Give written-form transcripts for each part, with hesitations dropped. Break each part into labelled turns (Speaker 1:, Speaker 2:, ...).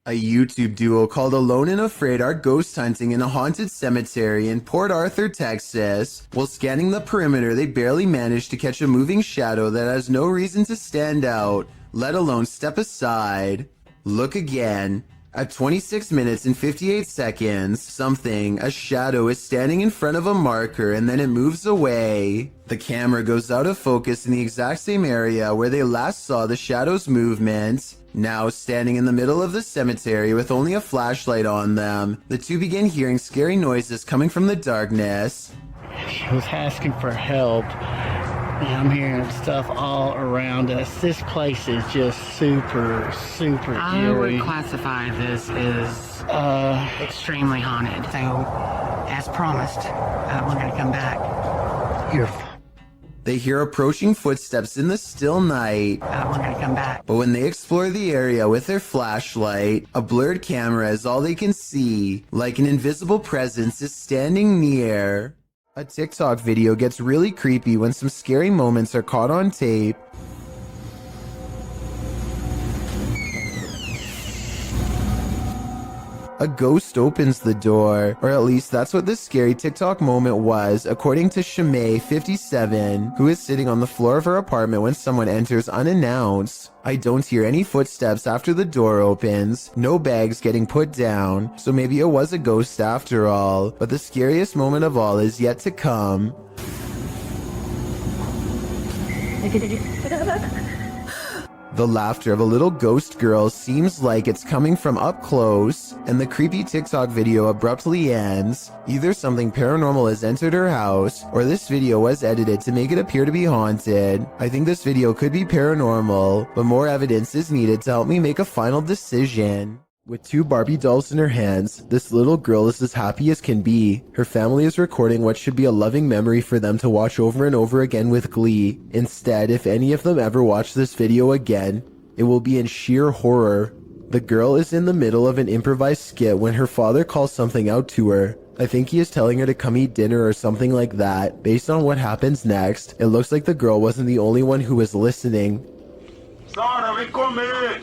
Speaker 1: A YouTube duo called Alone and Afraid are ghost hunting in a haunted cemetery in Port Arthur, Texas. While scanning the perimeter, they barely manage to catch a moving shadow that has no reason to stand out, let alone step aside. Look again. At 26 minutes and 58 seconds, a shadow is standing in front of a marker and then it moves away. The camera goes out of focus in the exact same area where they last saw the shadow's movement. Now standing in the middle of the cemetery with only a flashlight on them, the two begin hearing scary noises coming from the darkness.
Speaker 2: She was asking for help, and I'm hearing stuff all around us. This place is just super
Speaker 3: I
Speaker 2: eerie.
Speaker 3: would classify this as extremely haunted. So, as promised, we're gonna come back.
Speaker 2: You're
Speaker 1: They hear approaching footsteps in the still night.
Speaker 3: We're gonna come back.
Speaker 1: But when they explore the area with their flashlight, a blurred camera is all they can see, like an invisible presence is standing near. A TikTok video gets really creepy when some scary moments are caught on tape. A ghost opens the door, or at least that's what this scary TikTok moment was, according to Shamay 57, who is sitting on the floor of her apartment when someone enters unannounced. I don't hear any footsteps after the door opens, no bags getting put down, so maybe it was a ghost after all, but the scariest moment of all is yet to come. The laughter of a little ghost girl seems like it's coming from up close, and the creepy TikTok video abruptly ends. Either something paranormal has entered her house, or this video was edited to make it appear to be haunted. I think this video could be paranormal, but more evidence is needed to help me make a final decision. With two Barbie dolls in her hands, this little girl is as happy as can be. Her family is recording what should be a loving memory for them to watch over and over again with glee. Instead, if any of them ever watch this video again, it will be in sheer horror. The girl is in the middle of an improvised skit when her father calls something out to her. I think he is telling her to come eat dinner or something like that. Based on what happens next, it looks like the girl wasn't the only one who was listening.
Speaker 4: Sara, ven conmigo.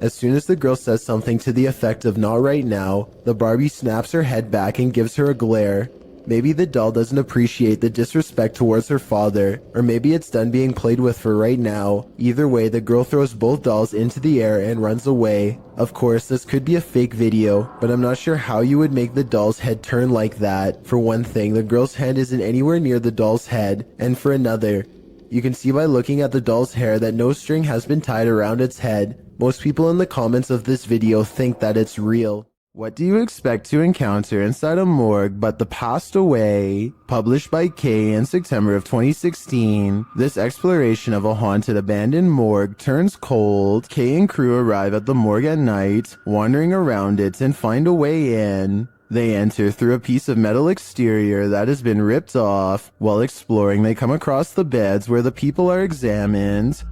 Speaker 1: As soon as the girl says something to the effect of "not right now," the Barbie snaps her head back and gives her a glare. Maybe the doll doesn't appreciate the disrespect towards her father, or maybe it's done being played with for right now. Either way, the girl throws both dolls into the air and runs away. Of course, this could be a fake video, but I'm not sure how you would make the doll's head turn like that. For one thing, the girl's hand isn't anywhere near the doll's head, and for another, you can see by looking at the doll's hair that no string has been tied around its head. Most people in the comments of this video think that it's real. What do you expect to encounter inside a morgue but the passed away? Published by Kay in September of 2016, this exploration of a haunted abandoned morgue turns cold. Kay and crew arrive at the morgue at night, wandering around it and find a way in. They enter through a piece of metal exterior that has been ripped off. While exploring, they come across the beds where the people are examined.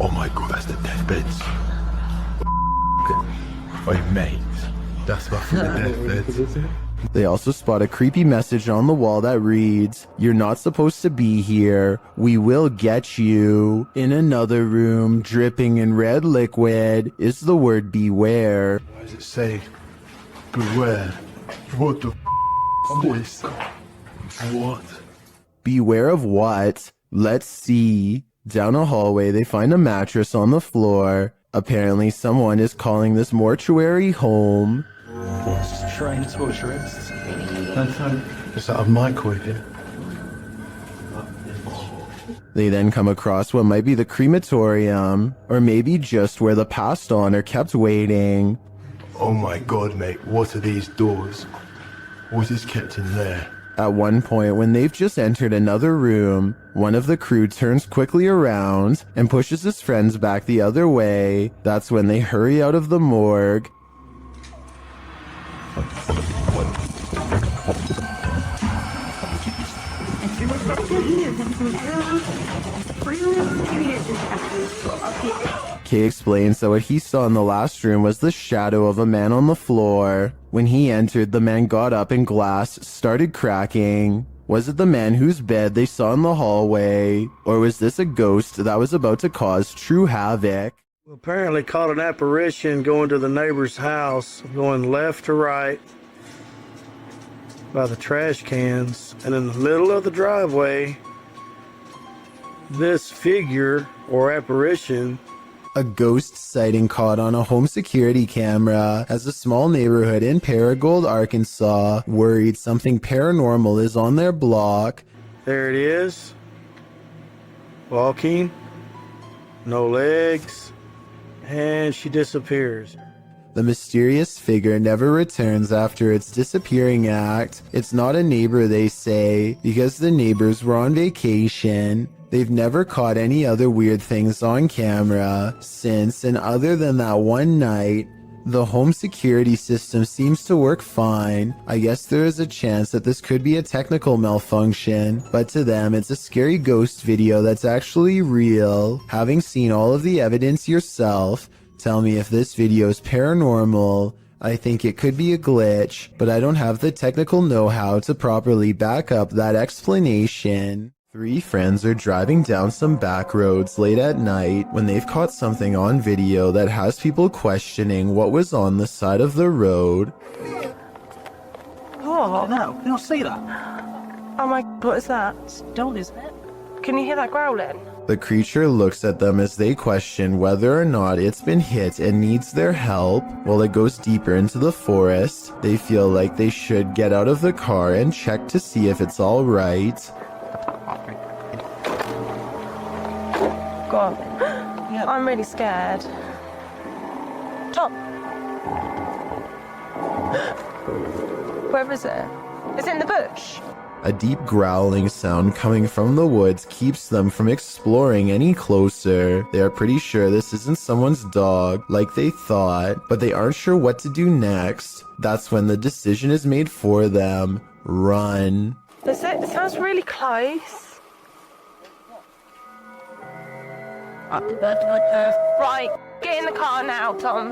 Speaker 4: Oh my god, that's the deathbeds. Wait, mate. That's my deathbeds.
Speaker 1: They also spot a creepy message on the wall that reads, "You're not supposed to be here. We will get you." In another room, dripping in red liquid, is the word beware.
Speaker 4: Why does it say beware? What the is this? What?
Speaker 1: Beware of what? Let's see. Down a hallway, they find a mattress on the floor. Apparently, someone is calling this mortuary home.
Speaker 4: Strange torturous. Is that a microwave? Yeah?
Speaker 1: They then come across what might be the crematorium, or maybe just where the passed on are kept waiting.
Speaker 4: Oh my god, mate, what are these doors? What is kept in there?
Speaker 1: At one point, when they've just entered another room, one of the crew turns quickly around and pushes his friends back the other way. That's when they hurry out of the morgue. Kay explains that what he saw in the last room was the shadow of a man on the floor. When he entered, the man got up and glass started cracking. Was it the man whose bed they saw in the hallway? Or was this a ghost that was about to cause true havoc?
Speaker 5: We apparently caught an apparition going to the neighbor's house, going left to right by the trash cans, and in the middle of the driveway, this figure or apparition.
Speaker 1: A ghost sighting caught on a home security camera as a small neighborhood in Paragould, Arkansas, worried something paranormal is on their block.
Speaker 5: There it is. Walking. No legs. And she disappears.
Speaker 1: The mysterious figure never returns after its disappearing act. It's not a neighbor, they say, because the neighbors were on vacation. They've never caught any other weird things on camera since, and other than that one night, the home security system seems to work fine. I guess there is a chance that this could be a technical malfunction, but to them it's a scary ghost video that's actually real. Having seen all of the evidence yourself, tell me if this video is paranormal. I think it could be a glitch, but I don't have the technical know-how to properly back up that explanation. Three friends are driving down some back roads late at night when they've caught something on video that has people questioning what was on the side of the road.
Speaker 6: Oh, no, can I see that?
Speaker 7: Oh my, what is that?
Speaker 6: Don't, isn't it?
Speaker 7: Can you hear that growling?
Speaker 1: The creature looks at them as they question whether or not it's been hit and needs their help. While it goes deeper into the forest, they feel like they should get out of the car and check to see if it's all right.
Speaker 7: God, I'm really scared. Tom! Where is it? It's in the bush.
Speaker 1: A deep growling sound coming from the woods keeps them from exploring any closer. They are pretty sure this isn't someone's dog, like they thought, but they aren't sure what to do next. That's when the decision is made for them. Run.
Speaker 7: It sounds really close. Right, get in the car now, Tom.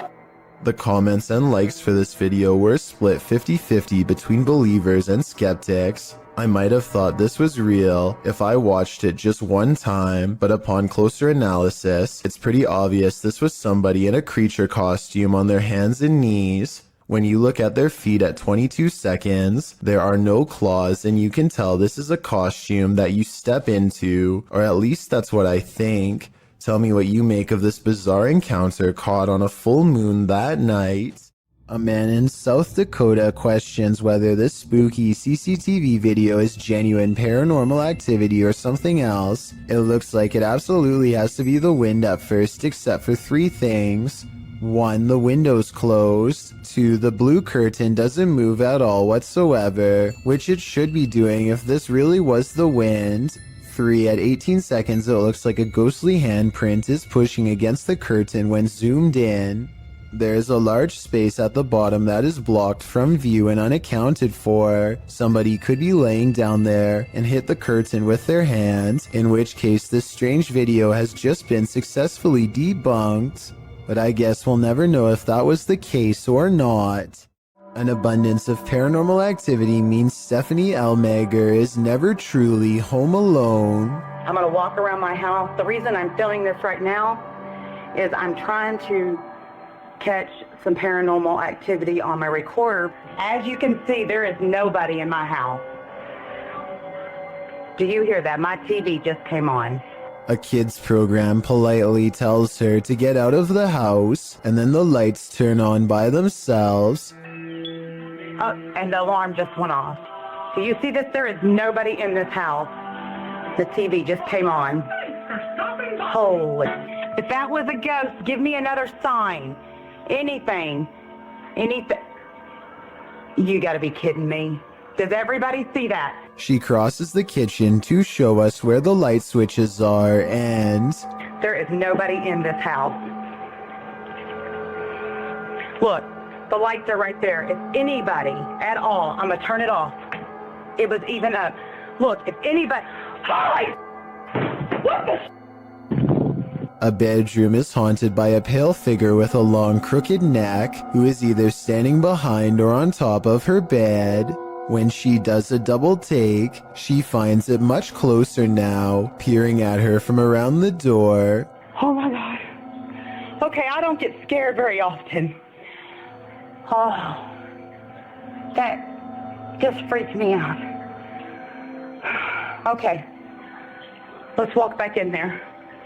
Speaker 1: The comments and likes for this video were split 50-50 between believers and skeptics. I might have thought this was real if I watched it just one time, but upon closer analysis, it's pretty obvious this was somebody in a creature costume on their hands and knees. When you look at their feet at 22 seconds, there are no claws, and you can tell this is a costume that you step into, or at least that's what I think. Tell me what you make of this bizarre encounter caught on a full moon that night. A man in South Dakota questions whether this spooky CCTV video is genuine paranormal activity or something else. It looks like it absolutely has to be the wind at first, except for three things. 1. The window's closed. 2. The blue curtain doesn't move at all whatsoever, which it should be doing if this really was the wind. 3. At 18 seconds, it looks like a ghostly handprint is pushing against the curtain when zoomed in. There is a large space at the bottom that is blocked from view and unaccounted for. Somebody could be laying down there and hit the curtain with their hands, in which case this strange video has just been successfully debunked. But I guess we'll never know if that was the case or not. An abundance of paranormal activity means Stephanie Elmager is never truly home alone.
Speaker 8: I'm going to walk around my house. The reason I'm filming this right now is I'm trying to catch some paranormal activity on my recorder. As you can see, there is nobody in my house. Do you hear that? My TV just came on.
Speaker 1: A kids program politely tells her to get out of the house, and then the lights turn on by themselves.
Speaker 8: Oh, and the alarm just went off. Do you see this? There is nobody in this house. The TV just came on. Holy. If that was a ghost, give me another sign. Anything. Anything. You gotta be kidding me. Does everybody see that?
Speaker 1: She crosses the kitchen to show us where the light switches are, and
Speaker 8: there is nobody in this house. Look, the lights are right there. If anybody at all, I'm gonna turn it off. It was even up. Look, if anybody... What the...
Speaker 1: A bedroom is haunted by a pale figure with a long crooked neck who is either standing behind or on top of her bed. When she does a double take, she finds it much closer now, peering at her from around the door.
Speaker 8: Oh my God. Okay, I don't get scared very often. Oh, that just freaked me out. Okay, let's walk back in there.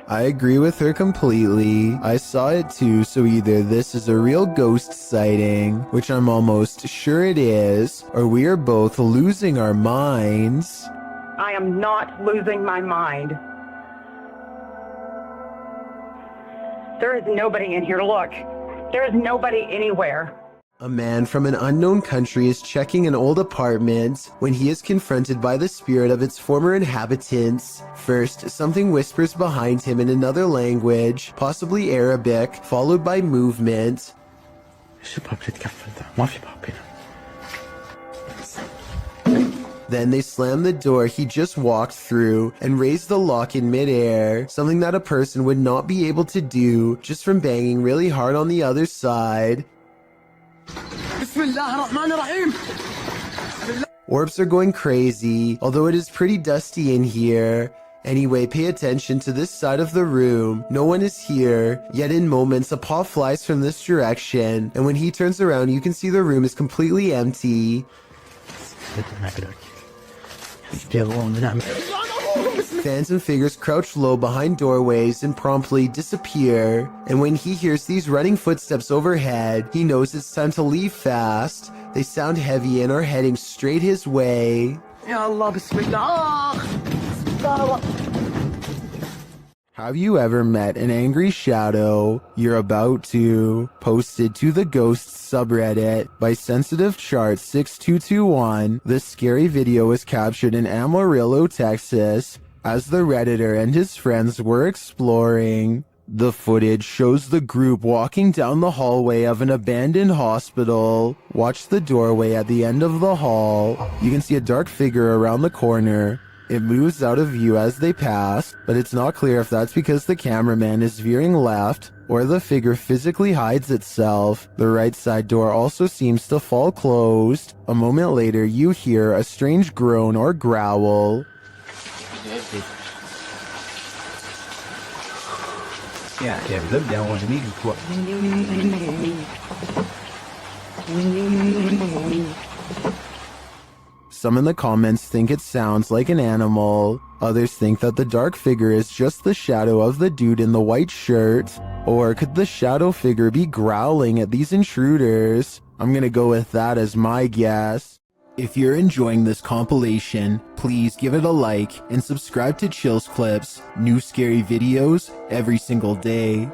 Speaker 1: I agree with her completely. I saw it too, so either this is a real ghost sighting, which I'm almost sure it is, or we are both losing our minds.
Speaker 8: I am not losing my mind. There is nobody in here. Look, there is nobody anywhere.
Speaker 1: A man from an unknown country is checking an old apartment when he is confronted by the spirit of its former inhabitants. First, something whispers behind him in another language, possibly Arabic, followed by movement. Then they slam the door he just walked through and raise the lock in midair, something that a person would not be able to do just from banging really hard on the other side. Orbs are going crazy, although it is pretty dusty in here. Anyway, pay attention to this side of the room. No one is here, yet in moments a paw flies from this direction, and when he turns around you can see the room is completely empty. Phantom figures crouch low behind doorways and promptly disappear. And when he hears these running footsteps overhead, he knows it's time to leave fast. They sound heavy and are heading straight his way. Have you ever met an angry shadow? You're about to. Posted to the Ghosts subreddit by Sensitive Chart 6221, this scary video was captured in Amarillo, Texas, as the Redditor and his friends were exploring. The footage shows the group walking down the hallway of an abandoned hospital. Watch the doorway at the end of the hall. You can see a dark figure around the corner. It moves out of view as they pass, but it's not clear if that's because the cameraman is veering left or the figure physically hides itself. The right side door also seems to fall closed. A moment later, you hear a strange groan or growl. Some in the comments think it sounds like an animal. Others think that the dark figure is just the shadow of the dude in the white shirt. Or could the shadow figure be growling at these intruders? I'm gonna go with that as my guess. If you're enjoying this compilation, please give it a like and subscribe to Chills Clips, new scary videos every single day.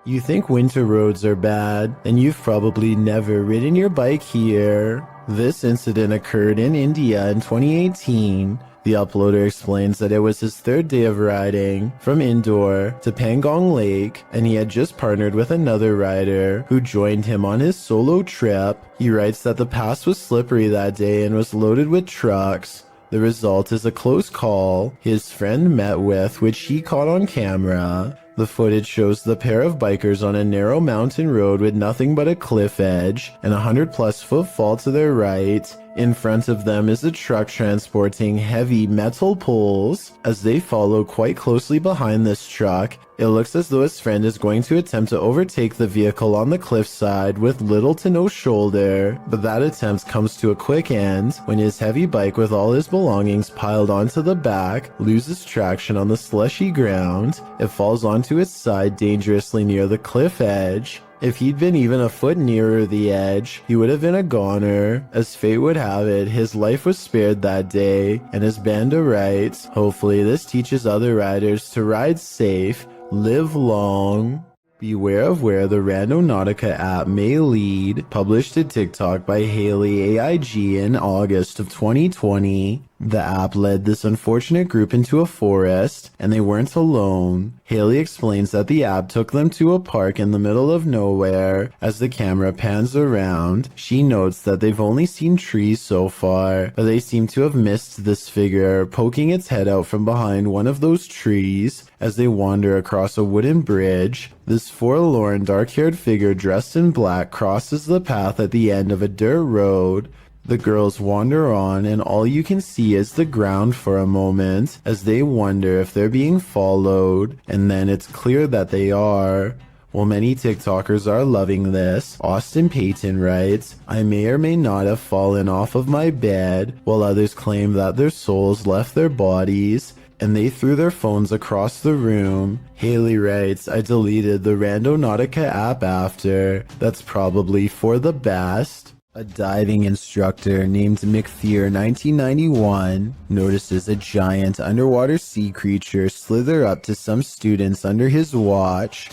Speaker 1: You think winter roads are bad, and you've probably never ridden your bike here. This incident occurred in India in 2018. The uploader explains that it was his third day of riding from Indore to Pangong Lake, and he had just partnered with another rider who joined him on his solo trip. He writes that the pass was slippery that day and was loaded with trucks. The result is a close call his friend met with, which he caught on camera. The footage shows the pair of bikers on a narrow mountain road with nothing but a cliff edge and a 100+ foot fall to their right. In front of them is a truck transporting heavy metal poles. As they follow quite closely behind this truck, it looks as though his friend is going to attempt to overtake the vehicle on the cliffside with little to no shoulder, but that attempt comes to a quick end when his heavy bike with all his belongings piled onto the back loses traction on the slushy ground. It falls onto its side dangerously near the cliff edge. If he'd been even a foot nearer the edge, he would have been a goner. As fate would have it, his life was spared that day, and as Banda writes, hopefully this teaches other riders to ride safe, live long. Beware of where the Randonautica app may lead, published to TikTok by Haley AIG in August of 2020. The app led this unfortunate group into a forest, and they weren't alone. Haley explains that the app took them to a park in the middle of nowhere. As the camera pans around, she notes that they've only seen trees so far, but they seem to have missed this figure poking its head out from behind one of those trees. As they wander across a wooden bridge, this forlorn dark-haired figure dressed in black crosses the path at the end of a dirt road. The girls wander on, and all you can see is the ground for a moment as they wonder if they're being followed, and then it's clear that they are. While many TikTokers are loving this, Austin Payton writes, I may or may not have fallen off of my bed, while others claim that their souls left their bodies and they threw their phones across the room. Haley writes, I deleted the Randonautica app after. That's probably for the best. A diving instructor named McFear 1991 notices a giant underwater sea creature slither up to some students under his watch.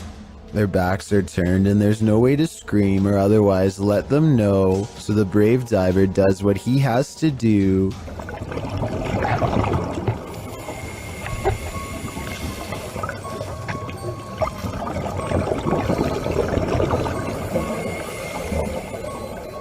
Speaker 1: Their backs are turned and there's no way to scream or otherwise let them know, so the brave diver does what he has to do.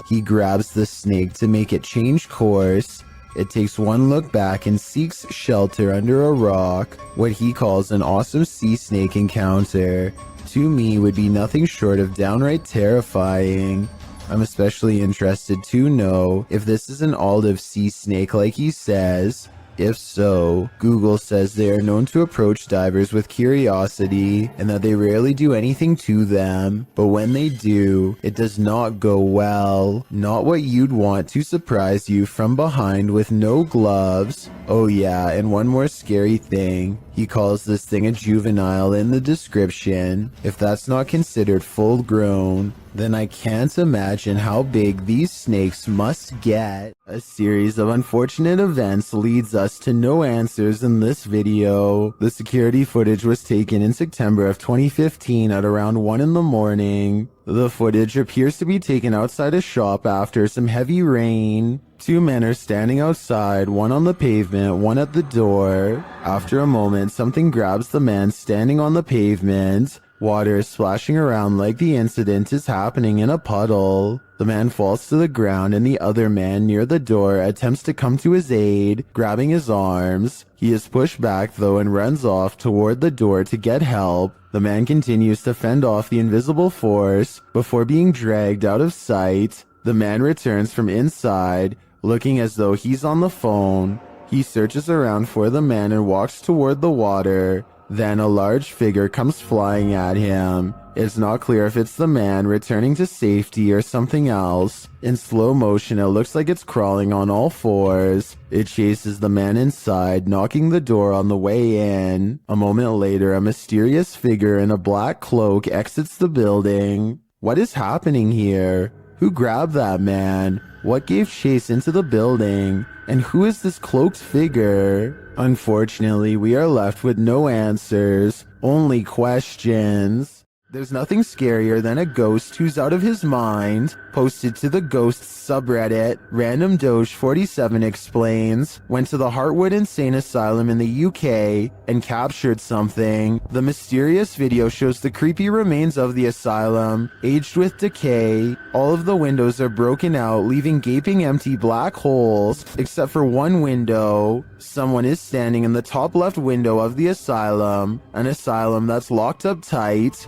Speaker 1: He grabs the snake to make it change course. It takes one look back and seeks shelter under a rock. What he calls an awesome sea snake encounter, to me, would be nothing short of downright terrifying. I'm especially interested to know if this is an olive sea snake like he says. If so, Google says they are known to approach divers with curiosity and that they rarely do anything to them, but when they do, it does not go well. Not what you'd want to surprise you from behind with no gloves. Oh yeah, and one more scary thing. He calls this thing a juvenile in the description. If that's not considered full grown, then I can't imagine how big these snakes must get. A series of unfortunate events leads us to no answers in this video. The security footage was taken in September of 2015 at around 1 in the morning. The footage appears to be taken outside a shop after some heavy rain. Two men are standing outside, one on the pavement, one at the door. After a moment, something grabs the man standing on the pavement. Water is splashing around like the incident is happening in a puddle. The man falls to the ground and the other man near the door attempts to come to his aid, grabbing his arms. He is pushed back though and runs off toward the door to get help. The man continues to fend off the invisible force before being dragged out of sight. The man returns from inside, looking as though he's on the phone. He searches around for the man and walks toward the water. Then a large figure comes flying at him. It's not clear if it's the man returning to safety or something else. In slow motion, it looks like it's crawling on all fours. It chases the man inside, knocking the door on the way in. A moment later, a mysterious figure in a black cloak exits the building. What is happening here? Who grabbed that man? What gave chase into the building? And who is this cloaked figure? Unfortunately, we are left with no answers, only questions. There's nothing scarier than a ghost who's out of his mind. Posted to the Ghosts subreddit, Random Doge 47 explains, went to the Heartwood Insane Asylum in the UK and captured something. The mysterious video shows the creepy remains of the asylum, aged with decay. All of the windows are broken out, leaving gaping empty black holes, except for one window. Someone is standing in the top left window of the asylum, an asylum that's locked up tight.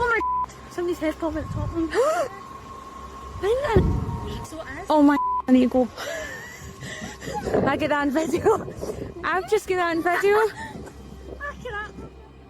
Speaker 7: Oh my, somebody's head popping at the top of me. Oh my, I need to go. I get that on video. I've just get that on video.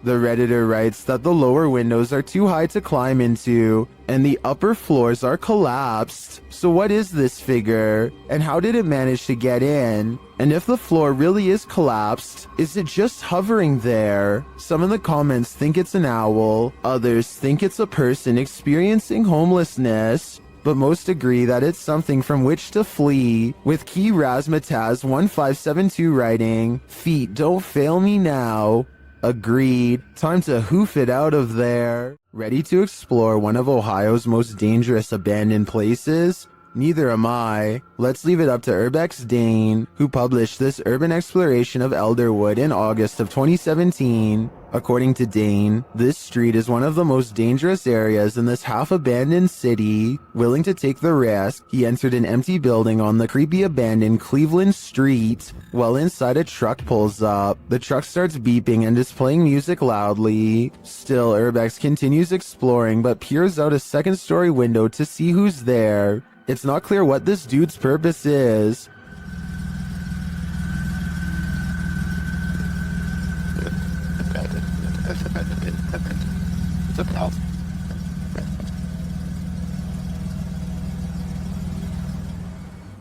Speaker 1: The Redditor writes that the lower windows are too high to climb into, and the upper floors are collapsed. So what is this figure? And how did it manage to get in? And if the floor really is collapsed, is it just hovering there? Some in the comments think it's an owl, others think it's a person experiencing homelessness, but most agree that it's something from which to flee, with Key Razmataz 1572 writing, "Feet don't fail me now." Agreed. Time to hoof it out of there. Ready to explore one of Ohio's most dangerous abandoned places? Neither am I. Let's leave it up to Urbex Dane, who published this urban exploration of Elderwood in August of 2017. According to Dane, this street is one of the most dangerous areas in this half-abandoned city. Willing to take the risk, he entered an empty building on the creepy abandoned Cleveland Street. While inside, a truck pulls up. The truck starts beeping and is playing music loudly. Still, Urbex continues exploring but peers out a second-story window to see who's there. It's not clear what this dude's purpose is.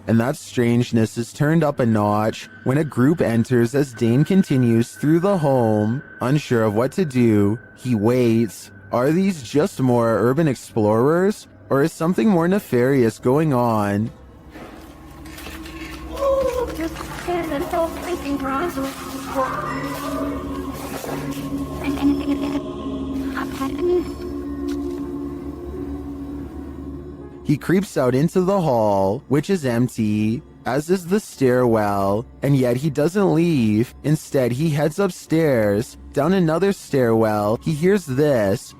Speaker 1: And that strangeness is turned up a notch when a group enters as Dane continues through the home. Unsure of what to do, he waits. Are these just more urban explorers, or is something more nefarious going on? He creeps out into the hall, which is empty, as is the stairwell, and yet he doesn't leave. Instead, he heads upstairs. Down another stairwell, he hears this.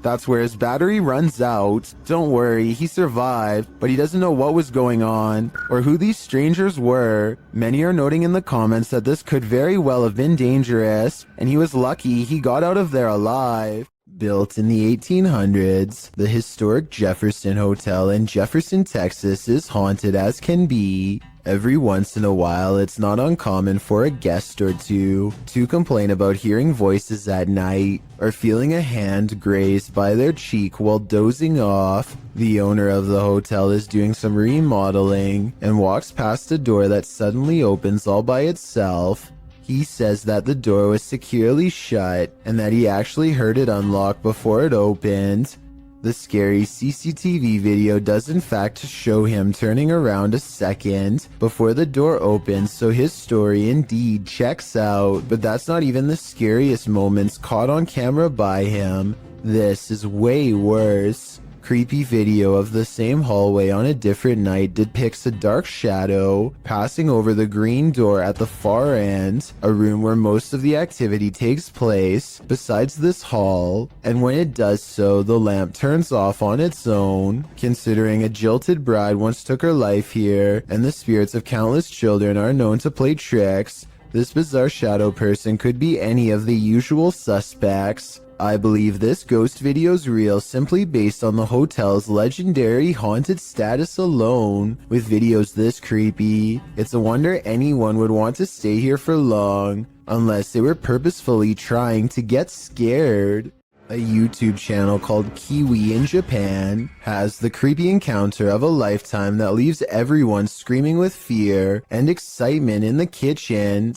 Speaker 1: That's where his battery runs out. Don't worry, he survived, but he doesn't know what was going on or who these strangers were. Many are noting in the comments that this could very well have been dangerous, and he was lucky he got out of there alive. Built in the 1800s, the historic Jefferson Hotel in Jefferson, Texas is haunted as can be. Every once in a while, it's not uncommon for a guest or two to complain about hearing voices at night or feeling a hand grazed by their cheek while dozing off. The owner of the hotel is doing some remodeling and walks past a door that suddenly opens all by itself. He says that the door was securely shut and that he actually heard it unlock before it opened. The scary CCTV video does in fact show him turning around a second before the door opens, so his story indeed checks out, but that's not even the scariest moments caught on camera by him. This is way worse. Creepy video of the same hallway on a different night depicts a dark shadow passing over the green door at the far end, a room where most of the activity takes place, besides this hall, and when it does so, the lamp turns off on its own. Considering a jilted bride once took her life here, and the spirits of countless children are known to play tricks, this bizarre shadow person could be any of the usual suspects. I believe this ghost video's real simply based on the hotel's legendary haunted status alone. With videos this creepy, it's a wonder anyone would want to stay here for long, unless they were purposefully trying to get scared. A YouTube channel called Kiwi in Japan has the creepy encounter of a lifetime that leaves everyone screaming with fear and excitement in the kitchen.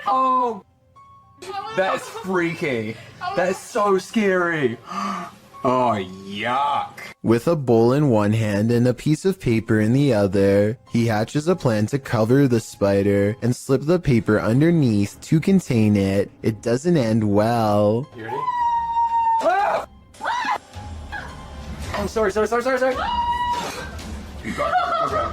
Speaker 9: Oh, that's freaky. That's so scary. Oh, yuck.
Speaker 1: With a bowl in one hand and a piece of paper in the other, he hatches a plan to cover the spider and slip the paper underneath to contain it. It doesn't end well.
Speaker 9: You ready? Ah! I'm sorry. You got it. Okay.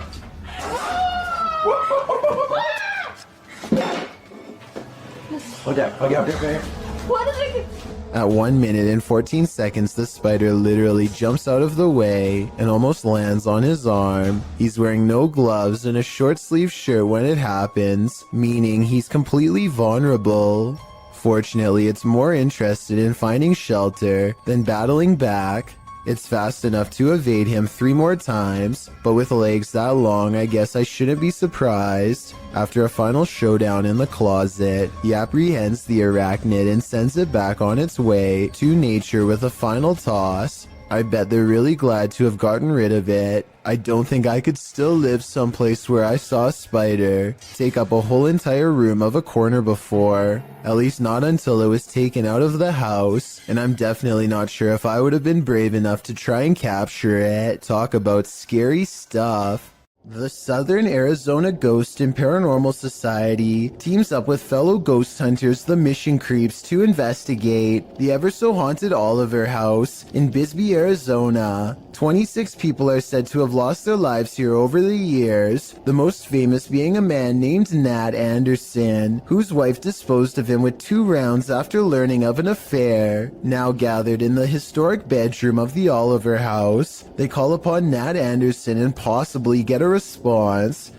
Speaker 9: Hold up. Okay.
Speaker 7: What is it?
Speaker 1: At 1 minute and 14 seconds, the spider literally jumps out of the way and almost lands on his arm. He's wearing no gloves and a short sleeve shirt when it happens, meaning he's completely vulnerable. Fortunately, it's more interested in finding shelter than battling back. It's fast enough to evade him 3 more times, but with legs that long, I guess I shouldn't be surprised. After a final showdown in the closet, he apprehends the arachnid and sends it back on its way to nature with a final toss. I bet they're really glad to have gotten rid of it. I don't think I could still live someplace where I saw a spider take up a whole entire room of a corner before. At least not until it was taken out of the house, and I'm definitely not sure if I would have been brave enough to try and capture it. Talk about scary stuff. The Southern Arizona Ghost and Paranormal Society teams up with fellow ghost hunters, the Mission Creeps, to investigate the ever-so-haunted Oliver House in Bisbee, Arizona. 26 people are said to have lost their lives here over the years, the most famous being a man named Nat Anderson, whose wife disposed of him with 2 rounds after learning of an affair. Now gathered in the historic bedroom of the Oliver House, they call upon Nat Anderson and possibly get a response.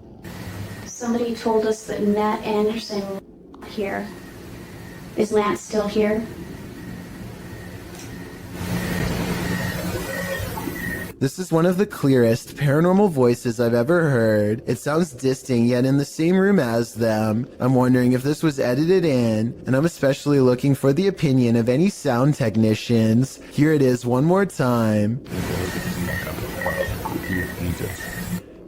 Speaker 10: Somebody told us that Nat Anderson was here. Is Lance still here?
Speaker 1: This is one of the clearest paranormal voices I've ever heard. It sounds distant, yet in the same room as them. I'm wondering if this was edited in, and I'm especially looking for the opinion of any sound technicians. Here it is one more time.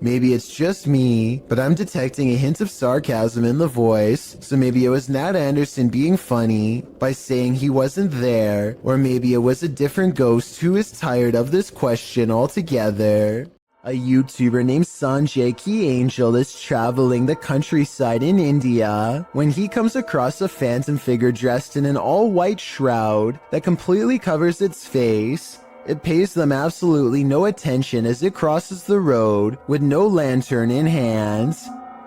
Speaker 1: Maybe it's just me, but I'm detecting a hint of sarcasm in the voice, so maybe it was Nat Anderson being funny by saying he wasn't there, or maybe it was a different ghost who is tired of this question altogether. A YouTuber named Sanjay Key Angel is traveling the countryside in India when he comes across a phantom figure dressed in an all-white shroud that completely covers its face. It pays them absolutely no attention as it crosses the road with no lantern in hand.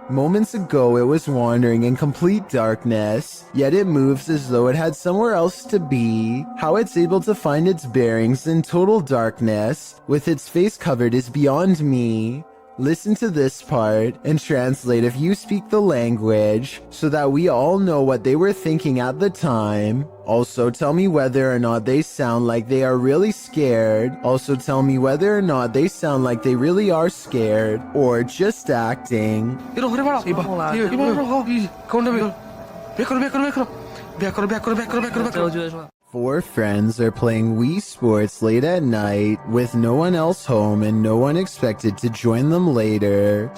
Speaker 1: Moments ago it was wandering in complete darkness, yet it moves as though it had somewhere else to be. How it's able to find its bearings in total darkness, with its face covered, is beyond me. Listen to this part and translate if you speak the language so that we all know what they were thinking at the time. Also tell me whether or not they sound like they are really scared. Also tell me whether or not they sound like they really are scared or just acting. Four friends are playing Wii Sports late at night with no one else home and no one expected to join them later.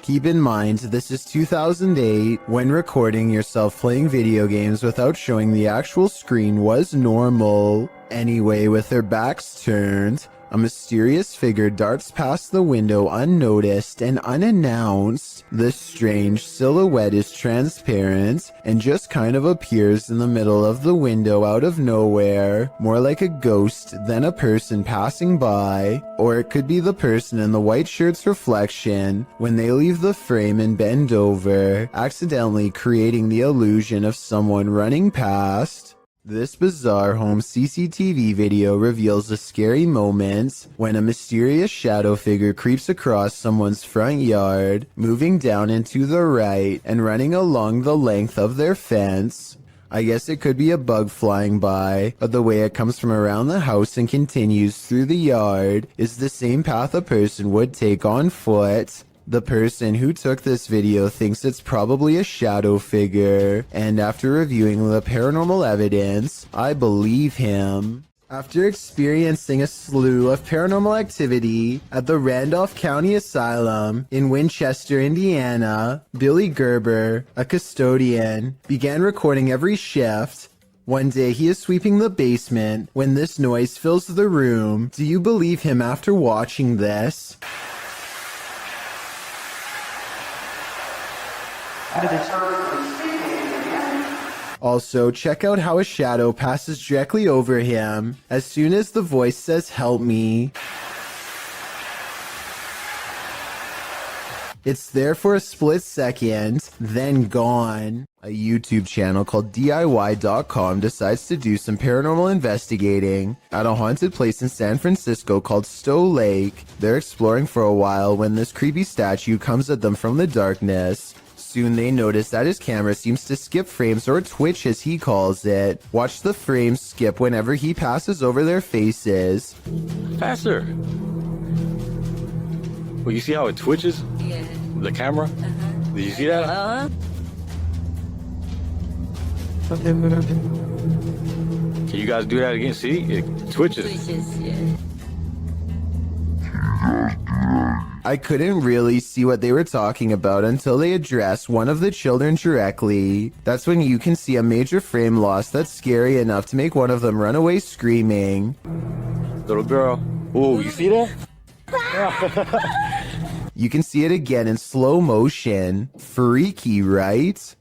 Speaker 1: Keep in mind, this is 2008, when recording yourself playing video games without showing the actual screen was normal. Anyway, with their backs turned, a mysterious figure darts past the window unnoticed and unannounced. This strange silhouette is transparent and just kind of appears in the middle of the window out of nowhere, more like a ghost than a person passing by. Or it could be the person in the white shirt's reflection when they leave the frame and bend over, accidentally creating the illusion of someone running past. This bizarre home CCTV video reveals a scary moment when a mysterious shadow figure creeps across someone's front yard, moving down and to the right and running along the length of their fence. I guess it could be a bug flying by, but the way it comes from around the house and continues through the yard is the same path a person would take on foot. The person who took this video thinks it's probably a shadow figure, and after reviewing the paranormal evidence, I believe him. After experiencing a slew of paranormal activity at the Randolph County Asylum in Winchester, Indiana, Billy Gerber, a custodian, began recording every shift. One day he is sweeping the basement when this noise fills the room. Do you believe him after watching this? Also, check out how a shadow passes directly over him as soon as the voice says "help me." It's there for a split second, then gone. A YouTube channel called DIY.com decides to do some paranormal investigating at a haunted place in San Francisco called Stowe Lake. They're exploring for a while when this creepy statue comes at them from the darkness. Soon they notice that his camera seems to skip frames, or twitch as he calls it. Watch the frames skip whenever he passes over their faces.
Speaker 11: Faster! Well, you see how it twitches? Yeah. The camera? Did you see that? Can you guys do that again? See? It twitches.
Speaker 7: Yeah.
Speaker 1: I couldn't really see what they were talking about until they addressed one of the children directly. That's when you can see a major frame loss that's scary enough to make one of them run away screaming.
Speaker 11: Little girl. Ooh, you see that?
Speaker 1: You can see it again in slow motion. Freaky, right?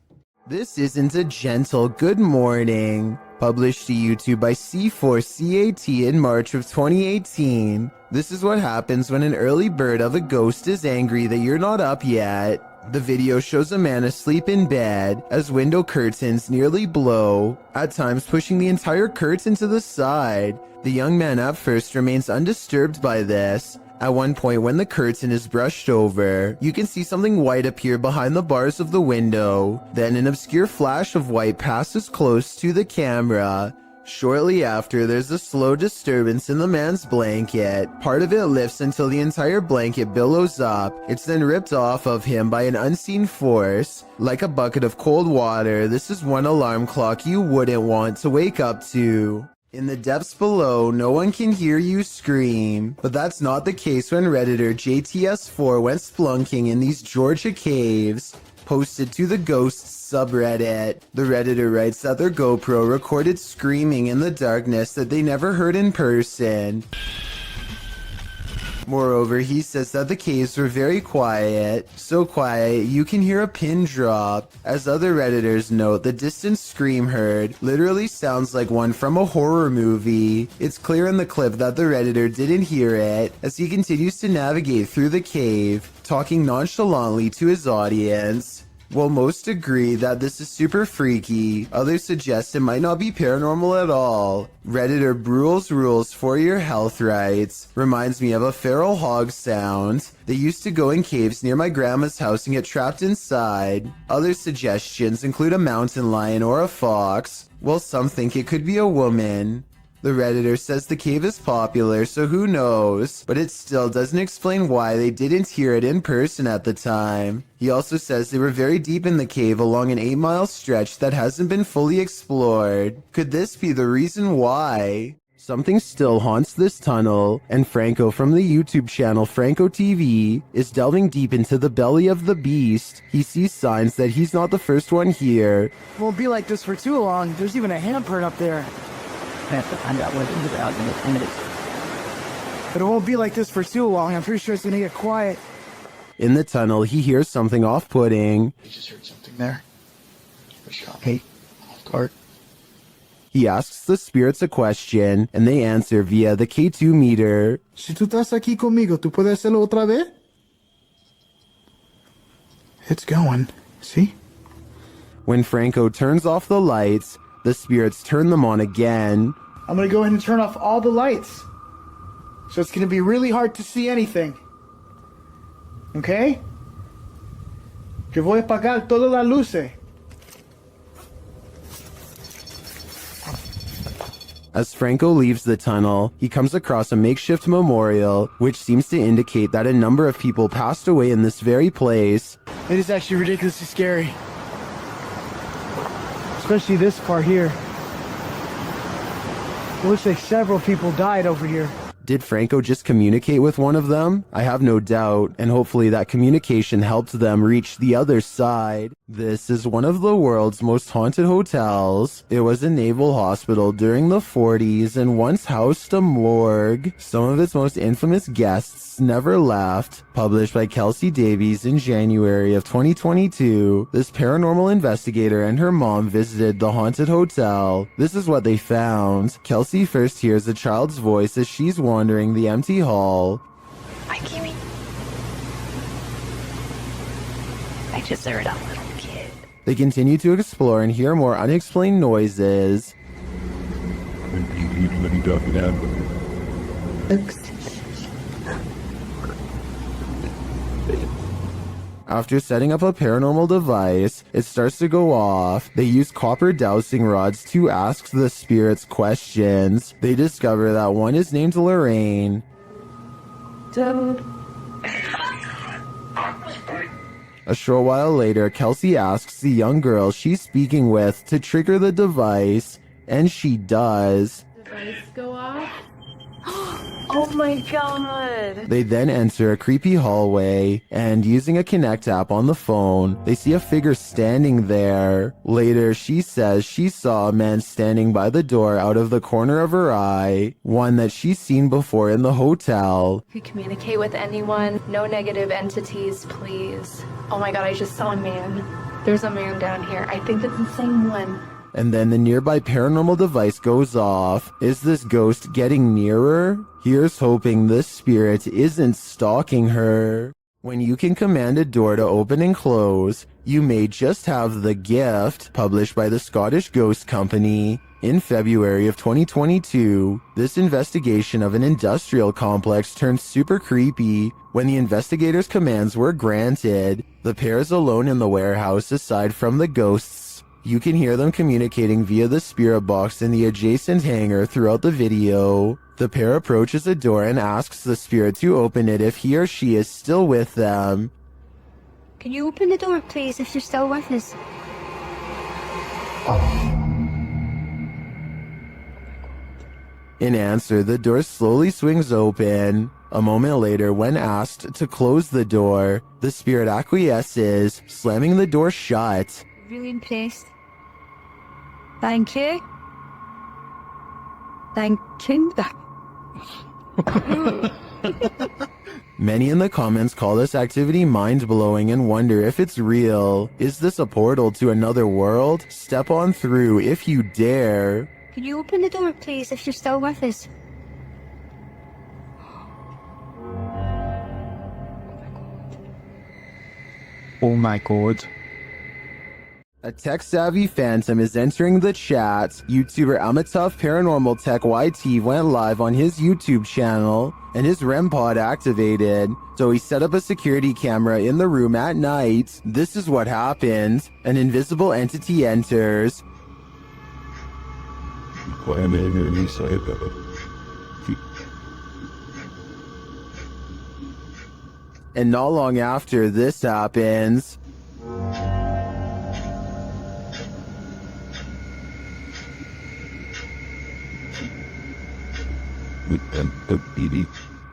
Speaker 1: This isn't a gentle good morning. Published to YouTube by C4CAT in March of 2018. This is what happens when an early bird of a ghost is angry that you're not up yet. The video shows a man asleep in bed as window curtains nearly blow, at times pushing the entire curtain to the side. The young man at first remains undisturbed by this, At one point, when the curtain is brushed over, you can see something white appear behind the bars of the window. Then an obscure flash of white passes close to the camera. Shortly after, there's a slow disturbance in the man's blanket. Part of it lifts until the entire blanket billows up. It's then ripped off of him by an unseen force. Like a bucket of cold water, this is one alarm clock you wouldn't want to wake up to. In the depths below, no one can hear you scream. But that's not the case when Redditor JTS4 went splunking in these Georgia caves. Posted to the Ghosts subreddit. The Redditor writes that their GoPro recorded screaming in the darkness that they never heard in person. Moreover, he says that the caves were very quiet, so quiet you can hear a pin drop. As other Redditors note, the distant scream heard literally sounds like one from a horror movie. It's clear in the clip that the Redditor didn't hear it, as he continues to navigate through the cave, talking nonchalantly to his audience. While most agree that this is super freaky, others suggest it might not be paranormal at all. Redditor Brule's Rules for Your Health writes, reminds me of a feral hog sound. They used to go in caves near my grandma's house and get trapped inside. Other suggestions include a mountain lion or a fox, while some think it could be a woman. The Redditor says the cave is popular, so who knows, but it still doesn't explain why they didn't hear it in person at the time. He also says they were very deep in the cave along an 8-mile stretch that hasn't been fully explored. Could this be the reason why? Something still haunts this tunnel, and Franco from the YouTube channel Franco TV is delving deep into the belly of the beast. He sees signs that he's not the first one here.
Speaker 10: It won't be like this for too long. There's even a handprint up there.
Speaker 6: I have to find out what it's about in a minute.
Speaker 10: But it won't be like this for too long. I'm pretty sure it's gonna get quiet.
Speaker 1: In the tunnel, he hears something off-putting.
Speaker 12: You just heard something there. It shot me off guard.
Speaker 1: He asks the spirits a question, and they answer via the K2 meter.
Speaker 10: Si tú estás aquí conmigo, ¿tú puedes hacerlo otra vez?
Speaker 12: It's going. See?
Speaker 1: When Franco turns off the lights, the spirits turn them on again.
Speaker 10: I'm gonna go ahead and turn off all the lights. So it's gonna be really hard to see anything. Okay? Yo voy a apagar todas las luces.
Speaker 1: As Franco leaves the tunnel, he comes across a makeshift memorial, which seems to indicate that a number of people passed away in this very place.
Speaker 10: It is actually ridiculously scary. Especially this part here. It looks like several people died over here.
Speaker 1: Did Franco just communicate with one of them? I have no doubt, and hopefully that communication helped them reach the other side. This is one of the world's most haunted hotels. It was a naval hospital during the 40s and once housed a morgue. Some of its most infamous guests never left. Published by Kelsey Davies in January of 2022, this paranormal investigator and her mom visited the haunted hotel. This is what they found. Kelsey first hears a child's voice as she's wandering the empty hall.
Speaker 13: Hi, Kimmy. I just heard a little kid.
Speaker 1: They continue to explore and hear more unexplained noises. After setting up a paranormal device, it starts to go off. They use copper dowsing rods to ask the spirits questions. They discover that one is named Lorraine.
Speaker 13: Dude.
Speaker 1: A short while later, Kelsey asks the young girl she's speaking with to trigger the device, and she does.
Speaker 7: Device go off.
Speaker 13: Oh my god.
Speaker 1: They then enter a creepy hallway, and using a Kinect app on the phone, they see a figure standing there. Later, she says she saw a man standing by the door out of the corner of her eye, one that she's seen before in the hotel.
Speaker 7: If you communicate with anyone, no negative entities, please. Oh my god, I just saw a man. There's a man down here. I think it's the same one.
Speaker 1: And then the nearby paranormal device goes off. Is this ghost getting nearer? Here's hoping this spirit isn't stalking her. When you can command a door to open and close, You may just have The Gift, published by the Scottish Ghost Company. In February of 2022, this investigation of an industrial complex turned super creepy when the investigators' commands were granted. The pair is alone in the warehouse aside from the ghosts. You can hear them communicating via the spirit box in the adjacent hangar throughout the video. The pair approaches a door and asks the spirit to open it if he or she is still with them.
Speaker 14: Can you open the door, please, if you're still with us?
Speaker 1: In answer, the door slowly swings open. A moment later, when asked to close the door, the spirit acquiesces, slamming the door shut.
Speaker 14: Really impressed. Thank you. Thank you.
Speaker 1: Many in the comments call this activity mind-blowing and wonder if it's real. Is this a portal to another world? Step on through if you dare.
Speaker 14: Can you open the door, please, if you're still with us?
Speaker 12: Oh my god.
Speaker 1: A tech-savvy phantom is entering the chat. YouTuber Amitav Paranormal Tech YT went live on his YouTube channel, and his REM pod activated. So he set up a security camera in the room at night. This is what happened. An invisible entity enters. And not long after this happens,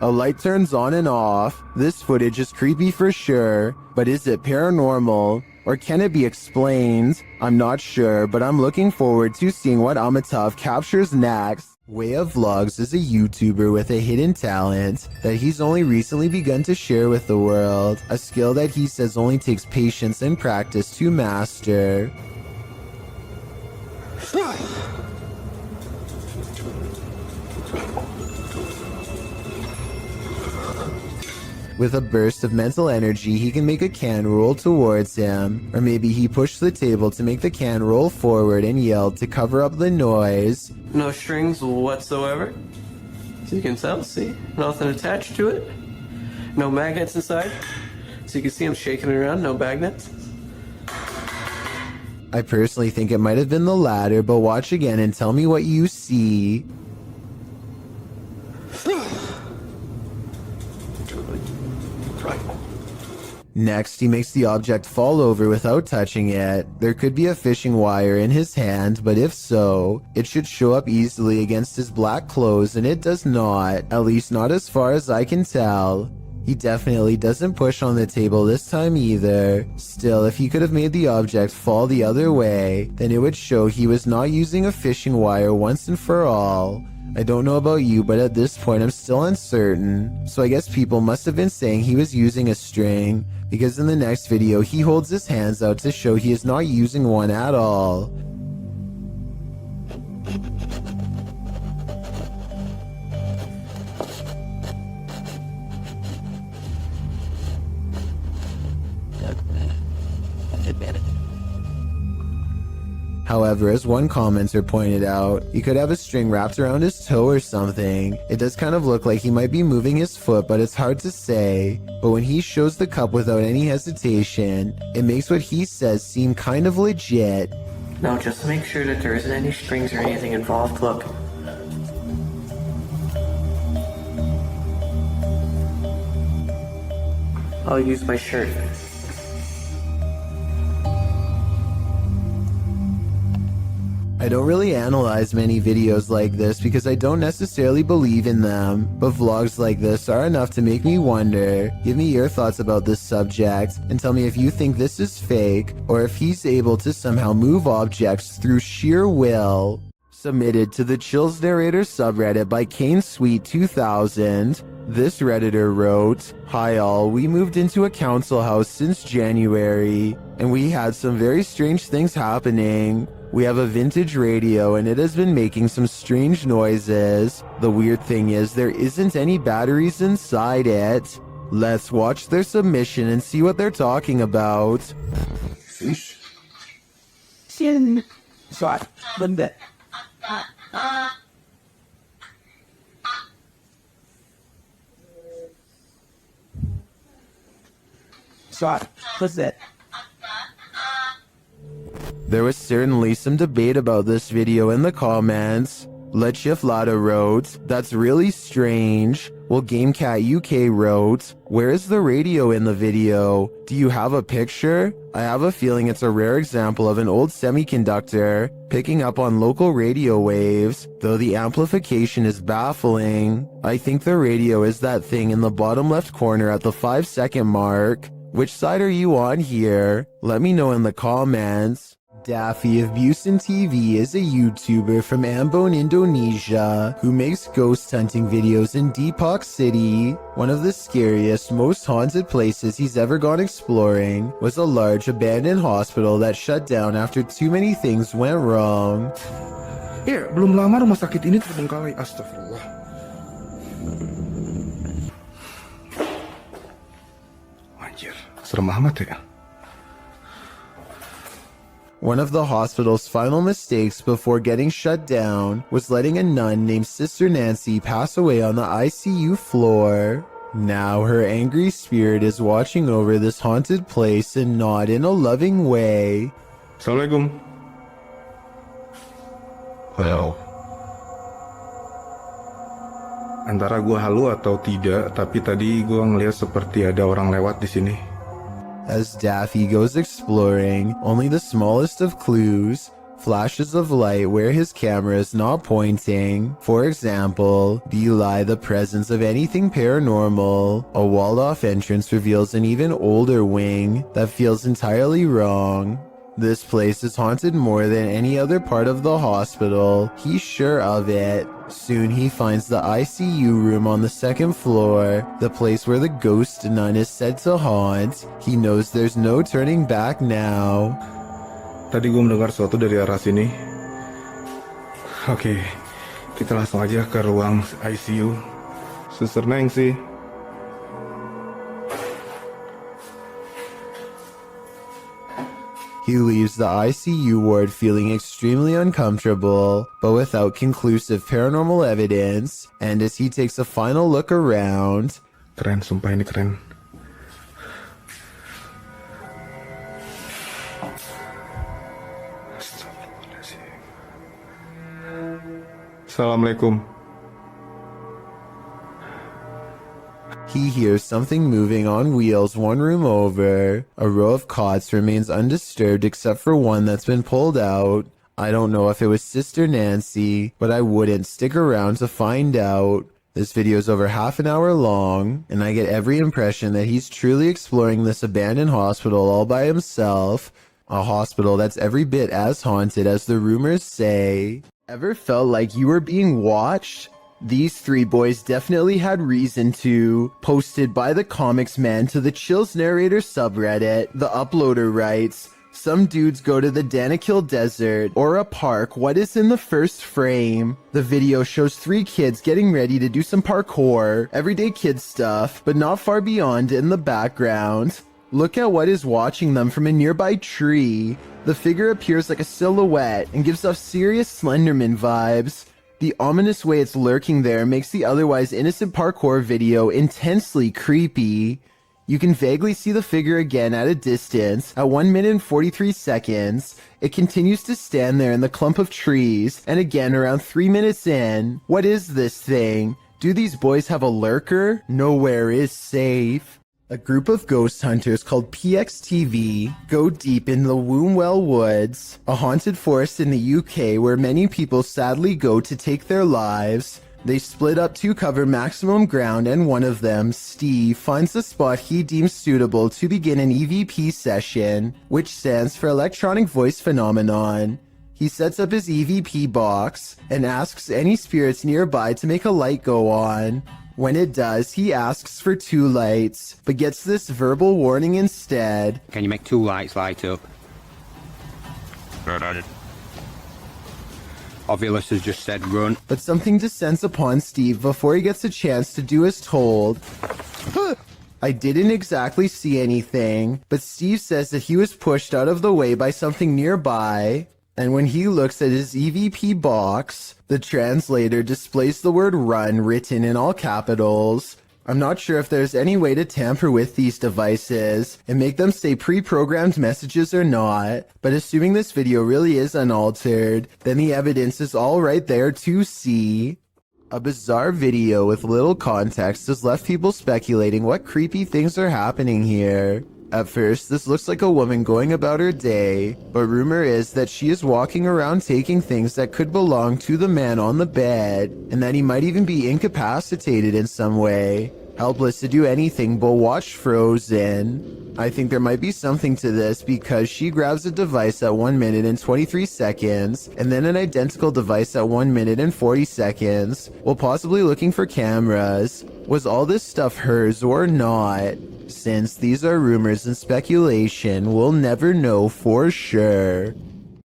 Speaker 1: a light turns on and off. This footage is creepy for sure, but is it paranormal? Or can it be explained? I'm not sure, but I'm looking forward to seeing what Amitav captures next. Way of Vlogs is a YouTuber with a hidden talent that he's only recently begun to share with the world, a skill that he says only takes patience and practice to master. With a burst of mental energy, he can make a can roll towards him. Or maybe he pushed the table to make the can roll forward and yelled to cover up the noise.
Speaker 15: No strings whatsoever. So you can tell, see? Nothing attached to it. No magnets inside. So you can see him shaking it around, no magnets.
Speaker 1: I personally think it might have been the latter, but watch again and tell me what you see. Next, he makes the object fall over without touching it. There could be a fishing wire in his hand, but if so, it should show up easily against his black clothes, and it does not, at least not as far as I can tell. He definitely doesn't push on the table this time either. Still, if he could have made the object fall the other way, then it would show he was not using a fishing wire once and for all. I don't know about you, but at this point I'm still uncertain. So I guess people must have been saying he was using a string, because in the next video he holds his hands out to show he is not using one at all. However, as one commenter pointed out, he could have a string wrapped around his toe or something. It does kind of look like he might be moving his foot, but it's hard to say. But when he shows the cup without any hesitation, it makes what he says seem kind of legit.
Speaker 15: Now just to make sure that there isn't any strings or anything involved, look. I'll use my shirt.
Speaker 1: I don't really analyze many videos like this because I don't necessarily believe in them, but vlogs like this are enough to make me wonder. Give me your thoughts about this subject, and tell me if you think this is fake, or if he's able to somehow move objects through sheer will. Submitted to the Chills Narrator subreddit by Kane Sweet 2000. This Redditor wrote, "Hi all, we moved into a council house since January, and we had some very strange things happening. We have a vintage radio and it has been making some strange noises. The weird thing is there isn't any batteries inside it. Let's watch their submission and see what they're talking about."
Speaker 12: fish?
Speaker 6: Sin.
Speaker 12: Sorry, Linda. Sorry, what's that?
Speaker 1: There was certainly some debate about this video in the comments. Lechiflada wrote, "That's really strange." Well, GameCat UK wrote, "Where is the radio in the video? Do you have a picture? I have a feeling it's a rare example of an old semiconductor picking up on local radio waves, though the amplification is baffling. I think the radio is that thing in the bottom left corner at the 5-second mark. Which side are you on here? Let me know in the comments." Daffy of Busan TV is a YouTuber from Ambon, Indonesia, who makes ghost hunting videos in Depok City. One of the scariest, most haunted places he's ever gone exploring was a large abandoned hospital that shut down after too many things went wrong.
Speaker 16: Iya, belum lama rumah sakit ini terbengkalai. Astagfirullah. Anjir, serem amat ya.
Speaker 1: One of the hospital's final mistakes before getting shut down was letting a nun named Sister Nancy pass away on the ICU floor. Now her angry spirit is watching over this haunted place and not in a loving way.
Speaker 16: Assalamualaikum. Well, antara gua halu atau tidak, tapi tadi gua ngeliat seperti ada orang lewat di sini.
Speaker 1: As Daffy goes exploring, only the smallest of clues, flashes of light where his camera is not pointing, for example, belie the presence of anything paranormal. A walled-off entrance reveals an even older wing that feels entirely wrong. This place is haunted more than any other part of the hospital. He's sure of it. Soon he finds the ICU room on the 2nd floor, the place where the ghost nun is said to haunt. He knows there's no turning back now.
Speaker 16: Tadi gue mendengar sesuatu dari arah sini. Oke, kita langsung aja ke ruang ICU. Suster Nancy.
Speaker 1: He leaves the ICU ward feeling extremely uncomfortable, but without conclusive paranormal evidence, and as he takes a final look around...
Speaker 16: Keren, sumpah ini keren. Assalamualaikum.
Speaker 1: He hears something moving on wheels one room over. A row of cots remains undisturbed except for one that's been pulled out. I don't know if it was Sister Nancy, but I wouldn't stick around to find out. This video is over half an hour long, and I get every impression that he's truly exploring this abandoned hospital all by himself. A hospital that's every bit as haunted as the rumors say. Ever felt like you were being watched? These three boys definitely had reason to. Posted by the Comics Man to the Chills Narrator subreddit, the uploader writes, "Some dudes go to the Danakil Desert or a park. What is in the first frame? The video shows 3 kids getting ready to do some parkour, everyday kid stuff, but not far beyond in the background. Look at what is watching them from a nearby tree. The figure appears like a silhouette and gives off serious Slenderman vibes. The ominous way it's lurking there makes the otherwise innocent parkour video intensely creepy. You can vaguely see the figure again at a distance. At 1 minute and 43 seconds, it continues to stand there in the clump of trees, and again around 3 minutes in. What is this thing? Do these boys have a lurker? Nowhere is safe." A group of ghost hunters called PXTV go deep in the Wombwell Woods, a haunted forest in the UK where many people sadly go to take their lives. They split up to cover maximum ground, and one of them, Steve, finds a spot he deems suitable to begin an EVP session, which stands for Electronic Voice Phenomenon. He sets up his EVP box and asks any spirits nearby to make a light go on. When it does, he asks for 2 lights, but gets this verbal warning instead.
Speaker 17: Can you make 2 lights light up? Ovilus has just said run.
Speaker 1: But something descends upon Steve before he gets a chance to do as told. I didn't exactly see anything, but Steve says that he was pushed out of the way by something nearby. And when he looks at his EVP box, the translator displays the word run written in all capitals. I'm not sure if there's any way to tamper with these devices and make them say pre-programmed messages or not, but assuming this video really is unaltered, then the evidence is all right there to see. A bizarre video with little context has left people speculating what creepy things are happening here. At first, this looks like a woman going about her day, but rumor is that she is walking around taking things that could belong to the man on the bed, and that he might even be incapacitated in some way, helpless to do anything but watch Frozen. I think there might be something to this because she grabs a device at 1 minute and 23 seconds, and then an identical device at 1 minute and 40 seconds, while possibly looking for cameras. Was all this stuff hers or not? Since these are rumors and speculation, we'll never know for sure.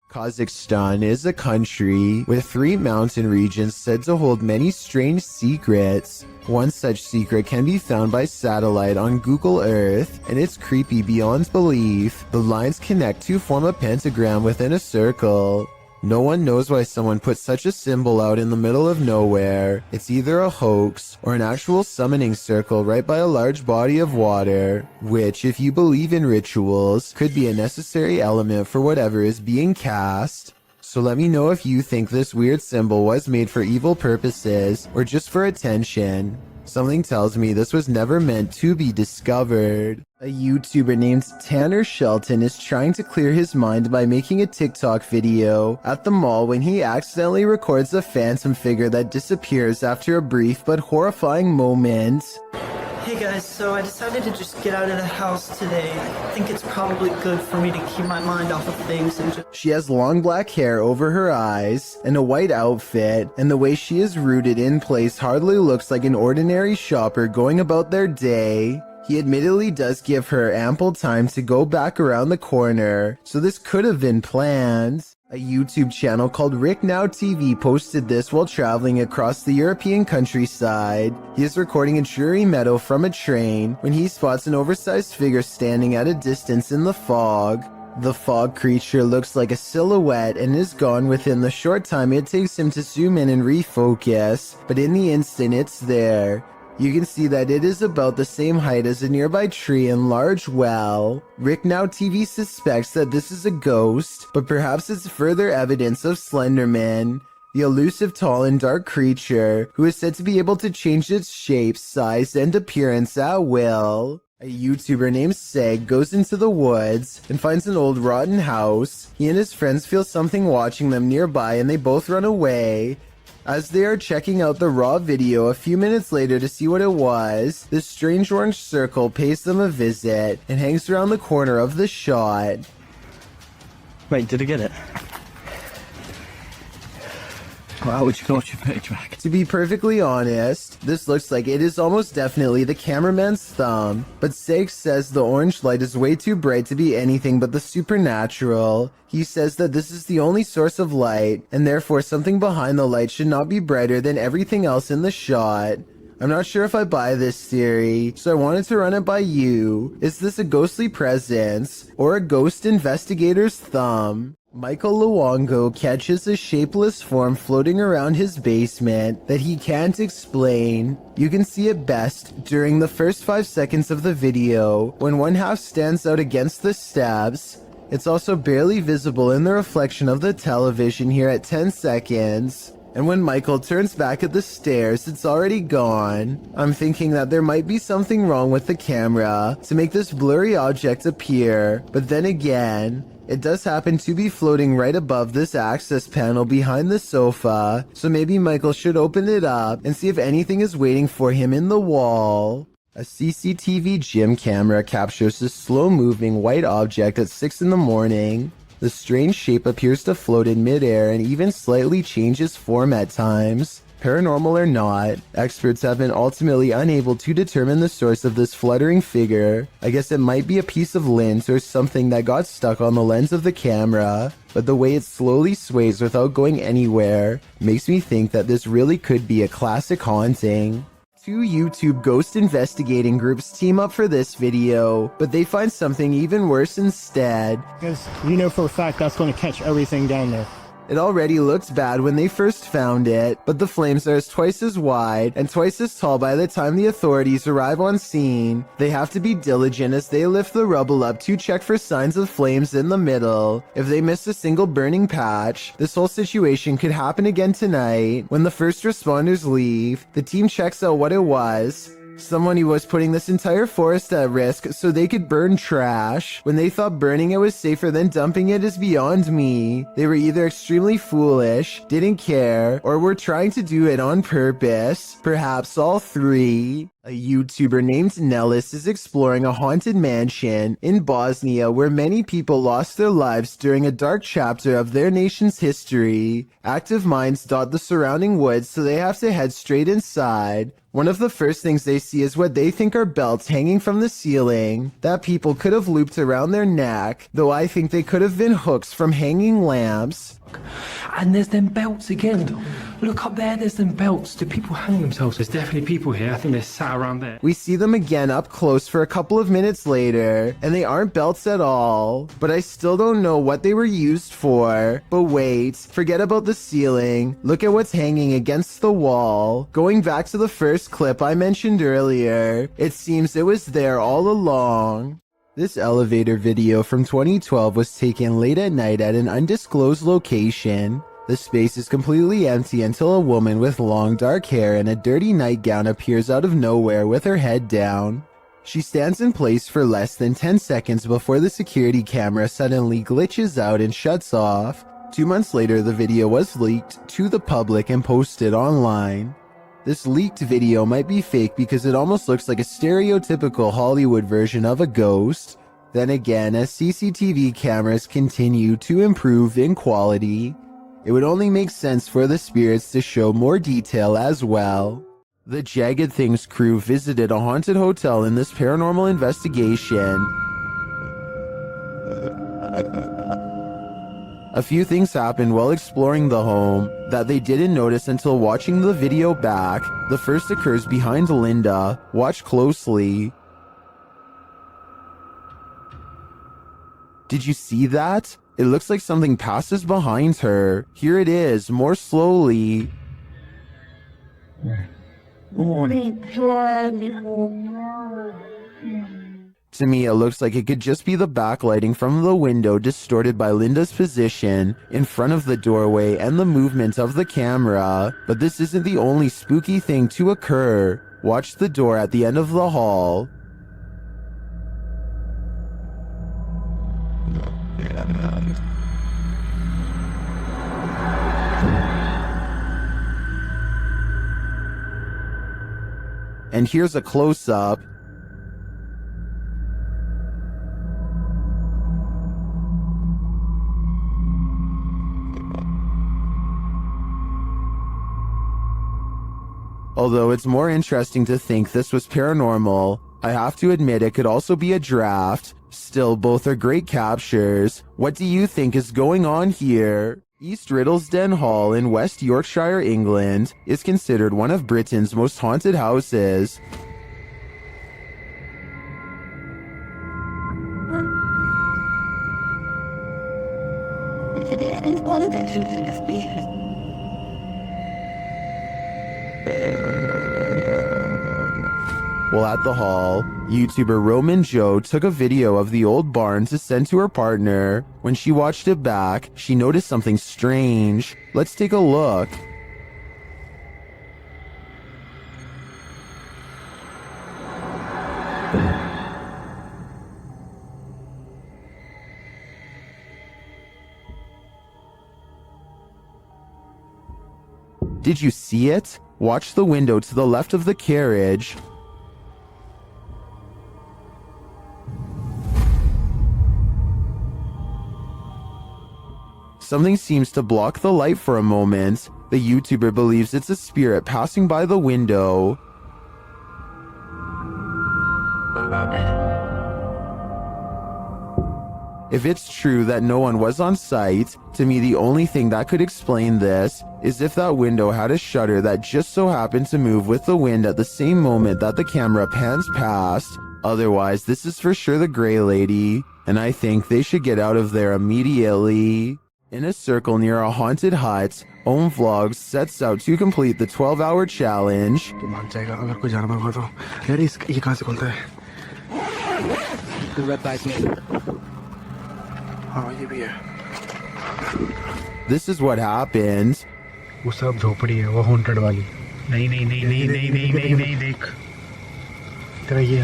Speaker 1: Kazakhstan is a country with 3 mountain regions said to hold many strange secrets. One such secret can be found by satellite on Google Earth, and it's creepy beyond belief. The lines connect to form a pentagram within a circle. No one knows why someone put such a symbol out in the middle of nowhere. It's either a hoax or an actual summoning circle right by a large body of water, which, if you believe in rituals, could be a necessary element for whatever is being cast. So let me know if you think this weird symbol was made for evil purposes or just for attention. Something tells me this was never meant to be discovered. A YouTuber named Tanner Shelton is trying to clear his mind by making a TikTok video at the mall when he accidentally records a phantom figure that disappears after a brief but horrifying moment.
Speaker 18: Hey guys, so I decided to just get out of the house today. I think it's probably good for me to keep my mind off of things and just...
Speaker 1: She has long black hair over her eyes and a white outfit, and the way she is rooted in place hardly looks like an ordinary shopper going about their day. He admittedly does give her ample time to go back around the corner, so this could have been planned. A YouTube channel called Rick Now TV posted this while traveling across the European countryside. He is recording a dreary meadow from a train when he spots an oversized figure standing at a distance in the fog. The fog creature looks like a silhouette and is gone within the short time it takes him to zoom in and refocus, but in the instant it's there. You can see that it is about the same height as a nearby tree and large well. Rick Now TV suspects that this is a ghost, but perhaps it's further evidence of Slenderman, the elusive tall and dark creature who is said to be able to change its shape, size, and appearance at will. A YouTuber named Seg goes into the woods and finds an old rotten house. He and his friends feel something watching them nearby and they both run away. As they are checking out the raw video a few minutes later to see what it was, this strange orange circle pays them a visit and hangs around the corner of the shot.
Speaker 2: Wait, did I get it? Wow, would you watch your page back?
Speaker 1: To be perfectly honest, this looks like it is almost definitely the cameraman's thumb, but Seg says the orange light is way too bright to be anything but the supernatural. He says that this is the only source of light, and therefore something behind the light should not be brighter than everything else in the shot. I'm not sure if I buy this theory, so I wanted to run it by you. Is this a ghostly presence, or a ghost investigator's thumb? Michael Luongo catches a shapeless form floating around his basement that he can't explain. You can see it best during the first 5 seconds of the video, when one half stands out against the steps. It's also barely visible in the reflection of the television here at 10 seconds. And when Michael turns back at the stairs, it's already gone. I'm thinking that there might be something wrong with the camera to make this blurry object appear, but then again, it does happen to be floating right above this access panel behind the sofa, so maybe Michael should open it up and see if anything is waiting for him in the wall. A CCTV gym camera captures this slow-moving white object at 6 in the morning. The strange shape appears to float in midair and even slightly changes form at times. Paranormal or not, experts have been ultimately unable to determine the source of this fluttering figure. I guess it might be a piece of lint or something that got stuck on the lens of the camera, but the way it slowly sways without going anywhere makes me think that this really could be a classic haunting. Two YouTube ghost investigating groups team up for this video, but they find something even worse instead.
Speaker 2: Because you know for a fact that's going to catch everything down there.
Speaker 1: It already looked bad when they first found it, but the flames are twice as wide and twice as tall by the time the authorities arrive on scene. They have to be diligent as they lift the rubble up to check for signs of flames in the middle. If they miss a single burning patch, this whole situation could happen again tonight. When the first responders leave, the team checks out what it was. Someone who was putting this entire forest at risk so they could burn trash. When they thought burning it was safer than dumping it is beyond me. They were either extremely foolish, didn't care, or were trying to do it on purpose. Perhaps all three. A YouTuber named Nellis is exploring a haunted mansion in Bosnia where many people lost their lives during a dark chapter of their nation's history. Active mines dot the surrounding woods, so they have to head straight inside. One of the first things they see is what they think are belts hanging from the ceiling that people could have looped around their neck, though I think they could have been hooks from hanging lamps.
Speaker 19: And there's them belts again. Look up there, there's them belts. Do people hang themselves? There's definitely people here. I think they're sat around there.
Speaker 1: We see them again up close for a couple of minutes later, and they aren't belts at all. But I still don't know what they were used for. But wait, forget about the ceiling. Look at what's hanging against the wall. Going back to the first clip I mentioned earlier, it seems it was there all along. This elevator video from 2012 was taken late at night at an undisclosed location. The space is completely empty until a woman with long dark hair and a dirty nightgown appears out of nowhere with her head down. She stands in place for less than 10 seconds before the security camera suddenly glitches out and shuts off. 2 months later, the video was leaked to the public and posted online. This leaked video might be fake because it almost looks like a stereotypical Hollywood version of a ghost. Then again, as CCTV cameras continue to improve in quality, it would only make sense for the spirits to show more detail as well. The Jagged Things crew visited a haunted hotel in this paranormal investigation. A few things happened while exploring the home that they didn't notice until watching the video back. The first occurs behind Linda. Watch closely. Did you see that? It looks like something passes behind her. Here it is, more slowly. To me, it looks like it could just be the backlighting from the window distorted by Linda's position in front of the doorway and the movement of the camera. But this isn't the only spooky thing to occur. Watch the door at the end of the hall. And here's a close-up. Although it's more interesting to think this was paranormal, I have to admit it could also be a draft. Still, both are great captures. What do you think is going on here? East Riddlesden Hall in West Yorkshire, England, is considered one of Britain's most haunted houses. While at the hall, YouTuber Roman Joe took a video of the old barn to send to her partner. When she watched it back, she noticed something strange. Let's take a look. Did you see it? Watch the window to the left of the carriage. Something seems to block the light for a moment. The YouTuber believes it's a spirit passing by the window. If it's true that no one was on site, to me the only thing that could explain this is if that window had a shutter that just so happened to move with the wind at the same moment that the camera pans past. Otherwise, this is for sure the Gray Lady, and I think they should get out of there immediately. In a circle near a haunted hut, Om Vlogs sets out to complete the 12-hour challenge. This is what happened.
Speaker 4: वो सब झोपड़ी है, वो haunted वाली.
Speaker 2: नहीं नहीं नहीं नहीं नहीं नहीं नहीं नहीं देख
Speaker 4: तेरा ये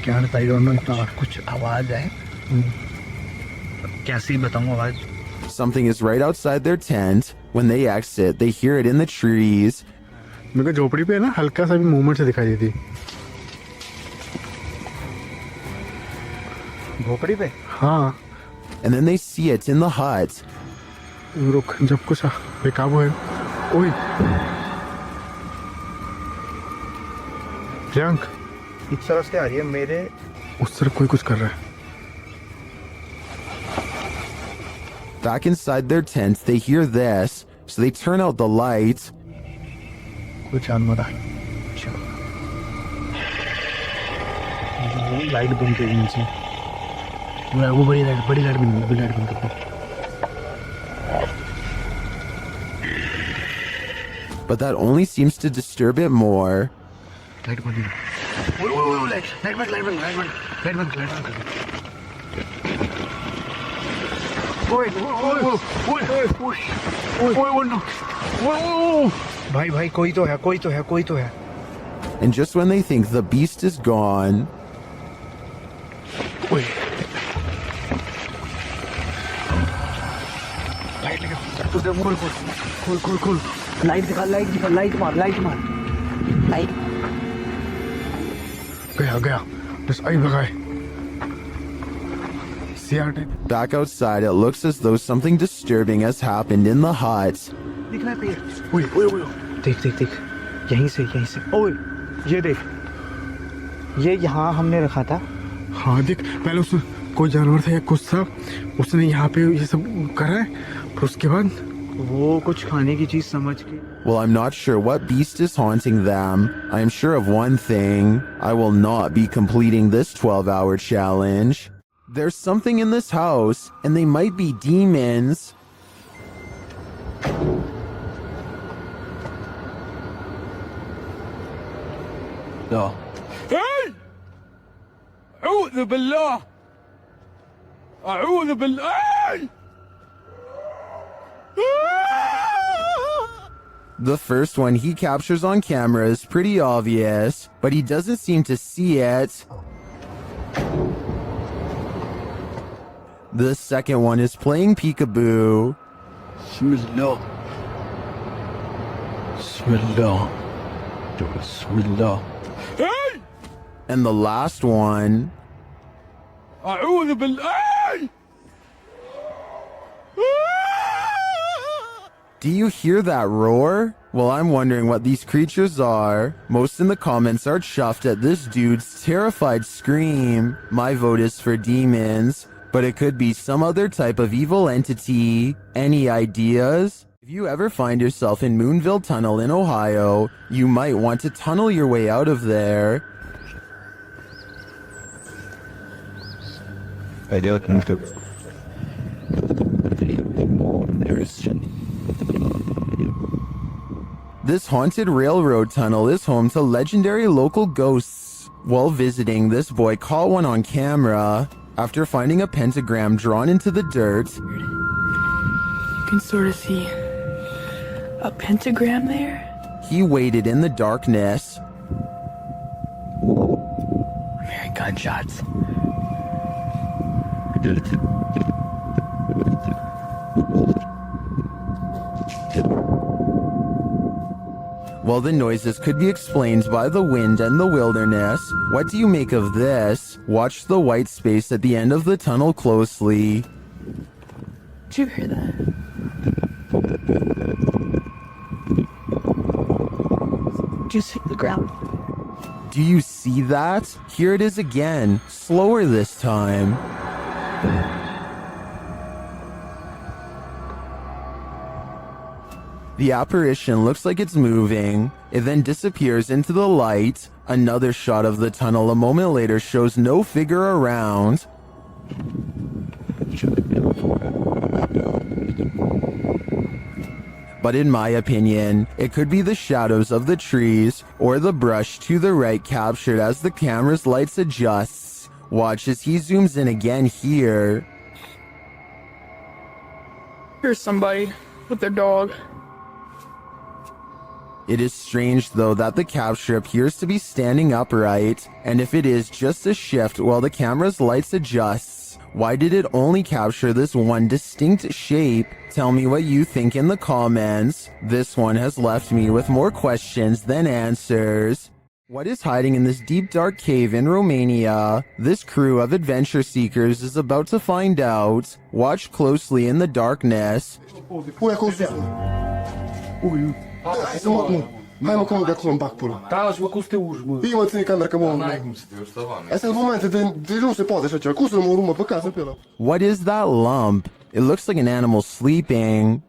Speaker 4: क्या है? I don't know. इतना
Speaker 2: कुछ आवाज है. कैसी बताऊं आवाज?
Speaker 1: Something is right outside their tent. When they exit, they hear it in the trees.
Speaker 4: मेरे को झोपड़ी पे ना हल्का सा भी मूवमेंट से दिखाई देती. झोपड़ी पे? हाँ.
Speaker 1: And then they see it in the hut.
Speaker 4: रुक, जब कुछ बेकाबू है. ओए. प्रियंक. इस तरफ से आ रही है मेरे. उस तरफ कोई कुछ कर रहा है.
Speaker 1: Back inside their tent, they hear this, so they turn out the light.
Speaker 4: कुछ जानवर है. लाइट बंद कर नीचे. वो बड़ी लाइट बंद कर.
Speaker 1: But that only seems to disturb it more.
Speaker 4: Light बंद. लाइट बंद. भाई कोई तो है.
Speaker 1: And just when they think the beast is gone,
Speaker 4: खोल. लाइट मार. गया. बस आई भगाए.
Speaker 1: back outside, it looks as though something disturbing has happened in the hut.
Speaker 4: दिख रहा है पेड़. देख. यहीं से. ओए, ये देख. ये यहाँ हमने रखा था. हाँ देख, पहले उसने कोई जानवर था या कुछ था, उसने यहाँ पे ये सब करा है, फिर उसके बाद वो कुछ खाने की चीज समझ के.
Speaker 1: Well, I'm not sure what beast is haunting them. I am sure of one thing. I will not be completing this 12-hour challenge. There's something in this house, and they might be demons.
Speaker 9: No.
Speaker 20: Hey! أعوذ بالله.
Speaker 1: The first one he captures on camera is pretty obvious, but he doesn't seem to see it. The second one is playing peekaboo.
Speaker 9: Bismillah.
Speaker 20: Hey!
Speaker 1: And the last one.
Speaker 20: أعوذ بالله.
Speaker 1: Do you hear that roar? Well, I'm wondering what these creatures are. Most in the comments are chuffed at this dude's terrified scream. My vote is for demons, but it could be some other type of evil entity. Any ideas? If you ever find yourself in Moonville Tunnel in Ohio, you might want to tunnel your way out of there. This haunted railroad tunnel is home to legendary local ghosts. While visiting, this boy caught one on camera. After finding a pentagram drawn into the dirt,
Speaker 6: You can sort of see a pentagram there.
Speaker 1: He waited in the darkness.
Speaker 6: I'm hearing gunshots.
Speaker 1: While the noises could be explained by the wind and the wilderness, what do you make of this? Watch the white space at the end of the tunnel closely.
Speaker 6: Did you hear that? Just hit the ground.
Speaker 1: Do you see that? Here it is again, slower this time. The apparition looks like it's moving. It then disappears into the light. Another shot of the tunnel a moment later shows no figure around. But in my opinion, it could be the shadows of the trees or the brush to the right captured as the camera's lights adjusts. Watch as he zooms in again here.
Speaker 6: Here's somebody with their dog.
Speaker 1: It is strange though that the capture appears to be standing upright, and if it is just a shift while the camera's lights adjusts, why did it only capture this one distinct shape? Tell me what you think in the comments. This one has left me with more questions than answers. What is hiding in this deep dark cave in Romania? This crew of adventure seekers is about to find out. Watch closely in the darkness.
Speaker 21: Hai mă, cum de acolo în bac pula.
Speaker 20: Da, și mă, cum să te urci, mă?
Speaker 21: Ii mă, ține camera, că mă...
Speaker 20: N-ai cum să te urci, Stăvane.
Speaker 21: Astea sunt momente de nu se poate așa ceva. Cum să mă urmă pe casă pe ăla?
Speaker 1: What is that lump? It looks like an animal sleeping.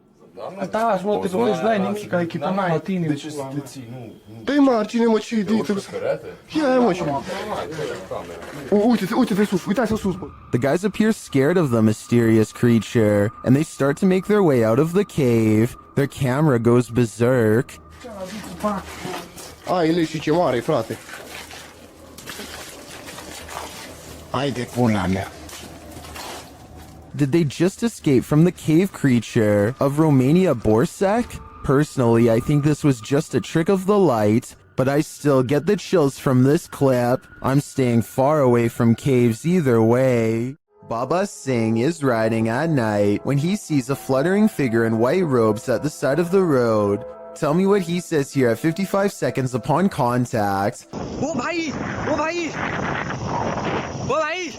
Speaker 20: Da, și mă, te găsești, n-ai nimic, ca echipa n-ai la tine. De ce să te ții, nu?
Speaker 21: Dă-i margine, mă, ce idei trebuie să... Ia, mă, și... Uite-te sus, uitați-o sus, mă.
Speaker 1: The guys appear scared of the mysterious creature, and they start to make their way out of the cave. Their camera goes berserk.
Speaker 21: Ai, și ce mare, frate. Hai de pula mea.
Speaker 1: Did they just escape from the cave creature of Romania Borsec? Personally, I think this was just a trick of the light, but I still get the chills from this clip. I'm staying far away from caves either way. Baba Singh is riding at night when he sees a fluttering figure in white robes at the side of the road. Tell me what he says here at 55 seconds upon contact.
Speaker 22: Oh, bhai! Oh, bhai! Oh, bhai!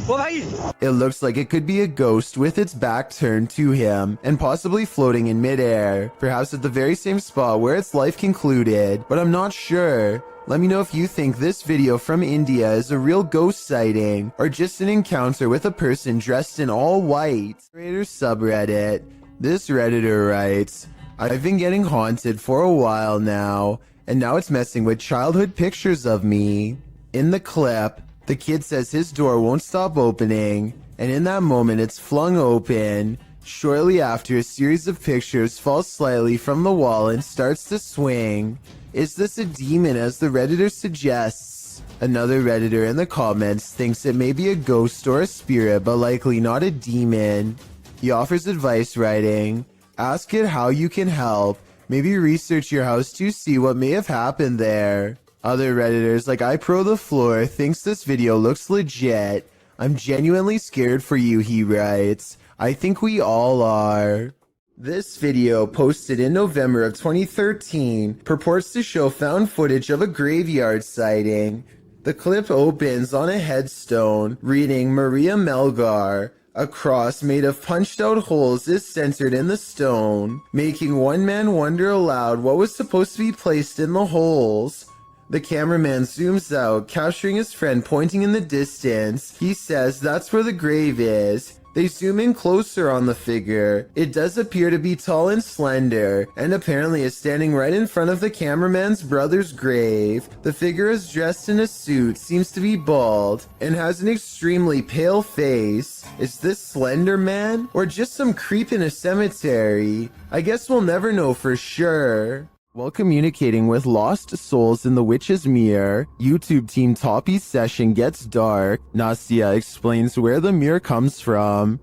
Speaker 22: Oh, bhai!
Speaker 1: It looks like it could be a ghost with its back turned to him and possibly floating in midair, perhaps at the very same spot where its life concluded, but I'm not sure. Let me know if you think this video from India is a real ghost sighting or just an encounter with a person dressed in all white. Creator subreddit. This Redditor writes, I've been getting haunted for a while now, and now it's messing with childhood pictures of me. In the clip, the kid says his door won't stop opening, and in that moment it's flung open. Shortly after, a series of pictures falls slightly from the wall and starts to swing. Is this a demon as the Redditor suggests? Another Redditor in the comments thinks it may be a ghost or a spirit, but likely not a demon. He offers advice writing, ask it how you can help, maybe research your house to see what may have happened there. Other Redditors like iPro the Floor thinks this video looks legit. I'm genuinely scared for you, he writes. I think we all are. This video, posted in November of 2013, purports to show found footage of a graveyard sighting. The clip opens on a headstone reading Maria Melgar. A cross made of punched out holes is centered in the stone, making one man wonder aloud what was supposed to be placed in the holes. The cameraman zooms out, capturing his friend pointing in the distance. He says that's where the grave is. They zoom in closer on the figure. It does appear to be tall and slender, and apparently is standing right in front of the cameraman's brother's grave. The figure is dressed in a suit, seems to be bald, and has an extremely pale face. Is this Slender Man? Or just some creep in a cemetery? I guess we'll never know for sure. While communicating with lost souls in the Witch's Mirror, YouTube team Toppy's session gets dark. Nastia explains where the mirror comes from.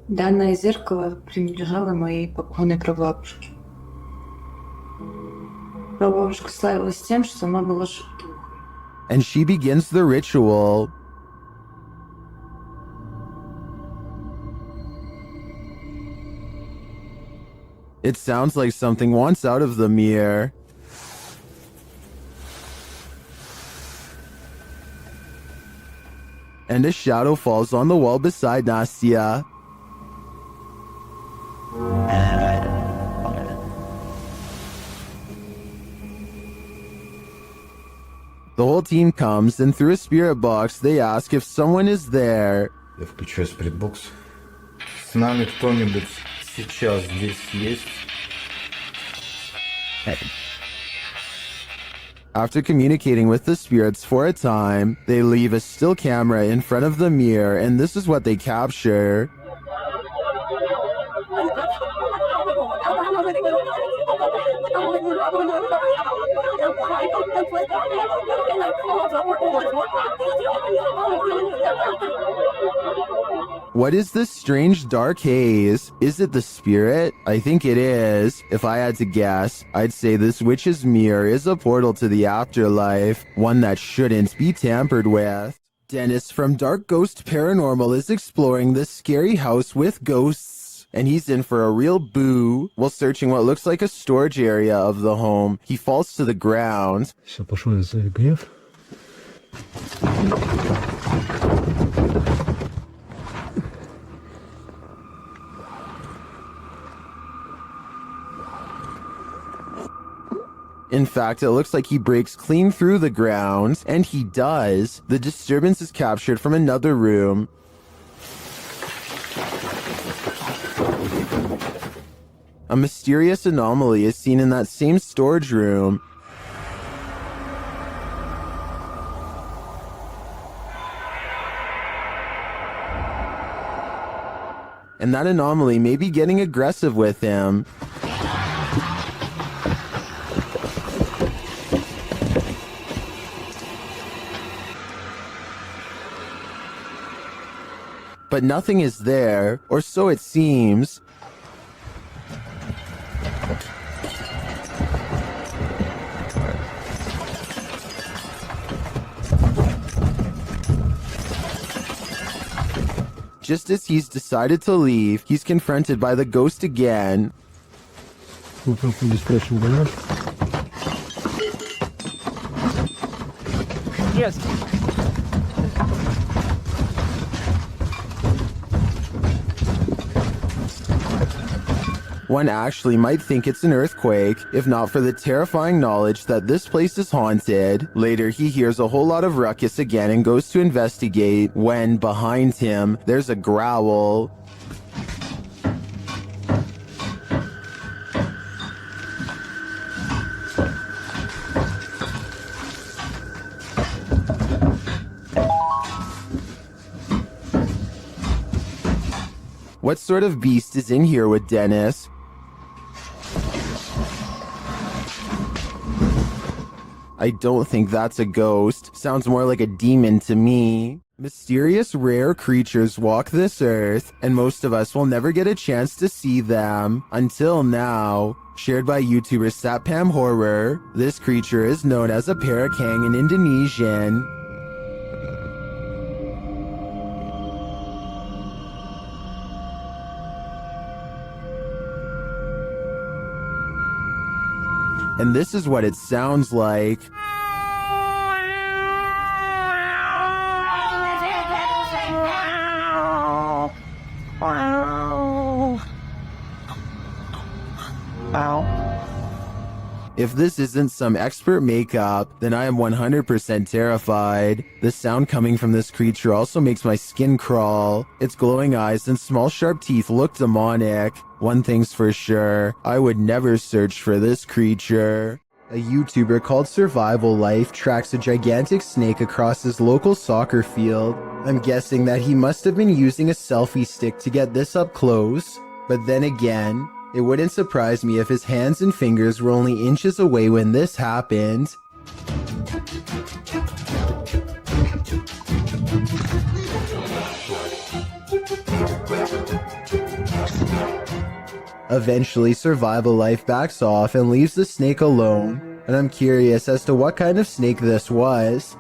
Speaker 23: Данное зеркало принадлежало моей покойной прабабушке. Прабабушка славилась тем, что она была шутки.
Speaker 1: And she begins the ritual. It sounds like something wants out of the mirror. And a shadow falls on the wall beside Nastia. team comes, and through a spirit box, they ask if someone is there.
Speaker 16: Я включаю спиритбокс. С нами кто-нибудь сейчас здесь есть?
Speaker 1: After communicating with the spirits for a time, they leave a still camera in front of the mirror, and this is what they capture. What is this strange dark haze? Is it the spirit? I think it is. If I had to guess, I'd say this witch's mirror is a portal to the afterlife, one that shouldn't be tampered with. Dennis from Dark Ghost Paranormal is exploring this scary house with ghosts, and he's in for a real boo. While searching what looks like a storage area of the home, he falls to the ground. In fact, it looks like he breaks clean through the ground, and he does. The disturbance is captured from another room. A mysterious anomaly is seen in that same storage room. And that anomaly may be getting aggressive with him. But nothing is there, or so it seems. Just as he's decided to leave, he's confronted by the ghost again.
Speaker 22: Yes.
Speaker 1: One actually might think it's an earthquake, if not for the terrifying knowledge that this place is haunted. Later, he hears a whole lot of ruckus again and goes to investigate, when, behind him, there's a growl. What sort of beast is in here with Dennis? I don't think that's a ghost. Sounds more like a demon to me. Mysterious rare creatures walk this earth, and most of us will never get a chance to see them. Until now. Shared by YouTuber Satpam Horror, this creature is known as a parakang in Indonesian. And this is what it sounds like. If this isn't some expert makeup, then I am 100% terrified. The sound coming from this creature also makes my skin crawl. Its glowing eyes and small sharp teeth look demonic. One thing's for sure, I would never search for this creature. A YouTuber called Survival Life tracks a gigantic snake across his local soccer field. I'm guessing that he must have been using a selfie stick to get this up close. But then again, it wouldn't surprise me if his hands and fingers were only inches away when this happened. Eventually, Survival Life backs off and leaves the snake alone, and I'm curious as to what kind of snake this was.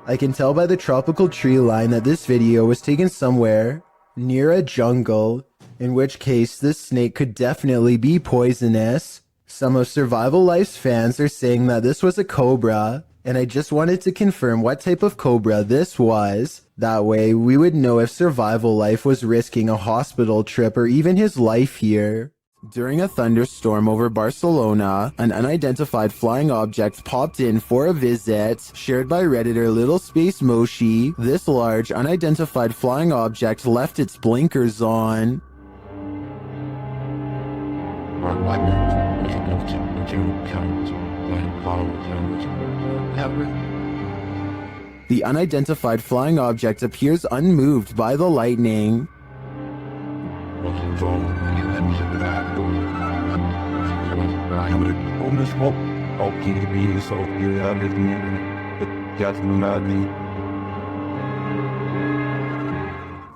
Speaker 1: I can tell by the tropical tree line that this video was taken somewhere near a jungle, in which case this snake could definitely be poisonous. Some of Survival Life's fans are saying that this was a cobra, and I just wanted to confirm what type of cobra this was. That way, we would know if Survival Life was risking a hospital trip or even his life here. During a thunderstorm over Barcelona, an unidentified flying object popped in for a visit. Shared by Redditor Little Space Moshi, this large unidentified flying object left its blinkers on. The unidentified flying object appears unmoved by the lightning.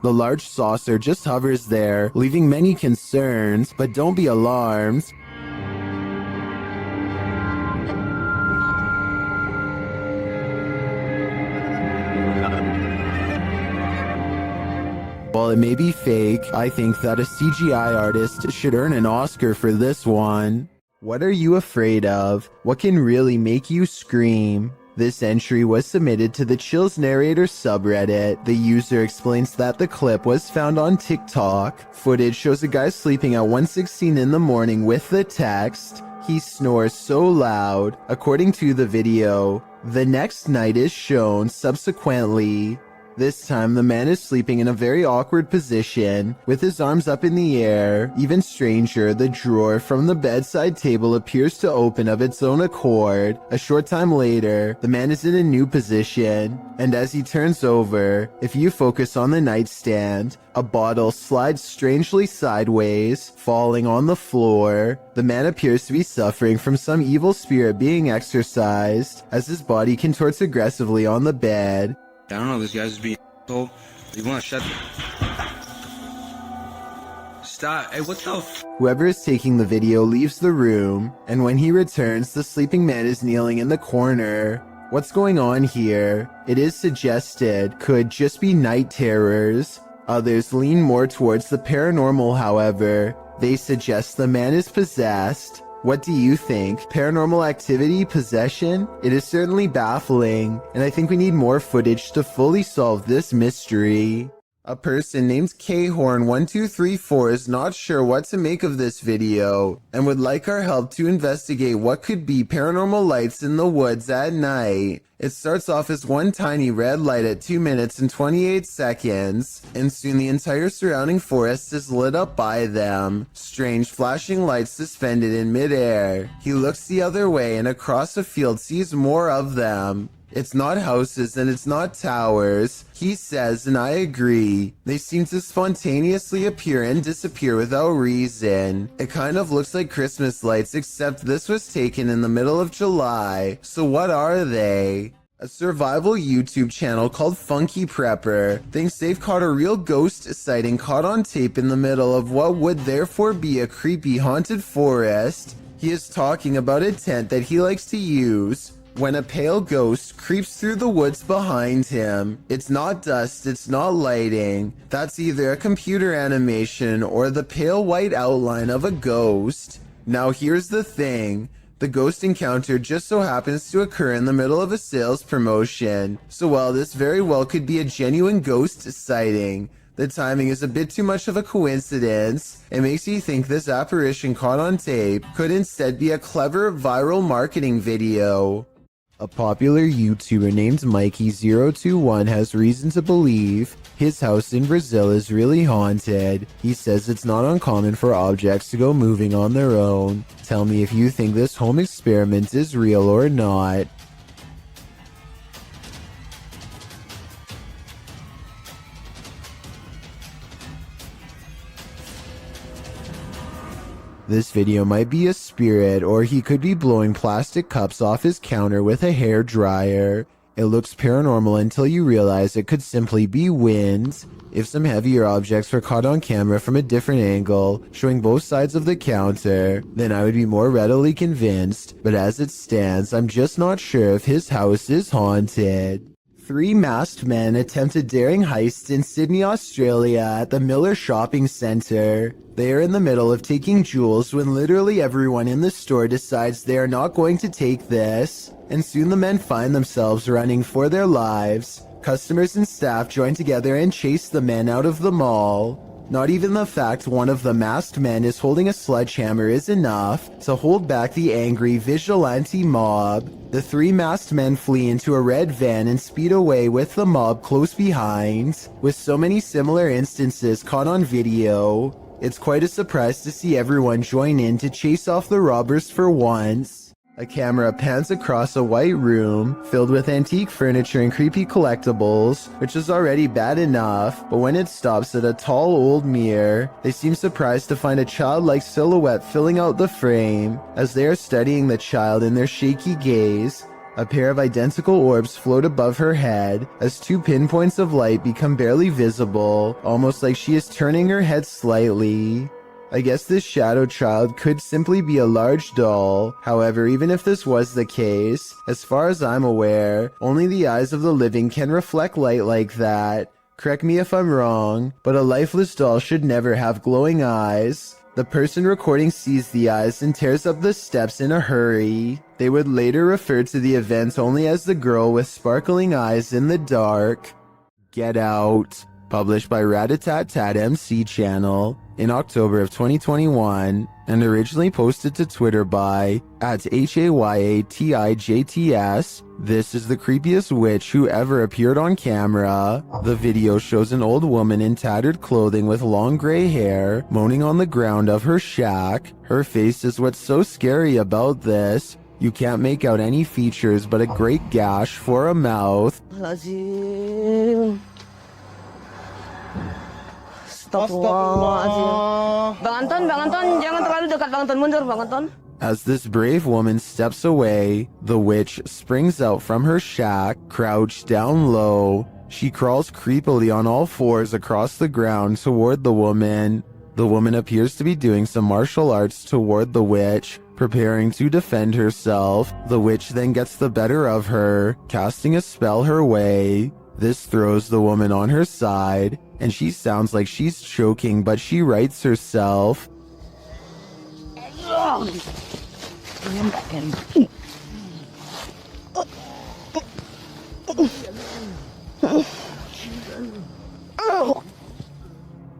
Speaker 1: The large saucer just hovers there, leaving many concerns, but don't be alarmed. While it may be fake, I think that a CGI artist should earn an Oscar for this one. What are you afraid of? What can really make you scream? This entry was submitted to the Chills Narrator subreddit. The user explains that the clip was found on TikTok. Footage shows a guy sleeping at 1:16 in the morning with the text, "He snores so loud." According to the video, the next night is shown subsequently. This time, the man is sleeping in a very awkward position, with his arms up in the air. Even stranger, the drawer from the bedside table appears to open of its own accord. A short time later, the man is in a new position, and as he turns over, if you focus on the nightstand, a bottle slides strangely sideways, falling on the floor. The man appears to be suffering from some evil spirit being exorcised, as his body contorts aggressively on the bed.
Speaker 3: I don't know, this guy's just being told. You want to shut Stop. Hey, what the f?
Speaker 1: Whoever is taking the video leaves the room, and when he returns, the sleeping man is kneeling in the corner. What's going on here? It is suggested could just be night terrors. Others lean more towards the paranormal, however. They suggest the man is possessed. What do you think? Paranormal activity? Possession? It is certainly baffling, and I think we need more footage to fully solve this mystery. A person named Khorn1234 is not sure what to make of this video, and would like our help to investigate what could be paranormal lights in the woods at night. It starts off as one tiny red light at 2 minutes and 28 seconds, and soon the entire surrounding forest is lit up by them. Strange flashing lights suspended in midair. He looks the other way and across a field sees more of them. It's not houses and it's not towers, he says, and I agree. They seem to spontaneously appear and disappear without reason. It kind of looks like Christmas lights, except this was taken in the middle of July. So what are they? A survival YouTube channel called Funky Prepper thinks they've caught a real ghost sighting caught on tape in the middle of what would therefore be a creepy haunted forest. He is talking about a tent that he likes to use when a pale ghost creeps through the woods behind him. It's not dust, it's not lighting. That's either a computer animation or the pale white outline of a ghost. Now here's the thing. The ghost encounter just so happens to occur in the middle of a sales promotion. So while this very well could be a genuine ghost sighting, the timing is a bit too much of a coincidence. It makes you think this apparition caught on tape could instead be a clever viral marketing video. A popular YouTuber named Mikey021 has reason to believe his house in Brazil is really haunted. He says it's not uncommon for objects to go moving on their own. Tell me if you think this home experiment is real or not. This video might be a spirit, or he could be blowing plastic cups off his counter with a hair dryer. It looks paranormal until you realize it could simply be wind. If some heavier objects were caught on camera from a different angle, showing both sides of the counter, then I would be more readily convinced, but as it stands, I'm just not sure if his house is haunted. 3 masked men attempt a daring heist in Sydney, Australia at the Miller Shopping Centre. They are in the middle of taking jewels when literally everyone in the store decides they are not going to take this, and soon the men find themselves running for their lives. Customers and staff join together and chase the men out of the mall. Not even the fact one of the masked men is holding a sledgehammer is enough to hold back the angry vigilante mob. The 3 masked men flee into a red van and speed away with the mob close behind. With so many similar instances caught on video, it's quite a surprise to see everyone join in to chase off the robbers for once. A camera pans across a white room filled with antique furniture and creepy collectibles, which is already bad enough, but when it stops at a tall old mirror, they seem surprised to find a childlike silhouette filling out the frame. As they are studying the child in their shaky gaze, a pair of identical orbs float above her head as 2 pinpoints of light become barely visible, almost like she is turning her head slightly. I guess this shadow child could simply be a large doll. However, even if this was the case, as far as I'm aware, only the eyes of the living can reflect light like that. Correct me if I'm wrong, but a lifeless doll should never have glowing eyes. The person recording sees the eyes and tears up the steps in a hurry. They would later refer to the event only as the girl with sparkling eyes in the dark. Get Out, published by Ratatat MC channel in October of 2021 and originally posted to Twitter by @HAYATIJTS. This is the creepiest witch who ever appeared on camera. The video shows an old woman in tattered clothing with long gray hair moaning on the ground of her shack. Her face is what's so scary about this. You can't make out any features but a great gash for a mouth.
Speaker 5: Bang Anton, jangan terlalu dekat, Bang Anton, mundur, Bang Anton.
Speaker 1: As this brave woman steps away, the witch springs out from her shack, crouched down low. She crawls creepily on all fours across the ground toward the woman. The woman appears to be doing some martial arts toward the witch, preparing to defend herself. The witch then gets the better of her, casting a spell her way. This throws the woman on her side, and she sounds like she's choking, but she rights herself.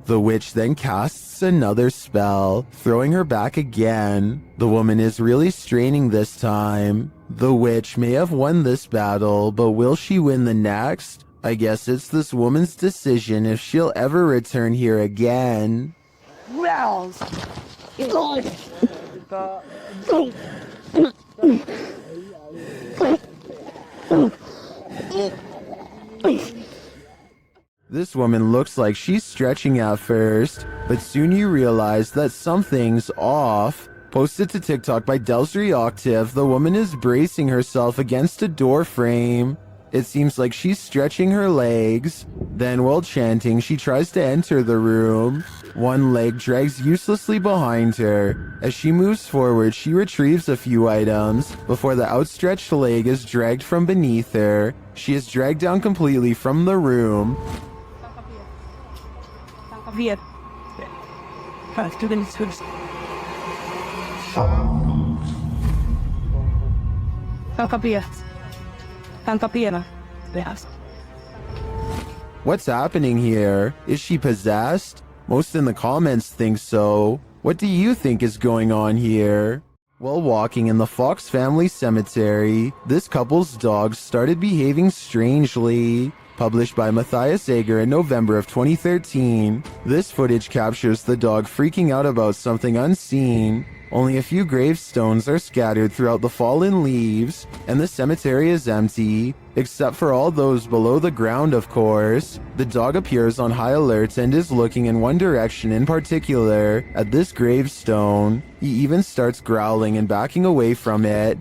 Speaker 1: The witch then casts another spell, throwing her back again. The woman is really straining this time. The witch may have won this battle, but will she win the next? I guess it's this woman's decision if she'll ever return here again. This woman looks like she's stretching at first, but soon you realize that something's off. Posted to TikTok by Delsry Octave, the woman is bracing herself against a door frame. It seems like she's stretching her legs. Then, while chanting, she tries to enter the room. One leg drags uselessly behind her. As she moves forward, she retrieves a few items before the outstretched leg is dragged from beneath her. She is dragged down completely from the room. What's happening here? Is she possessed? Most in the comments think so. What do you think is going on here? While walking in the Fox family cemetery, this couple's dogs started behaving strangely. Published by Matthias Egger in November of 2013, this footage captures the dog freaking out about something unseen. Only a few gravestones are scattered throughout the fallen leaves, and the cemetery is empty, except for all those below the ground, of course. The dog appears on high alert and is looking in one direction in particular, at this gravestone. He even starts growling and backing away from it.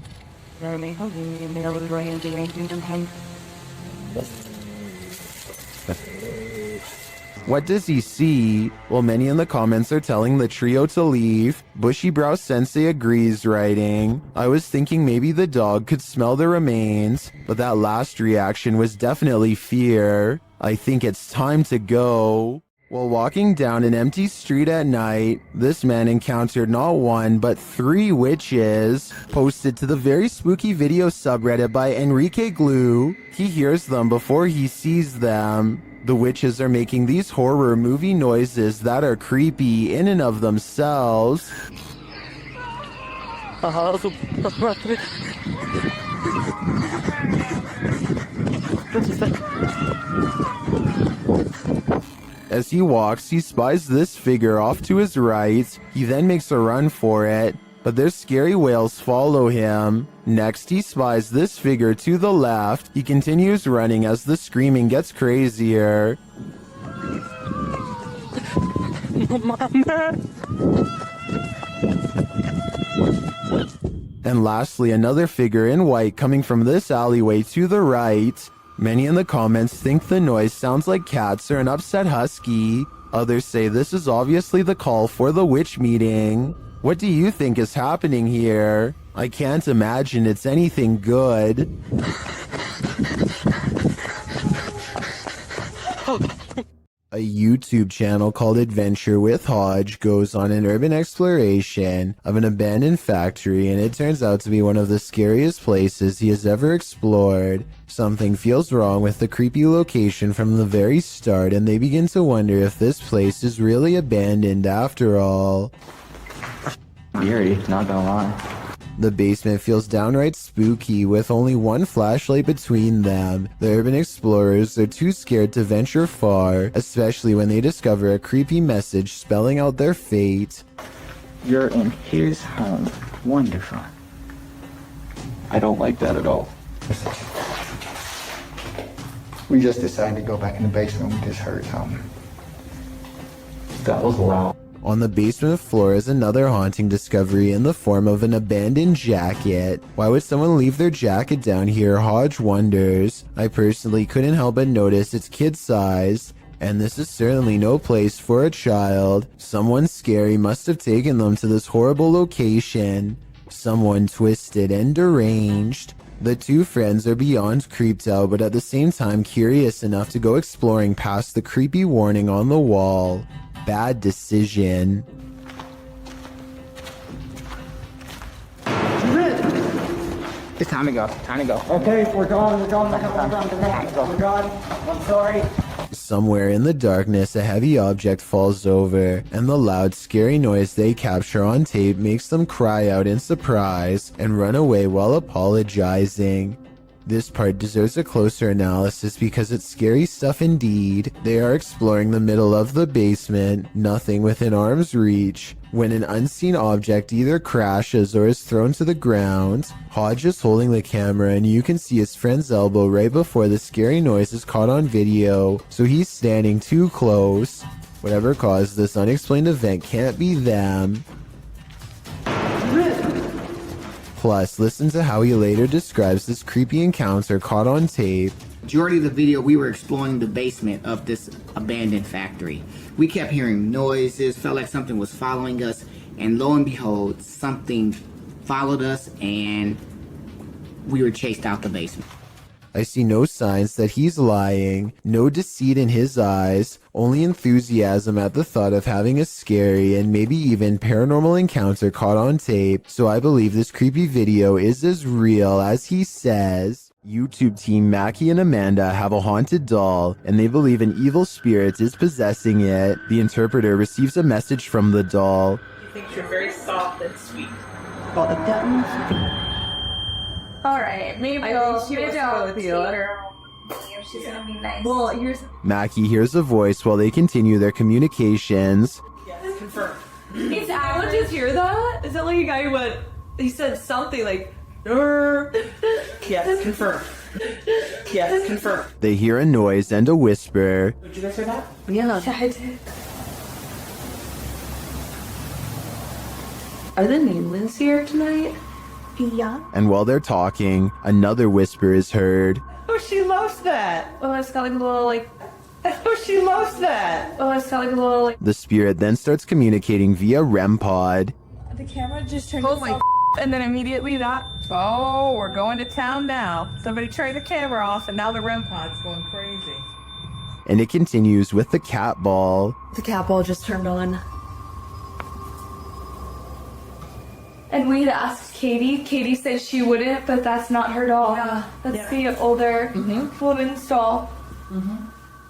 Speaker 1: What does he see? Well, many in the comments are telling the trio to leave. Bushy Brow Sensei agrees, writing, I was thinking maybe the dog could smell the remains, but that last reaction was definitely fear. I think it's time to go. While walking down an empty street at night, this man encountered not one, but 3 witches. Posted to the very spooky video subreddit by Enrique Glue, he hears them before he sees them. The witches are making these horror movie noises that are creepy in and of themselves. As he walks, he spies this figure off to his right. He then makes a run for it, but their scary wails follow him. Next, he spies this figure to the left. He continues running as the screaming gets crazier. And lastly, another figure in white coming from this alleyway to the right. Many in the comments think the noise sounds like cats or an upset husky. Others say this is obviously the call for the witch meeting. What do you think is happening here? I can't imagine it's anything good. A YouTube channel called Adventure with Hodge goes on an urban exploration of an abandoned factory, and it turns out to be one of the scariest places he has ever explored. Something feels wrong with the creepy location from the very start, and they begin to wonder if this place is really abandoned after all.
Speaker 12: Eerie, not gonna lie.
Speaker 1: The basement feels downright spooky with only one flashlight between them. The urban explorers are too scared to venture far, especially when they discover a creepy message spelling out their fate.
Speaker 12: You're in his home. Wonderful. I don't like that at all. We just decided to go back in the basement. We just heard something. That was loud.
Speaker 1: On the basement floor is another haunting discovery in the form of an abandoned jacket. Why would someone leave their jacket down here? Hodge wonders. I personally couldn't help but notice it's kid size, and this is certainly no place for a child. Someone scary must have taken them to this horrible location. Someone twisted and deranged. The two friends are beyond creeped out, but at the same time curious enough to go exploring past the creepy warning on the wall. Bad decision.
Speaker 12: It's time to go. Time to go. Okay, we're going. We're going. We're going. I'm sorry.
Speaker 1: Somewhere in the darkness, a heavy object falls over, and the loud, scary noise they capture on tape makes them cry out in surprise and run away while apologizing. This part deserves a closer analysis because it's scary stuff indeed. They are exploring the middle of the basement, nothing within arm's reach, when an unseen object either crashes or is thrown to the ground. Hodge is holding the camera, and you can see his friend's elbow right before the scary noise is caught on video, so he's standing too close. Whatever caused this unexplained event can't be them. Plus, listen to how he later describes this creepy encounter caught on tape.
Speaker 8: Majority of the video, we were exploring the basement of this abandoned factory. We kept hearing noises, felt like something was following us, and lo and behold, something followed us and we were chased out the basement.
Speaker 1: I see no signs that he's lying, no deceit in his eyes, only enthusiasm at the thought of having a scary and maybe even paranormal encounter caught on tape, so I believe this creepy video is as real as he says. YouTube team Mackie and Amanda have a haunted doll, and they believe an evil spirit is possessing it. The interpreter receives a message from the doll.
Speaker 10: He thinks you're very soft and sweet.
Speaker 23: About the buttons.
Speaker 13: Alright, maybe I'll see her. She's gonna be nice. Well, here's
Speaker 1: Mackie hears a voice while they continue their communications.
Speaker 10: Yes, confirmed.
Speaker 13: It's
Speaker 10: Did you just hear that? Is that like a guy who went, he said something like, yes, confirmed. Yes, confirmed.
Speaker 1: They hear a noise and a whisper.
Speaker 10: Did you guys hear that?
Speaker 23: Yeah.
Speaker 13: I did.
Speaker 10: Are the Newlands here tonight?
Speaker 13: Yeah.
Speaker 1: And while they're talking, another whisper is heard.
Speaker 10: Oh, she loves that.
Speaker 13: Oh, it's got like a little like.
Speaker 10: Oh, she loves that.
Speaker 13: Oh, it's got like a little like.
Speaker 1: The spirit then starts communicating via REM pod.
Speaker 6: The camera just turned itself and then immediately that. Oh, we're going to town now. Somebody turned the camera off and now the REM pod's going crazy.
Speaker 1: And it continues with the cat ball.
Speaker 23: The cat ball just turned on.
Speaker 13: And we had asked Katie. Katie said she wouldn't, but that's not her doll.
Speaker 23: Yeah.
Speaker 13: That's the older woman's doll.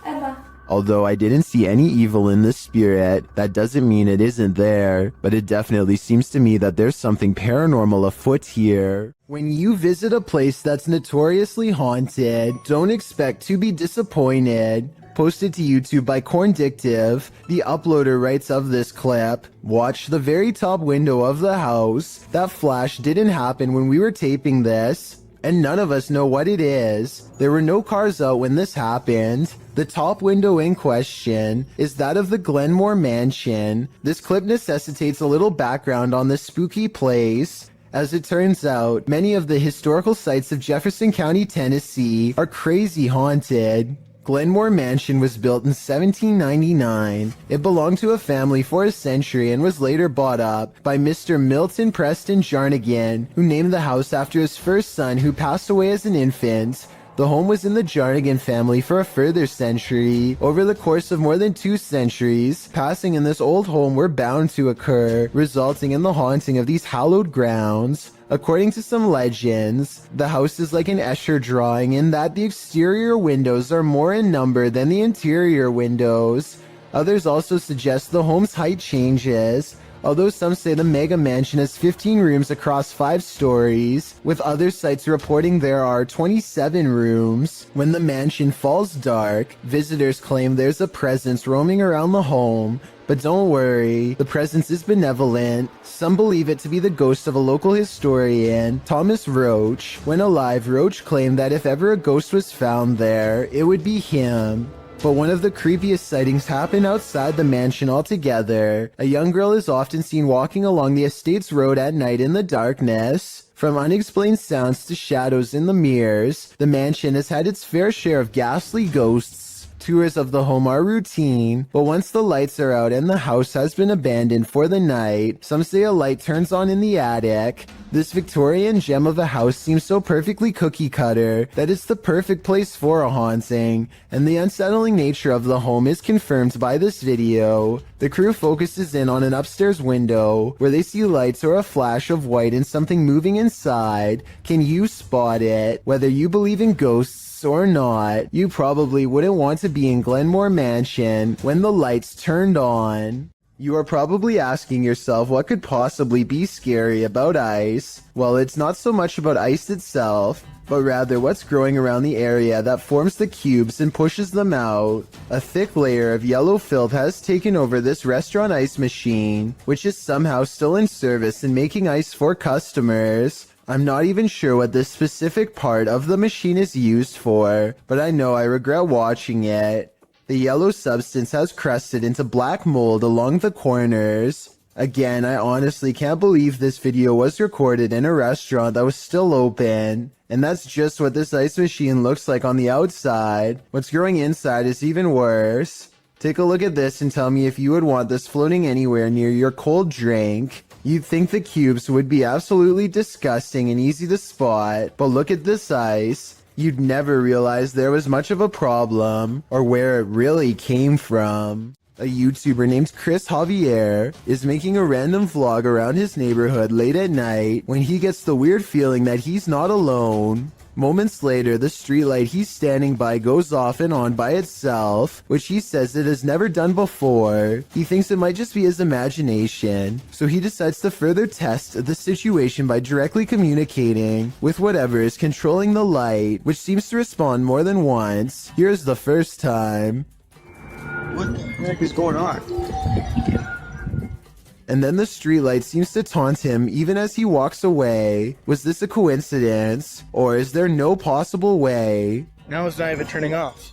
Speaker 13: Emma.
Speaker 1: Although I didn't see any evil in this spirit, that doesn't mean it isn't there, but it definitely seems to me that there's something paranormal afoot here. When you visit a place that's notoriously haunted, don't expect to be disappointed. Posted to YouTube by Corndictive, the uploader writes of this clip, "Watch the very top window of the house. That flash didn't happen when we were taping this, and none of us know what it is. There were no cars out when this happened. The top window in question is that of the Glenmore Mansion. This clip necessitates a little background on this spooky place. As it turns out, many of the historical sites of Jefferson County, Tennessee are crazy haunted. Glenmore Mansion was built in 1799. It belonged to a family for a century and was later bought up by Mr. Milton Preston Jarnigan, who named the house after his first son who passed away as an infant. The home was in the Jarnigan family for a further century. Over the course of more than 2 centuries, passing in this old home were bound to occur, resulting in the haunting of these hallowed grounds. According to some legends, the house is like an Escher drawing in that the exterior windows are more in number than the interior windows. Others also suggest the home's height changes, although some say the mega mansion has 15 rooms across 5 stories, with other sites reporting there are 27 rooms. When the mansion falls dark, visitors claim there's a presence roaming around the home, but don't worry, the presence is benevolent. Some believe it to be the ghost of a local historian, Thomas Roach. When alive, Roach claimed that if ever a ghost was found there, it would be him. But one of the creepiest sightings happened outside the mansion altogether. A young girl is often seen walking along the estate's road at night in the darkness. From unexplained sounds to shadows in the mirrors, the mansion has had its fair share of ghastly ghosts. Tours of the home are routine, but once the lights are out and the house has been abandoned for the night, some say a light turns on in the attic. This Victorian gem of a house seems so perfectly cookie cutter that it's the perfect place for a haunting, and the unsettling nature of the home is confirmed by this video. The crew focuses in on an upstairs window where they see lights or a flash of white and something moving inside. Can you spot it? Whether you believe in ghosts or not, you probably wouldn't want to be in Glenmore Mansion when the lights turned on. You are probably asking yourself what could possibly be scary about ice. Well, it's not so much about ice itself, but rather what's growing around the area that forms the cubes and pushes them out. A thick layer of yellow filth has taken over this restaurant ice machine, which is somehow still in service and making ice for customers. I'm not even sure what this specific part of the machine is used for, but I know I regret watching it. The yellow substance has crusted into black mold along the corners. Again, I honestly can't believe this video was recorded in a restaurant that was still open. And that's just what this ice machine looks like on the outside. What's growing inside is even worse. Take a look at this and tell me if you would want this floating anywhere near your cold drink. You'd think the cubes would be absolutely disgusting and easy to spot, but look at this ice. You'd never realize there was much of a problem, or where it really came from. A YouTuber named Chris Javier is making a random vlog around his neighborhood late at night when he gets the weird feeling that he's not alone. Moments later, the streetlight he's standing by goes off and on by itself, which he says it has never done before. He thinks it might just be his imagination, so he decides to further test the situation by directly communicating with whatever is controlling the light, which seems to respond more than once. Here's the first time.
Speaker 9: What the heck is going on?
Speaker 1: And then the streetlight seems to taunt him even as he walks away. Was this a coincidence? Or is there no possible way?
Speaker 20: Now it's not even turning off.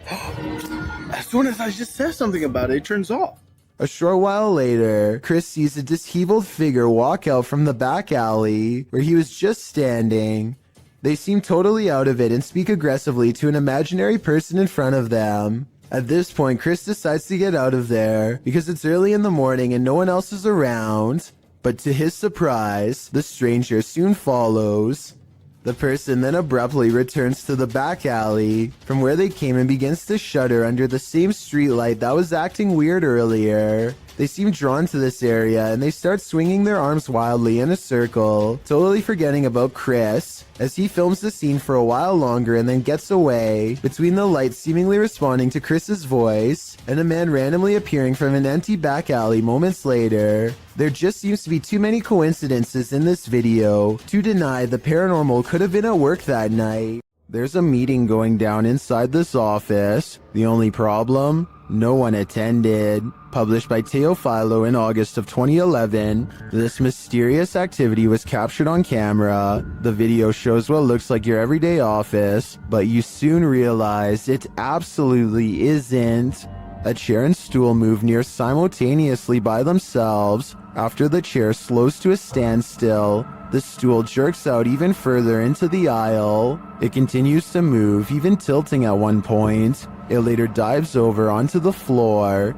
Speaker 20: As soon as I just said something about it, it turns off.
Speaker 1: A short while later, Chris sees a disheveled figure walk out from the back alley where he was just standing. They seem totally out of it and speak aggressively to an imaginary person in front of them. At this point, Chris decides to get out of there because it's early in the morning and no one else is around. But to his surprise, the stranger soon follows. The person then abruptly returns to the back alley from where they came and begins to shudder under the same streetlight that was acting weird earlier. They seem drawn to this area and they start swinging their arms wildly in a circle, totally forgetting about Chris, as he films the scene for a while longer and then gets away, between the lights seemingly responding to Chris's voice, and a man randomly appearing from an empty back alley moments later. There just seems to be too many coincidences in this video to deny the paranormal could have been at work that night. There's a meeting going down inside this office. The only problem? No one attended. Published by Teofilo in August of 2011, this mysterious activity was captured on camera. The video shows what looks like your everyday office, but you soon realize it absolutely isn't. A chair and stool move near simultaneously by themselves. After the chair slows to a standstill, the stool jerks out even further into the aisle. It continues to move, even tilting at one point. It later dives over onto the floor.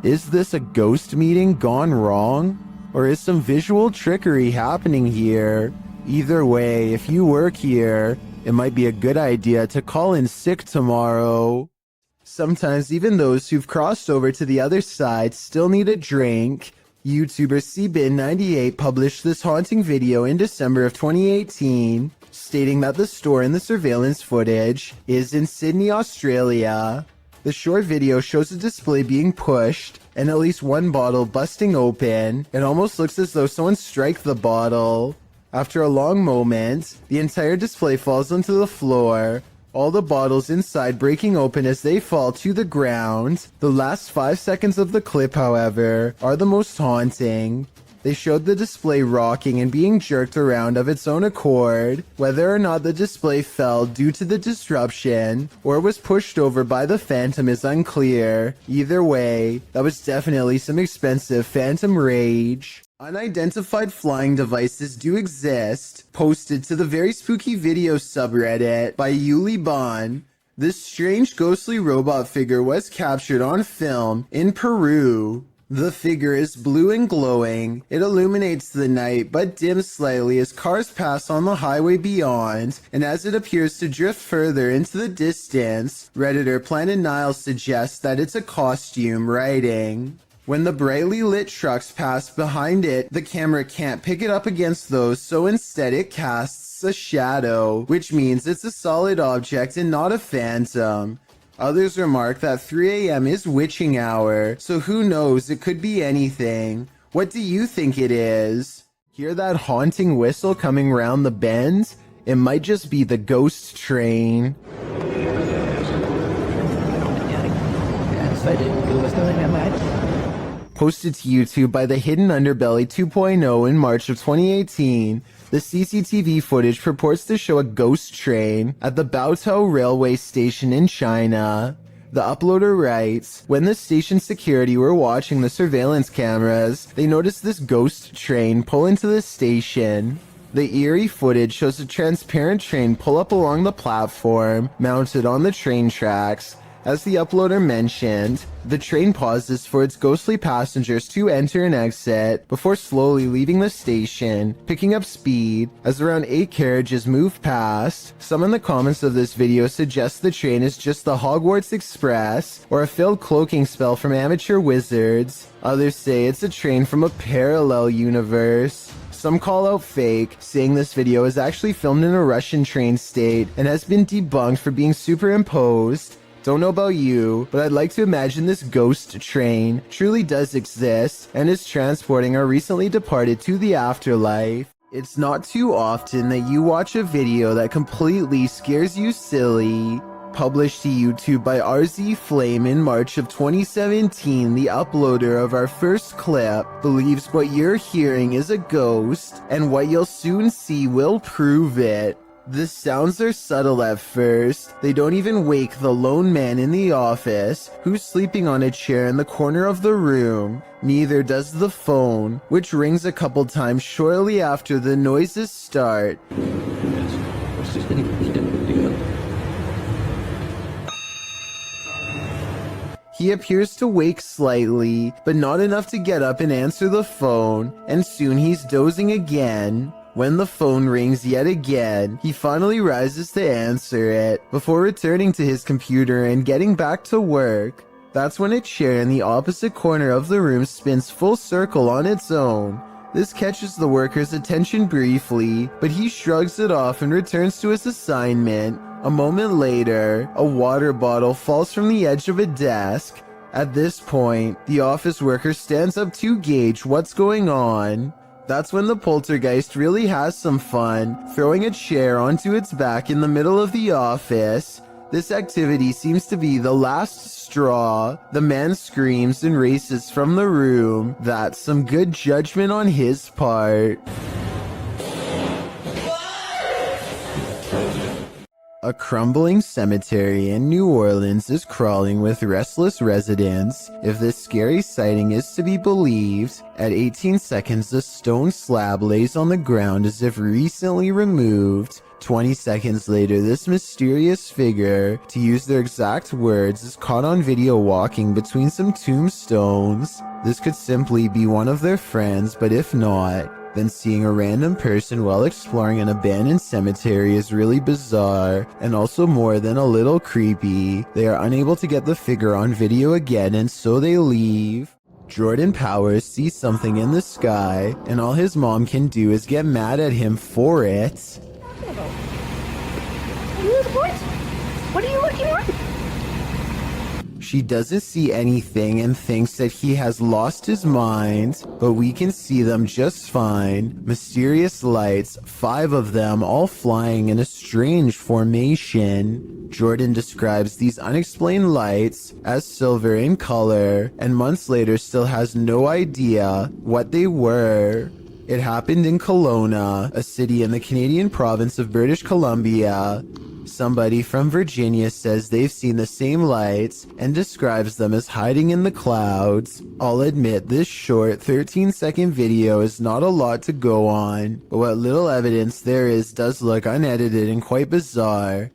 Speaker 1: Is this a ghost meeting gone wrong? Or is some visual trickery happening here? Either way, if you work here, it might be a good idea to call in sick tomorrow. Sometimes even those who've crossed over to the other side still need a drink. YouTuber CBin98 published this haunting video in December of 2018, stating that the store in the surveillance footage is in Sydney, Australia. The short video shows a display being pushed and at least one bottle busting open. It almost looks as though someone struck the bottle. After a long moment, the entire display falls onto the floor, all the bottles inside breaking open as they fall to the ground. The last 5 seconds of the clip, however, are the most haunting. They showed the display rocking and being jerked around of its own accord. Whether or not the display fell due to the disruption or was pushed over by the phantom is unclear. Either way, that was definitely some expensive phantom rage. Unidentified flying devices do exist, posted to the Very Spooky Video subreddit by Yuli Bon. This strange ghostly robot figure was captured on film in Peru. The figure is blue and glowing. It illuminates the night but dims slightly as cars pass on the highway beyond, and as it appears to drift further into the distance, Redditor Planet Nile suggests that it's a costume, writing, "When the brightly lit trucks pass behind it, the camera can't pick it up against those, so instead it casts a shadow, which means it's a solid object and not a phantom." Others remark that 3 a.m. is witching hour, so who knows, it could be anything. What do you think it is? Hear that haunting whistle coming round the bend? It might just be the ghost train. Posted to YouTube by the Hidden Underbelly 2.0 in March of 2018, the CCTV footage purports to show a ghost train at the Baotou railway station in China. The uploader writes, "When the station security were watching the surveillance cameras, they noticed this ghost train pull into the station. The eerie footage shows a transparent train pull up along the platform, mounted on the train tracks. As the uploader mentioned, the train pauses for its ghostly passengers to enter and exit before slowly leaving the station, picking up speed as around 8 carriages move past. Some in the comments of this video suggest the train is just the Hogwarts Express or a failed cloaking spell from amateur wizards. Others say it's a train from a parallel universe. Some call out fake, saying this video is actually filmed in a Russian train state and has been debunked for being superimposed. Don't know about you, but I'd like to imagine this ghost train truly does exist and is transporting our recently departed to the afterlife. It's not too often that you watch a video that completely scares you silly. Published to YouTube by RZ Flame in March of 2017, the uploader of our first clip believes what you're hearing is a ghost, and what you'll soon see will prove it. The sounds are subtle at first. They don't even wake the lone man in the office, who's sleeping on a chair in the corner of the room. Neither does the phone, which rings a couple times shortly after the noises start. He appears to wake slightly, but not enough to get up and answer the phone, and soon he's dozing again. When the phone rings yet again, he finally rises to answer it before returning to his computer and getting back to work. That's when a chair in the opposite corner of the room spins full circle on its own. This catches the worker's attention briefly, but he shrugs it off and returns to his assignment. A moment later, a water bottle falls from the edge of a desk. At this point, the office worker stands up to gauge what's going on. That's when the poltergeist really has some fun, throwing a chair onto its back in the middle of the office. This activity seems to be the last straw. The man screams and races from the room. That's some good judgment on his part. A crumbling cemetery in New Orleans is crawling with restless residents. If this scary sighting is to be believed, at 18 seconds the stone slab lays on the ground as if recently removed. 20 seconds later, this mysterious figure, to use their exact words, is caught on video walking between some tombstones. This could simply be one of their friends, but if not, then seeing a random person while exploring an abandoned cemetery is really bizarre, and also more than a little creepy. They are unable to get the figure on video again, and so they leave. Jordan Powers sees something in the sky, and all his mom can do is get mad at him for it.
Speaker 5: What are you looking at?
Speaker 1: She doesn't see anything and thinks that he has lost his mind, but we can see them just fine. Mysterious lights, 5 of them all flying in a strange formation. Jordan describes these unexplained lights as silver in color, and months later still has no idea what they were. It happened in Kelowna, a city in the Canadian province of British Columbia. Somebody from Virginia says they've seen the same lights and describes them as hiding in the clouds. I'll admit this short 13-second video is not a lot to go on, but what little evidence there is does look unedited and quite bizarre.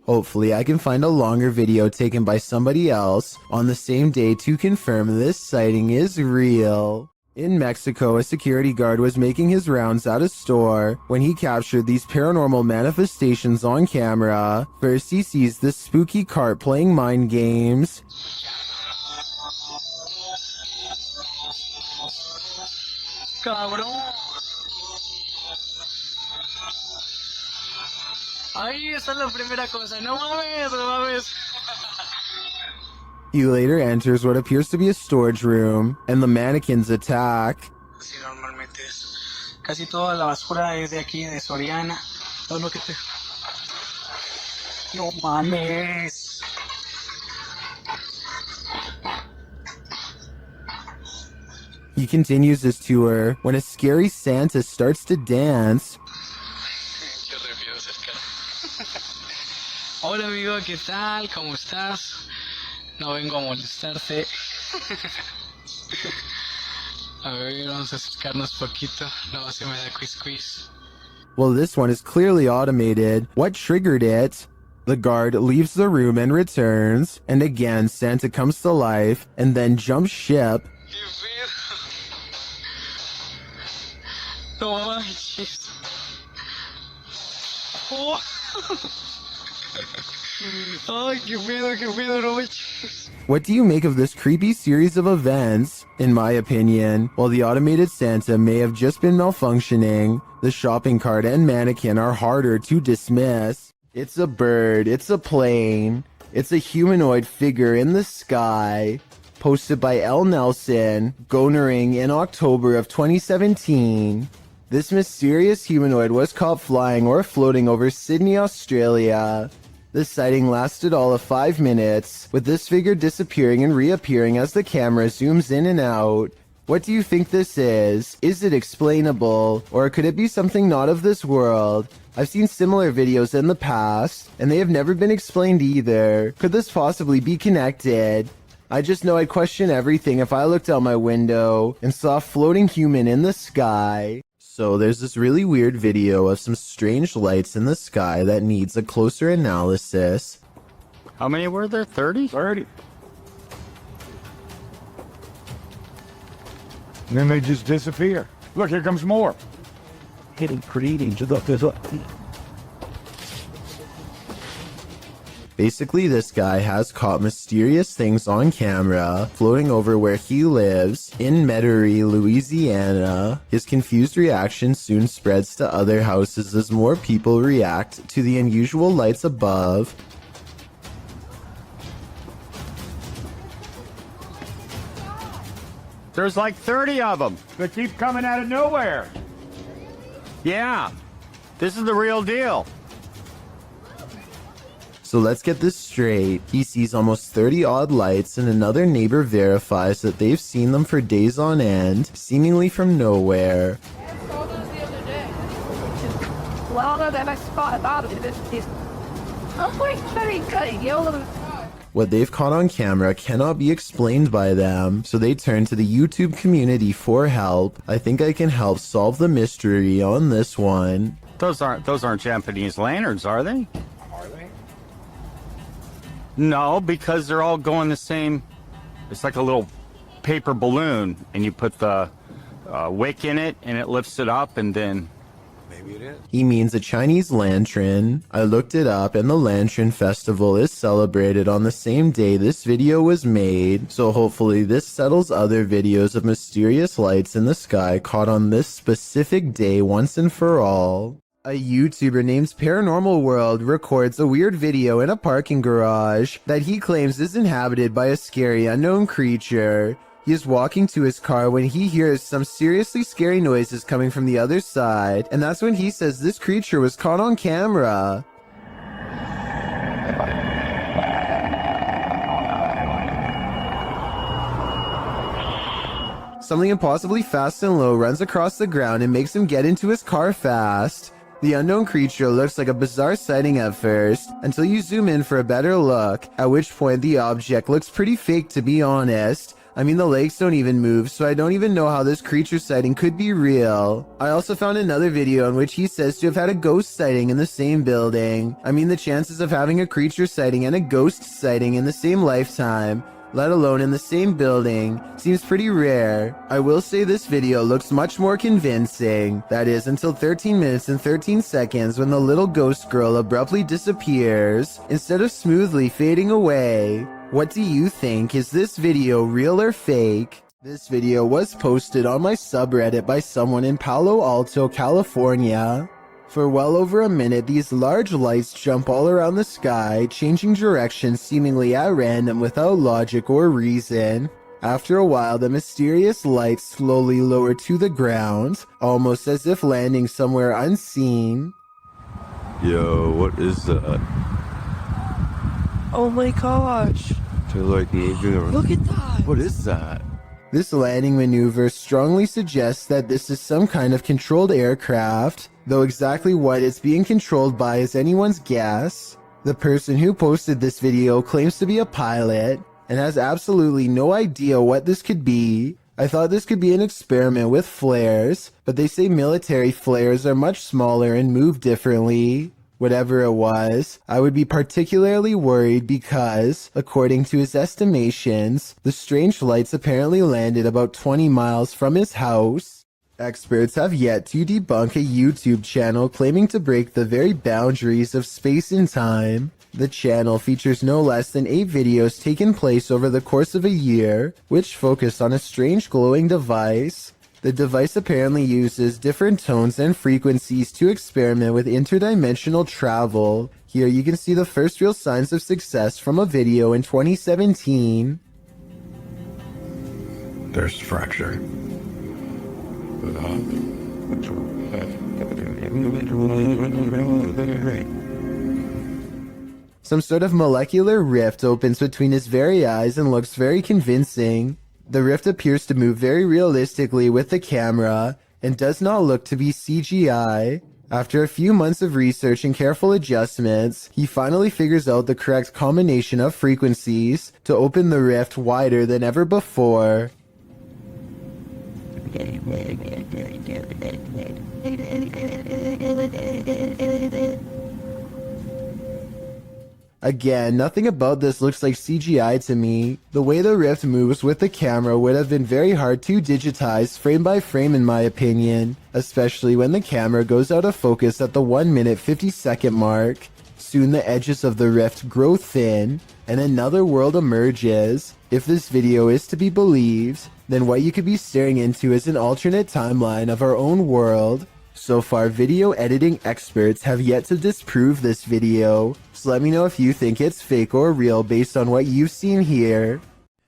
Speaker 1: Hopefully I can find a longer video taken by somebody else on the same day to confirm this sighting is real. In Mexico, a security guard was making his rounds at a store when he captured these paranormal manifestations on camera. First, he sees this spooky cart playing mind games.
Speaker 22: Cabrón. Ahí está la primera cosa. No mames, no mames.
Speaker 1: He later enters what appears to be a storage room, and the mannequins attack.
Speaker 22: Sí, normalmente es. Casi toda la basura es de aquí, de Soriana. Todo lo que te... No mames.
Speaker 1: He continues his tour when a scary Santa starts to dance.
Speaker 22: Hola amigo, ¿qué tal? ¿Cómo estás? No vengo a molestarte. A ver, vamos a acercarnos poquito. No, se me da quiz.
Speaker 1: Well, this one is clearly automated. What triggered it? The guard leaves the room and returns, and again Santa comes to life and then jumps ship.
Speaker 22: No manches. Oh. Ay, qué pedo, no manches.
Speaker 1: What do you make of this creepy series of events? In my opinion, while the automated Santa may have just been malfunctioning, the shopping cart and mannequin are harder to dismiss. It's a bird, it's a plane, it's a humanoid figure in the sky. Posted by L. Nelson, Gonering in October of 2017. This mysterious humanoid was caught flying or floating over Sydney, Australia. The sighting lasted all of 5 minutes, with this figure disappearing and reappearing as the camera zooms in and out. What do you think this is? Is it explainable, or could it be something not of this world? I've seen similar videos in the past, and they have never been explained either. Could this possibly be connected? I just know I'd question everything if I looked out my window and saw a floating human in the sky. So there's this really weird video of some strange lights in the sky that needs a closer analysis.
Speaker 7: How many were there? 30?
Speaker 4: 30. And then they just disappear. Look, here comes more.
Speaker 1: Basically, this guy has caught mysterious things on camera floating over where he lives in Metairie, Louisiana. His confused reaction soon spreads to other houses as more people react to the unusual lights above.
Speaker 7: There's like 30 of them. They keep coming out of nowhere. Yeah, this is the real deal.
Speaker 1: So let's get this straight. He sees almost 30 odd lights and another neighbor verifies that they've seen them for days on end, seemingly from nowhere. What they've caught on camera cannot be explained by them, so they turn to the YouTube community for help. I think I can help solve the mystery on this one.
Speaker 7: Those aren't Japanese lanterns, are they? Are they? No, because they're all going the same. It's like a little paper balloon, and you put the wick in it, and it lifts it up, and then... Maybe it is.
Speaker 1: He means a Chinese lantern. I looked it up, and the Lantern Festival is celebrated on the same day this video was made, so hopefully this settles other videos of mysterious lights in the sky caught on this specific day once and for all. A YouTuber named Paranormal World records a weird video in a parking garage that he claims is inhabited by a scary unknown creature. He is walking to his car when he hears some seriously scary noises coming from the other side, and that's when he says this creature was caught on camera. Something impossibly fast and low runs across the ground and makes him get into his car fast. The unknown creature looks like a bizarre sighting at first, until you zoom in for a better look, at which point the object looks pretty fake, to be honest. I mean, the legs don't even move, so I don't even know how this creature sighting could be real. I also found another video in which he says to have had a ghost sighting in the same building. I mean, the chances of having a creature sighting and a ghost sighting in the same lifetime, let alone in the same building, seems pretty rare. I will say this video looks much more convincing. That is, until 13 minutes and 13 seconds when the little ghost girl abruptly disappears, instead of smoothly fading away. What do you think? Is this video real or fake? This video was posted on my subreddit by someone in Palo Alto, California. For well over a minute, these large lights jump all around the sky, changing direction seemingly at random without logic or reason. After a while, the mysterious lights slowly lower to the ground, almost as if landing somewhere unseen.
Speaker 11: Yo, what is that?
Speaker 23: Oh my gosh.
Speaker 11: They're like moving around.
Speaker 23: Look at that.
Speaker 11: What is that?
Speaker 1: This landing maneuver strongly suggests that this is some kind of controlled aircraft, though exactly what it's being controlled by is anyone's guess. The person who posted this video claims to be a pilot and has absolutely no idea what this could be. I thought this could be an experiment with flares, but they say military flares are much smaller and move differently. Whatever it was, I would be particularly worried because, according to his estimations, the strange lights apparently landed about 20 miles from his house. Experts have yet to debunk a YouTube channel claiming to break the very boundaries of space and time. The channel features no less than 8 videos taken place over the course of a year, which focus on a strange glowing device. The device apparently uses different tones and frequencies to experiment with interdimensional travel. Here you can see the first real signs of success from a video in 2017.
Speaker 16: There's fracture.
Speaker 1: Some sort of molecular rift opens between his very eyes and looks very convincing. The rift appears to move very realistically with the camera and does not look to be CGI. After a few months of research and careful adjustments, he finally figures out the correct combination of frequencies to open the rift wider than ever before. Again, nothing about this looks like CGI to me. The way the Rift moves with the camera would have been very hard to digitize frame by frame in my opinion, especially when the camera goes out of focus at the 1 minute 50-second mark. Soon the edges of the Rift grow thin, and another world emerges. If this video is to be believed, then what you could be staring into is an alternate timeline of our own world. So far, video editing experts have yet to disprove this video, so let me know if you think it's fake or real based on what you've seen here.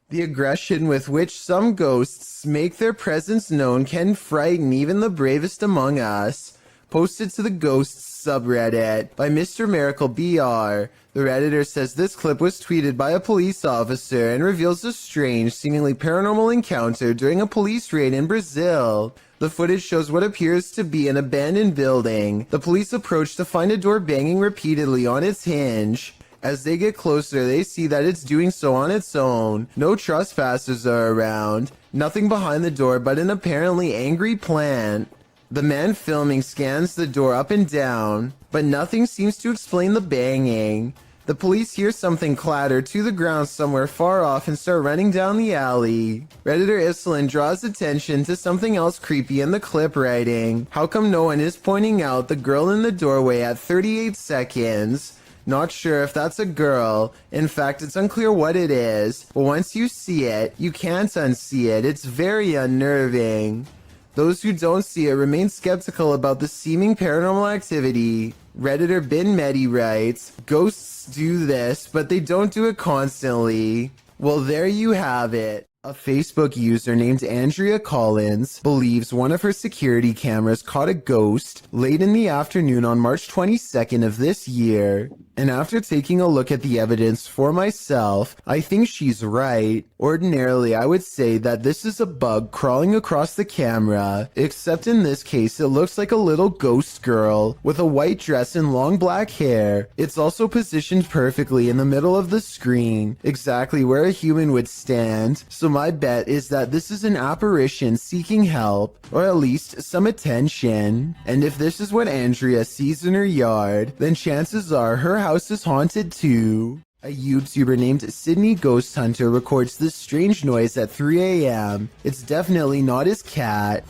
Speaker 1: The aggression with which some ghosts make their presence known can frighten even the bravest among us. Posted to the Ghosts subreddit by Mr. Miracle BR. The Redditor says this clip was tweeted by a police officer and reveals a strange, seemingly paranormal encounter during a police raid in Brazil. The footage shows what appears to be an abandoned building. The police approach to find a door banging repeatedly on its hinge. As they get closer, they see that it's doing so on its own. No trespassers are around. Nothing behind the door but an apparently angry plant. The man filming scans the door up and down, but nothing seems to explain the banging. The police hear something clatter to the ground somewhere far off and start running down the alley. Redditor Islin draws attention to something else creepy in the clip, writing, "How come no one is pointing out the girl in the doorway at 38 seconds? Not sure if that's a girl. In fact, it's unclear what it is. But once you see it, you can't unsee it. It's very unnerving." Those who don't see it remain skeptical about the seeming paranormal activity. Redditor Bin Medi writes, "Ghosts do this, but they don't do it constantly." Well, there you have it. A Facebook user named Andrea Collins believes one of her security cameras caught a ghost late in the afternoon on March 22nd of this year. And after taking a look at the evidence for myself, I think she's right. Ordinarily, I would say that this is a bug crawling across the camera, except in this case, it looks like a little ghost girl with a white dress and long black hair. It's also positioned perfectly in the middle of the screen, exactly where a human would stand. So my bet is that this is an apparition seeking help, or at least some attention. And if this is what Andrea sees in her yard, then chances are her house is haunted too. A YouTuber named Sydney Ghost Hunter records this strange noise at 3 a.m. It's definitely not his cat.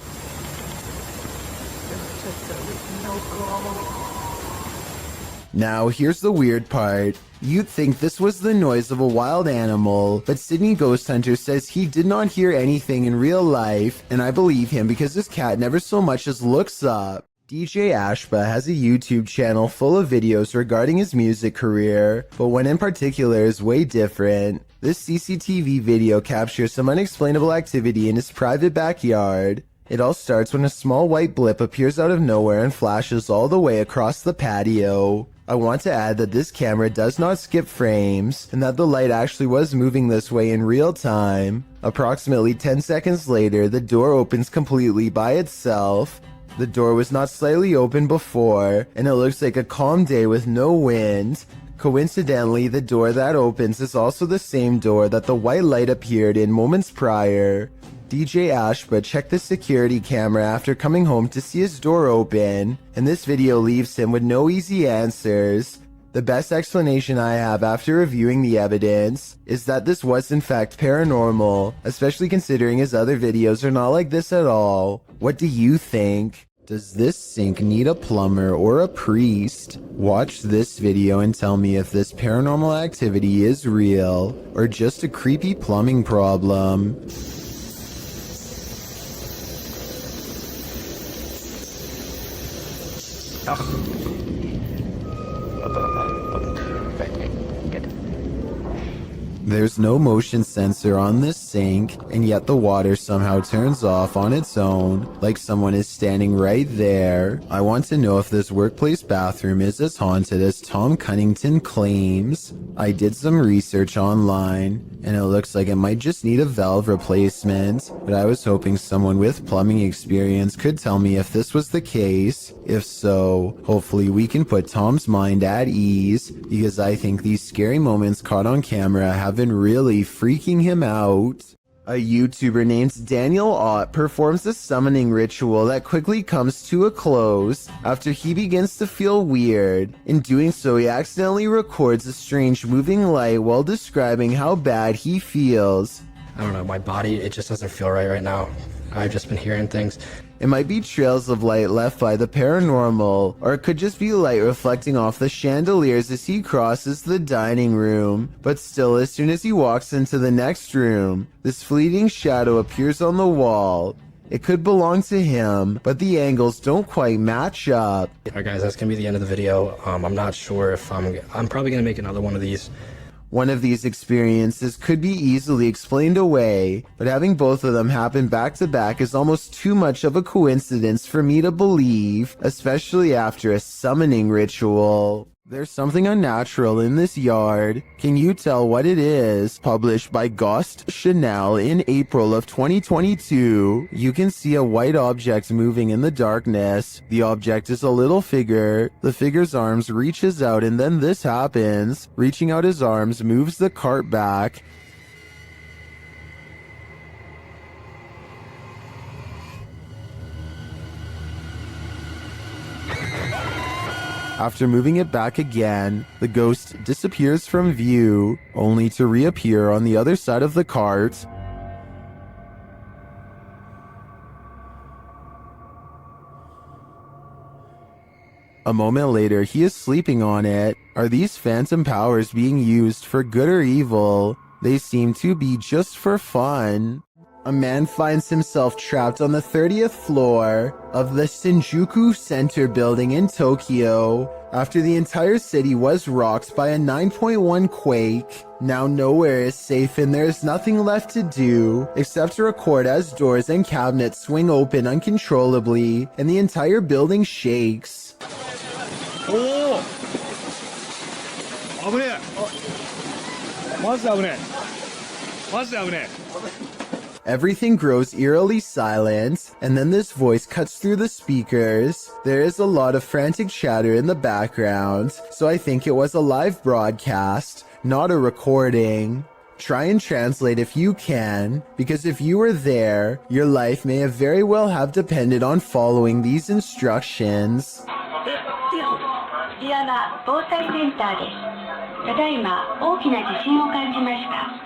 Speaker 1: Now, here's the weird part. You'd think this was the noise of a wild animal, but Sydney Ghost Hunter says he did not hear anything in real life, and I believe him because his cat never so much as looks up. DJ Ashba has a YouTube channel full of videos regarding his music career, but one in particular is way different. This CCTV video captures some unexplainable activity in his private backyard. It all starts when a small white blip appears out of nowhere and flashes all the way across the patio. I want to add that this camera does not skip frames, and that the light actually was moving this way in real time. Approximately 10 seconds later, the door opens completely by itself. The door was not slightly open before, and it looks like a calm day with no wind. Coincidentally, the door that opens is also the same door that the white light appeared in moments prior. DJ Ashba checked the security camera after coming home to see his door open, and this video leaves him with no easy answers. The best explanation I have after reviewing the evidence is that this was in fact paranormal, especially considering his other videos are not like this at all. What do you think? Does this sink need a plumber or a priest? Watch this video and tell me if this paranormal activity is real or just a creepy plumbing problem. There's no motion sensor on this sink, and yet the water somehow turns off on its own, like someone is standing right there. I want to know if this workplace bathroom is as haunted as Tom Cunnington claims. I did some research online, and it looks like it might just need a valve replacement, but I was hoping someone with plumbing experience could tell me if this was the case. If so, hopefully we can put Tom's mind at ease, because I think these scary moments caught on camera have been really freaking him out. A YouTuber named Daniel Ott performs a summoning ritual that quickly comes to a close after he begins to feel weird. In doing so, he accidentally records a strange moving light while describing how bad he feels.
Speaker 14: I don't know, my body, it just doesn't feel right now. I've just been hearing things.
Speaker 1: It might be trails of light left by the paranormal, or it could just be light reflecting off the chandeliers as he crosses the dining room. But still, as soon as he walks into the next room, this fleeting shadow appears on the wall. It could belong to him, but the angles don't quite match up.
Speaker 14: Alright guys, that's gonna be the end of the video. I'm not sure if I'm probably gonna make another one of these.
Speaker 1: One of these experiences could be easily explained away, but having both of them happen back to back is almost too much of a coincidence for me to believe, especially after a summoning ritual. There's something unnatural in this yard. Can you tell what it is? Published by Ghost Chanel in April of 2022. You can see a white object moving in the darkness. The object is a little figure. The figure's arms reaches out and then this happens. Reaching out his arms moves the cart back. After moving it back again, the ghost disappears from view, only to reappear on the other side of the cart. A moment later, he is sleeping on it. Are these phantom powers being used for good or evil? They seem to be just for fun. A man finds himself trapped on the 30th floor of the Shinjuku Center building in Tokyo after the entire city was rocked by a 9.1 quake. Now nowhere is safe and there is nothing left to do except to record as doors and cabinets swing open uncontrollably and the entire building shakes.
Speaker 4: Oh!
Speaker 1: Everything grows eerily silent, and then this voice cuts through the speakers. There is a lot of frantic chatter in the background, so I think it was a live broadcast, not a recording. Try and translate if you can, because if you were there, your life may have very well have depended on following these instructions.
Speaker 15: こちらは防災センターです。ただいま大きな地震を感じました。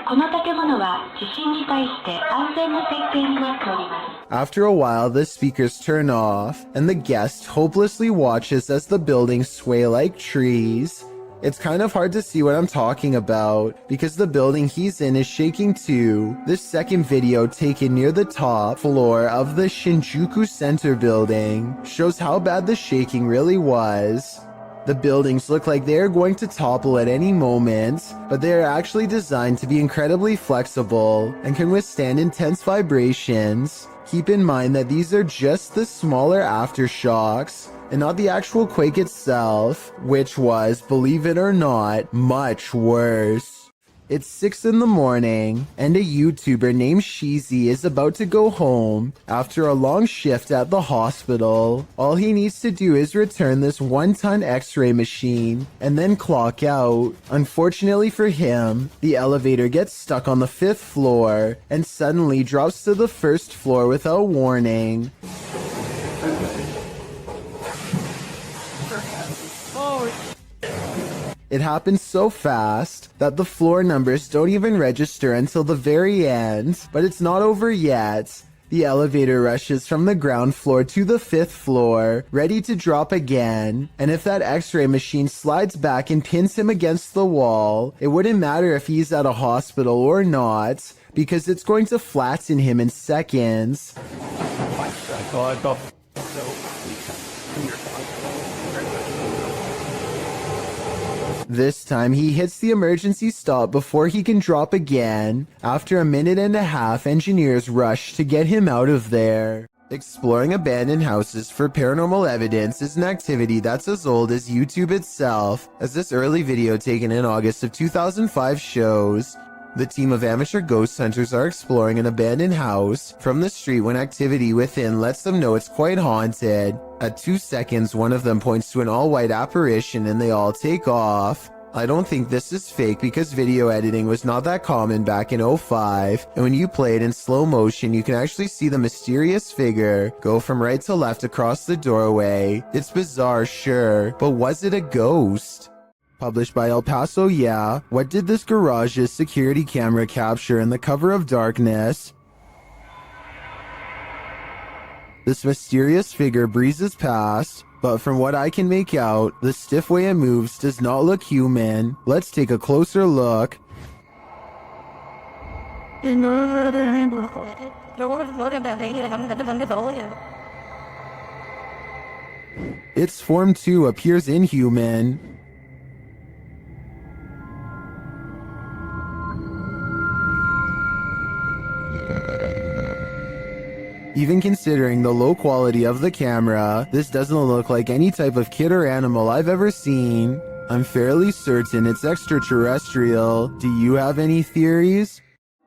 Speaker 15: この建物は地震に対して安全な設計になっております。
Speaker 1: After a while, the speakers turn off, and the guest hopelessly watches as the buildings sway like trees. It's kind of hard to see what I'm talking about, because the building he's in is shaking too. This second video, taken near the top floor of the Shinjuku Center building, shows how bad the shaking really was. The buildings look like they are going to topple at any moment, but they are actually designed to be incredibly flexible and can withstand intense vibrations. Keep in mind that these are just the smaller aftershocks, and not the actual quake itself, which was, believe it or not, much worse. It's 6 in the morning, and a YouTuber named Sheezy is about to go home after a long shift at the hospital. All he needs to do is return this 1-ton X-ray machine and then clock out. Unfortunately for him, the elevator gets stuck on the 5th floor and suddenly drops to the 1st floor without warning. It happens so fast that the floor numbers don't even register until the very end, but it's not over yet. The elevator rushes from the ground floor to the 5th floor, ready to drop again, and if that X-ray machine slides back and pins him against the wall, it wouldn't matter if he's at a hospital or not, because it's going to flatten him in seconds. This time, he hits the emergency stop before he can drop again. After a minute and a half, engineers rush to get him out of there. Exploring abandoned houses for paranormal evidence is an activity that's as old as YouTube itself, as this early video taken in August of 2005 shows. The team of amateur ghost hunters are exploring an abandoned house from the street when activity within lets them know it's quite haunted. At 2 seconds, one of them points to an all-white apparition and they all take off. I don't think this is fake because video editing was not that common back in 05, and when you play it in slow motion, you can actually see the mysterious figure go from right to left across the doorway. It's bizarre, sure, but was it a ghost? Published by El Paso, yeah. What did this garage's security camera capture in the cover of darkness? This mysterious figure breezes past, but from what I can make out, the stiff way it moves does not look human. Let's take a closer look. Its form too appears inhuman. Even considering the low quality of the camera, this doesn't look like any type of kid or animal I've ever seen. I'm fairly certain it's extraterrestrial. Do you have any theories?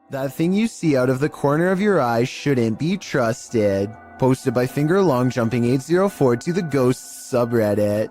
Speaker 1: That thing you see out of the corner of your eye shouldn't be trusted. Posted by FingerLongJumping804 to the Ghosts subreddit.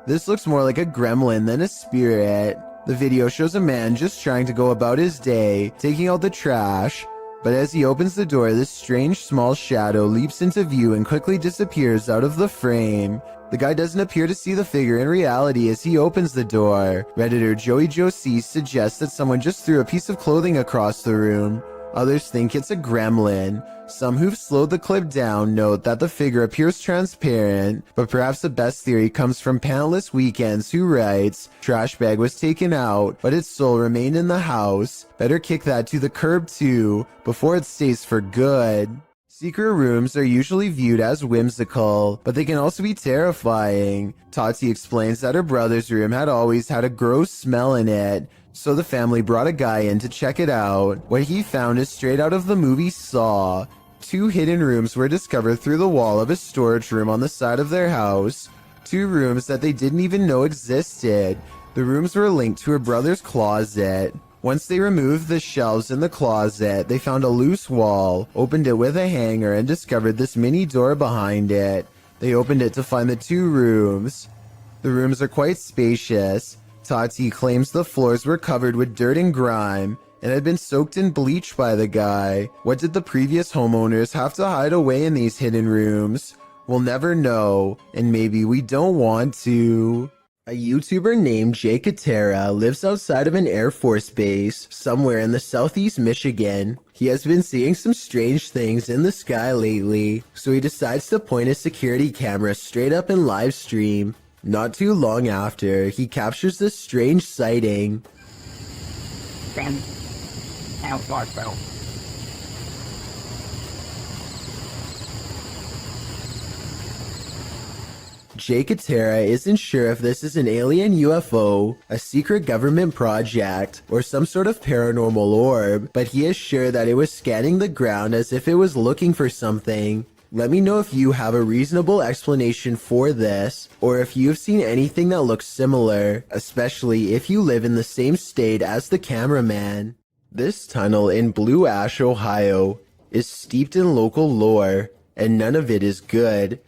Speaker 1: This looks more like a gremlin than a spirit. The video shows a man just trying to go about his day, taking out the trash. But as he opens the door, this strange small shadow leaps into view and quickly disappears out of the frame. The guy doesn't appear to see the figure in reality as he opens the door. Redditor Joey Josie suggests that someone just threw a piece of clothing across the room. Others think it's a gremlin. Some who've slowed the clip down note that the figure appears transparent, but perhaps the best theory comes from Pantless Weekends, who writes, "Trash bag was taken out, but its soul remained in the house. Better kick that to the curb too, before it stays for good." Secret rooms are usually viewed as whimsical, but they can also be terrifying. Tati explains that her brother's room had always had a gross smell in it, so the family brought a guy in to check it out. What he found is straight out of the movie Saw. 2 hidden rooms were discovered through the wall of a storage room on the side of their house. 2 rooms that they didn't even know existed. The rooms were linked to her brother's closet. Once they removed the shelves in the closet, they found a loose wall, opened it with a hanger, and discovered this mini door behind it. They opened it to find the 2 rooms. The rooms are quite spacious. Tati claims the floors were covered with dirt and grime and had been soaked in bleach by the guy. What did the previous homeowners have to hide away in these hidden rooms? We'll never know, and maybe we don't want to. A YouTuber named Jay Katera lives outside of an Air Force base somewhere in the southeast Michigan. He has been seeing some strange things in the sky lately, so he decides to point his security camera straight up and live stream. Not too long after, he captures this strange sighting. Jay Katera isn't sure if this is an alien UFO, a secret government project, or some sort of paranormal orb, but he is sure that it was scanning the ground as if it was looking for something. Let me know if you have a reasonable explanation for this, or if you've seen anything that looks similar, especially if you live in the same state as the cameraman. This tunnel in Blue Ash, Ohio, is steeped in local lore, and none of it is good.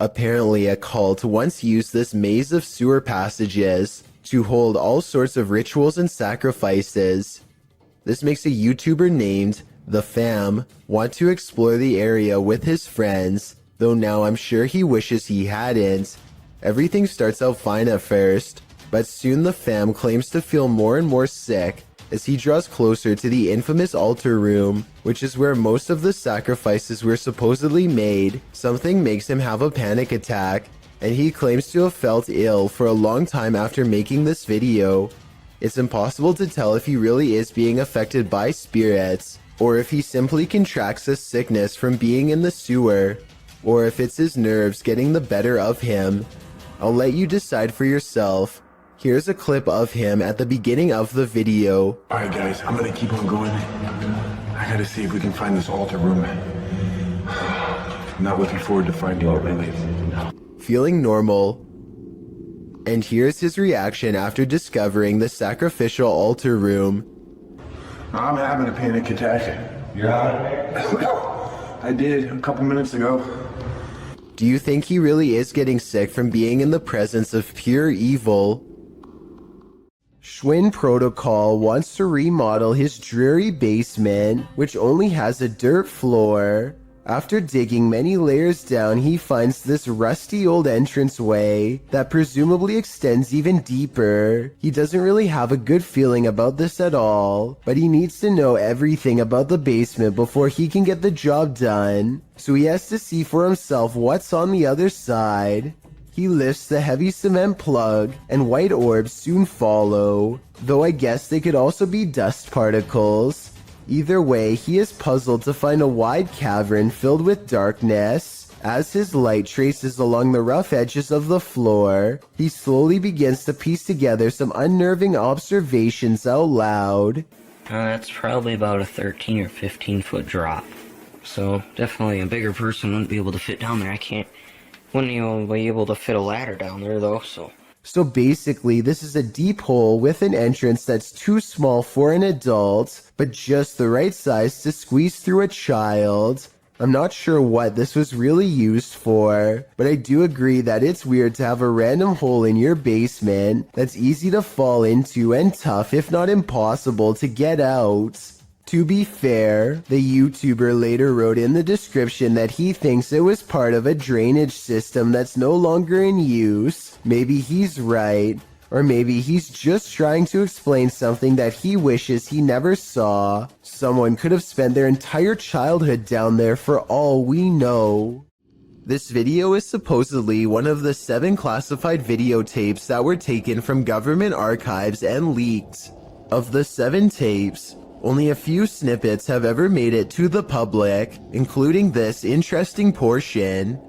Speaker 1: Apparently, a cult once used this maze of sewer passages to hold all sorts of rituals and sacrifices. This makes a YouTuber named The Fam want to explore the area with his friends, though now I'm sure he wishes he hadn't. Everything starts out fine at first, but soon the Fam claims to feel more and more sick as he draws closer to the infamous altar room, which is where most of the sacrifices were supposedly made. Something makes him have a panic attack, and he claims to have felt ill for a long time after making this video. It's impossible to tell if he really is being affected by spirits, or if he simply contracts a sickness from being in the sewer, or if it's his nerves getting the better of him. I'll let you decide for yourself. Here's a clip of him at the beginning of the video.
Speaker 17: Alright guys, I'm gonna keep on going. I gotta see if we can find this altar room. I'm not looking forward to finding it really.
Speaker 1: Feeling normal. And here's his reaction after discovering the sacrificial altar room.
Speaker 17: I'm having a panic attack. You're having I did a couple minutes ago.
Speaker 1: Do you think he really is getting sick from being in the presence of pure evil? Schwinn Protocol wants to remodel his dreary basement, which only has a dirt floor. After digging many layers down, he finds this rusty old entranceway that presumably extends even deeper. He doesn't really have a good feeling about this at all, but he needs to know everything about the basement before he can get the job done. So he has to see for himself what's on the other side. He lifts the heavy cement plug, and white orbs soon follow, though I guess they could also be dust particles. Either way, he is puzzled to find a wide cavern filled with darkness. As his light traces along the rough edges of the floor, he slowly begins to piece together some unnerving observations out loud.
Speaker 2: That's probably about a 13 or 15 foot drop. So definitely a bigger person wouldn't be able to fit down there. Wouldn't even be able to fit a ladder down there though,
Speaker 1: So basically, this is a deep hole with an entrance that's too small for an adult, but just the right size to squeeze through a child. I'm not sure what this was really used for, but I do agree that it's weird to have a random hole in your basement that's easy to fall into and tough, if not impossible, to get out. To be fair, the YouTuber later wrote in the description that he thinks it was part of a drainage system that's no longer in use. Maybe he's right, or maybe he's just trying to explain something that he wishes he never saw. Someone could have spent their entire childhood down there for all we know. This video is supposedly one of the 7 classified videotapes that were taken from government archives and leaked. Of the 7 tapes, only a few snippets have ever made it to the public, including this interesting portion.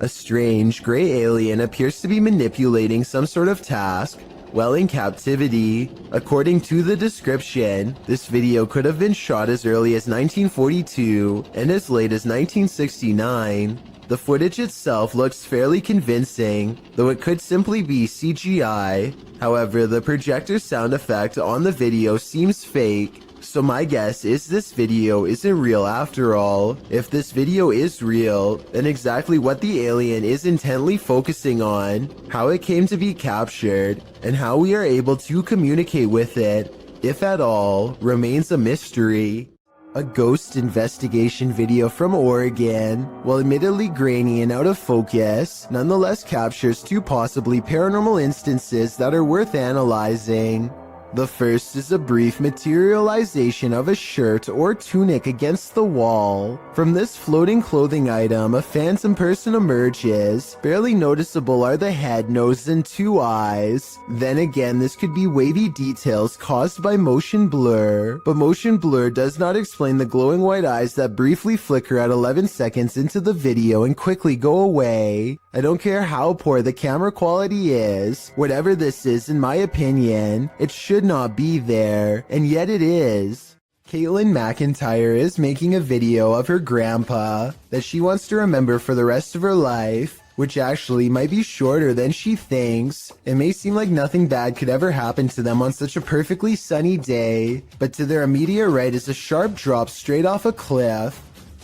Speaker 1: A strange, gray alien appears to be manipulating some sort of task while in captivity. According to the description, this video could have been shot as early as 1942 and as late as 1969. The footage itself looks fairly convincing, though it could simply be CGI. However, the projector sound effect on the video seems fake, so my guess is this video isn't real after all. If this video is real, then exactly what the alien is intently focusing on, how it came to be captured, and how we are able to communicate with it, if at all, remains a mystery. A ghost investigation video from Oregon, while admittedly grainy and out of focus, nonetheless captures 2 possibly paranormal instances that are worth analyzing. The first is a brief materialization of a shirt or tunic against the wall. From this floating clothing item, a phantom person emerges. Barely noticeable are the head, nose, and 2 eyes. Then again, this could be wavy details caused by motion blur, but motion blur does not explain the glowing white eyes that briefly flicker at 11 seconds into the video and quickly go away. I don't care how poor the camera quality is, whatever this is, in my opinion, it should not be there, and yet it is. Caitlin McIntyre is making a video of her grandpa that she wants to remember for the rest of her life, which actually might be shorter than she thinks. It may seem like nothing bad could ever happen to them on such a perfectly sunny day, but to their immediate right is a sharp drop straight off a cliff.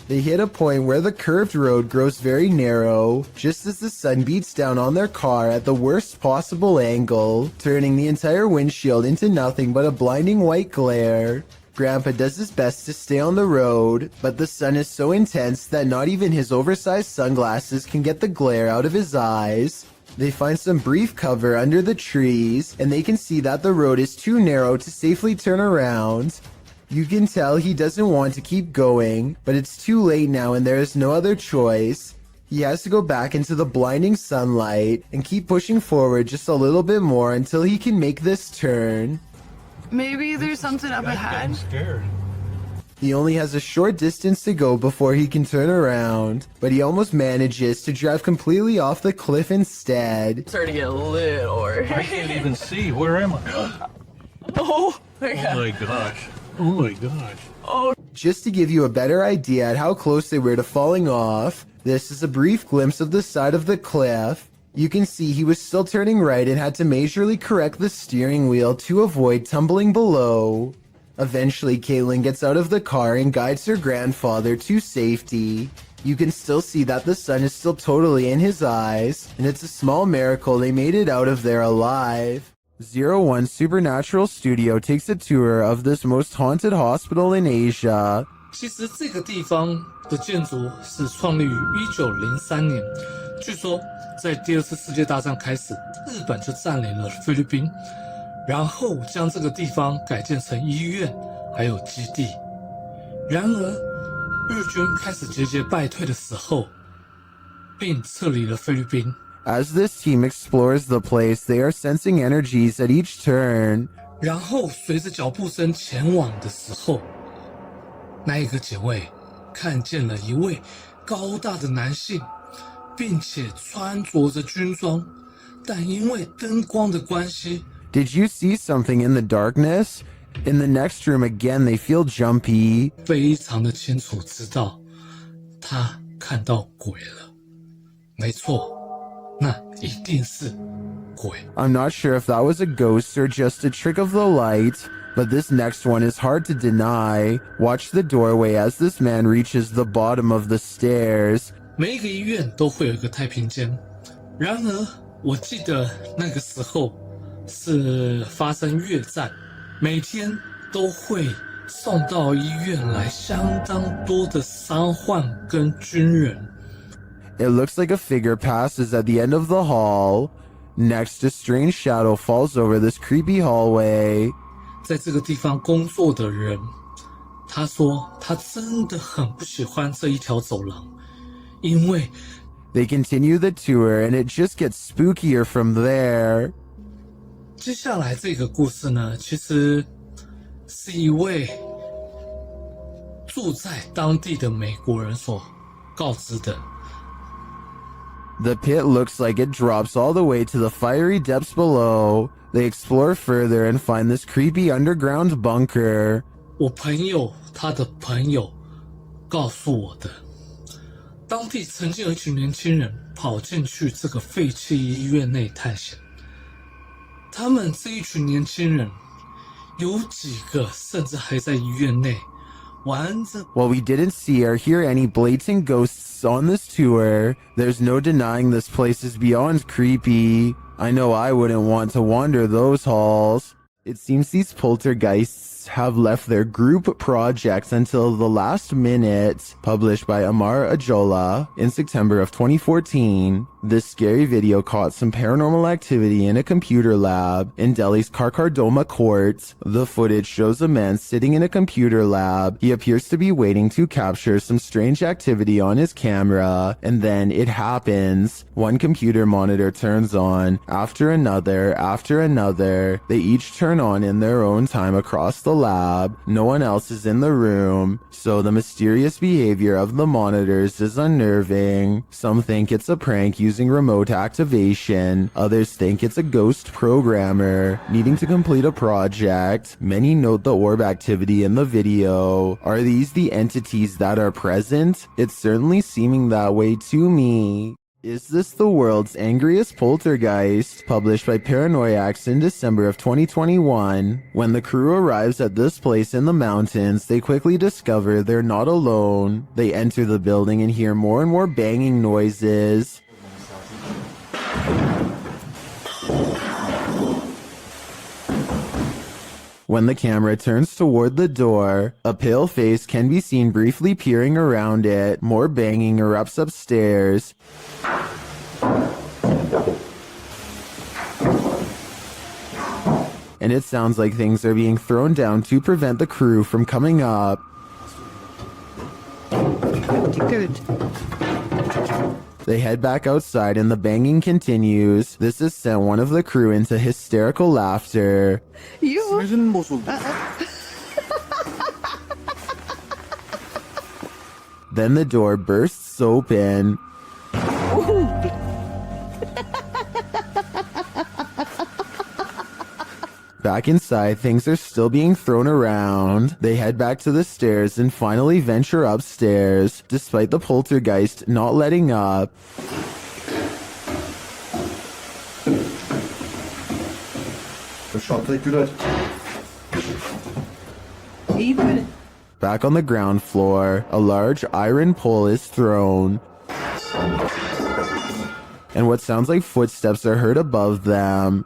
Speaker 1: They hit a point where the curved road grows very narrow, just as the sun beats down on their car at the worst possible angle, turning the entire windshield into nothing but a blinding white glare. Grandpa does his best to stay on the road, but the sun is so intense that not even his oversized sunglasses can get the glare out of his eyes. They find some brief cover under the trees, and they can see that the road is too narrow to safely turn around. You can tell he doesn't want to keep going, but it's too late now and there is no other choice. He has to go back into the blinding sunlight and keep pushing forward just a little bit more until he can make this turn.
Speaker 23: Maybe there's something up ahead.
Speaker 1: He only has a short distance to go before he can turn around, but he almost manages to drive completely off the cliff instead.
Speaker 23: Starting to get lit, or
Speaker 20: I can't even see. Where am I?
Speaker 23: Oh my god.
Speaker 20: Oh my gosh. Oh my gosh.
Speaker 23: Oh.
Speaker 1: Just to give you a better idea at how close they were to falling off, this is a brief glimpse of the side of the cliff. You can see he was still turning right and had to majorly correct the steering wheel to avoid tumbling below. Eventually, Caitlin gets out of the car and guides her grandfather to safety. You can still see that the sun is still totally in his eyes, and it's a small miracle they made it out of there alive. 01 Supernatural Studio takes a tour of this most haunted hospital in Asia.
Speaker 18: 其实这个地方的建筑是创立于1903年，据说在第二次世界大战开始，日本就占领了菲律宾，然后将这个地方改建成医院还有基地。然而日军开始节节败退的时候，并撤离了菲律宾。
Speaker 1: As this team explores the place, they are sensing energies at each turn.
Speaker 18: 然后随着脚步声前往的时候，那一个警卫看见了一位高大的男性，并且穿着着军装，但因为灯光的关系
Speaker 1: Did you see something in the darkness? In the next room again, they feel jumpy.
Speaker 18: 非常的清楚知道他看到鬼了。没错，那一定是鬼。
Speaker 1: I'm not sure if that was a ghost or just a trick of the light, but this next one is hard to deny. Watch the doorway as this man reaches the bottom of the stairs.
Speaker 18: 每一个医院都会有一个太平间，然而我记得那个时候是发生越战，每天都会送到医院来相当多的伤患跟军人。
Speaker 1: It looks like a figure passes at the end of the hall. Next, a strange shadow falls over this creepy hallway.
Speaker 18: 在这个地方工作的人，他说他真的很不喜欢这一条走廊，因为
Speaker 1: They continue the tour and it just gets spookier from there.
Speaker 18: 接下来这个故事呢，其实是一位住在当地的美国人所告知的。
Speaker 1: The pit looks like it drops all the way to the fiery depths below. They explore further and find this creepy underground bunker.
Speaker 18: 我朋友他的朋友告诉我的，当地曾经有一群年轻人跑进去这个废弃医院内探险。他们这一群年轻人，有几个甚至还在医院内玩着。
Speaker 1: While we didn't see or hear any blatant ghosts on this tour, there's no denying this place is beyond creepy. I know I wouldn't want to wander those halls. It seems these poltergeists have left their group projects until the last minute. Published by Amar Ajola in September of 2014. This scary video caught some paranormal activity in a computer lab in Delhi's Karkardoma court. The footage shows a man sitting in a computer lab. He appears to be waiting to capture some strange activity on his camera, and then it happens. One computer monitor turns on, after another, after another. They each turn on in their own time across the lab. No one else is in the room, so the mysterious behavior of the monitors is unnerving. Some think it's a prank using remote activation. Others think it's a ghost programmer needing to complete a project. Many note the orb activity in the video. Are these the entities that are present? It's certainly seeming that way to me. Is this the world's angriest poltergeist? Published by Paranoiacs in December of 2021. When the crew arrives at this place in the mountains, they quickly discover they're not alone. They enter the building and hear more and more banging noises. When the camera turns toward the door, a pale face can be seen briefly peering around it. More banging erupts upstairs. And it sounds like things are being thrown down to prevent the crew from coming up. They head back outside and the banging continues. This has sent one of the crew into hysterical laughter. Then the door bursts open. Back inside, things are still being thrown around. They head back to the stairs and finally venture upstairs, despite the poltergeist not letting up.
Speaker 6: Ethan.
Speaker 1: Back on the ground floor, a large iron pole is thrown, and what sounds like footsteps are heard above them.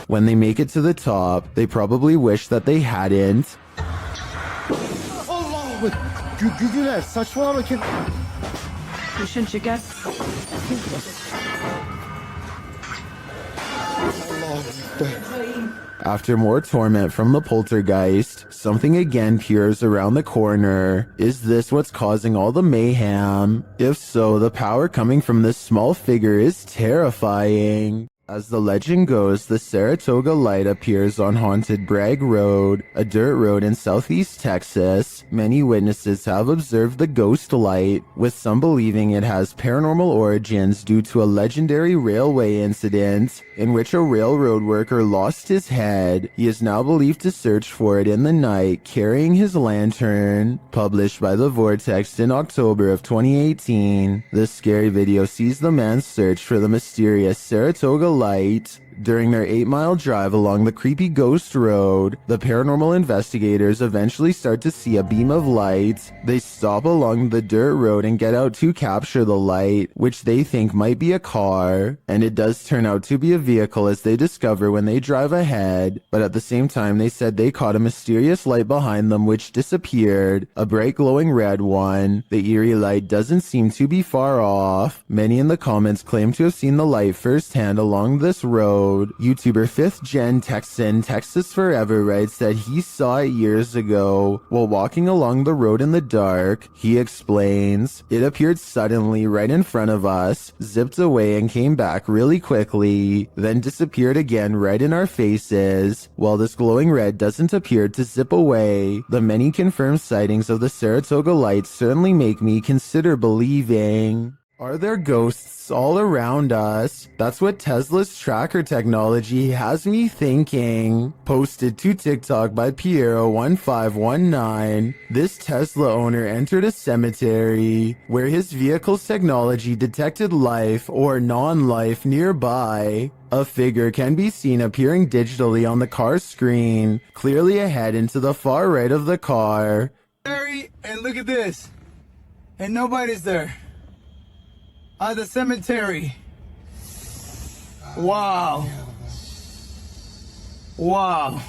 Speaker 1: When they make it to the top, they probably wish that they hadn't.
Speaker 9: Gücüler saçmalama kim?
Speaker 23: Düşün şeker.
Speaker 1: After more torment from the poltergeist, something again peers around the corner. Is this what's causing all the mayhem? If so, the power coming from this small figure is terrifying. As the legend goes, the Saratoga light appears on haunted Bragg Road, a dirt road in southeast Texas. Many witnesses have observed the ghost light, with some believing it has paranormal origins due to a legendary railway incident in which a railroad worker lost his head. He is now believed to search for it in the night, carrying his lantern. Published by The Vortex in October of 2018, this scary video sees the man's search for the mysterious Saratoga light. During their 8-mile drive along the creepy ghost road, the paranormal investigators eventually start to see a beam of light. They stop along the dirt road and get out to capture the light, which they think might be a car. And it does turn out to be a vehicle, as they discover when they drive ahead. But at the same time, they said they caught a mysterious light behind them which disappeared, a bright glowing red one. The eerie light doesn't seem to be far off. Many in the comments claim to have seen the light firsthand along this road. YouTuber 5th Gen Texan Texas Forever writes that he saw it years ago while walking along the road in the dark. He explains, "It appeared suddenly right in front of us, zipped away and came back really quickly, then disappeared again right in our faces. While this glowing red doesn't appear to zip away, the many confirmed sightings of the Saratoga light certainly make me consider believing." Are there ghosts all around us? That's what Tesla's tracker technology has me thinking. Posted to TikTok by Piero1519, this Tesla owner entered a cemetery where his vehicle's technology detected life or non-life nearby. A figure can be seen appearing digitally on the car's screen, clearly ahead into the far right of the car.
Speaker 4: And look at this. And nobody's there. The cemetery. Wow. Wow.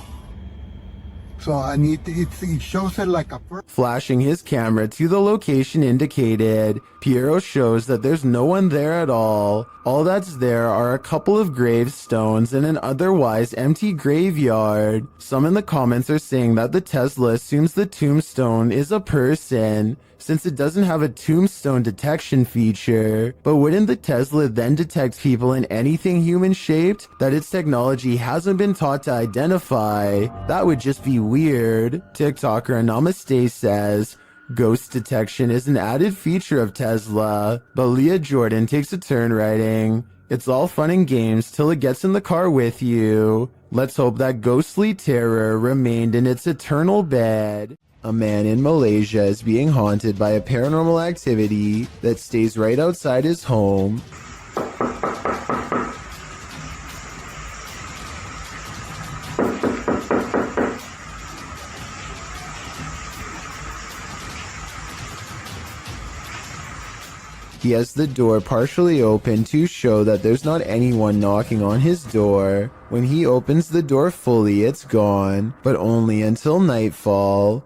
Speaker 9: So I need to, it shows it like a
Speaker 1: Flashing his camera to the location indicated, Piero shows that there's no one there at all. All that's there are a couple of gravestones and an otherwise empty graveyard. Some in the comments are saying that the Tesla assumes the tombstone is a person, since it doesn't have a tombstone detection feature. But wouldn't the Tesla then detect people in anything human-shaped that its technology hasn't been taught to identify? That would just be weird. TikToker Namaste says, "Ghost detection is an added feature of Tesla," but Leah Jordan takes a turn writing, "It's all fun and games till it gets in the car with you. Let's hope that ghostly terror remained in its eternal bed." A man in Malaysia is being haunted by a paranormal activity that stays right outside his home. He has the door partially open to show that there's not anyone knocking on his door. When he opens the door fully, it's gone, but only until nightfall.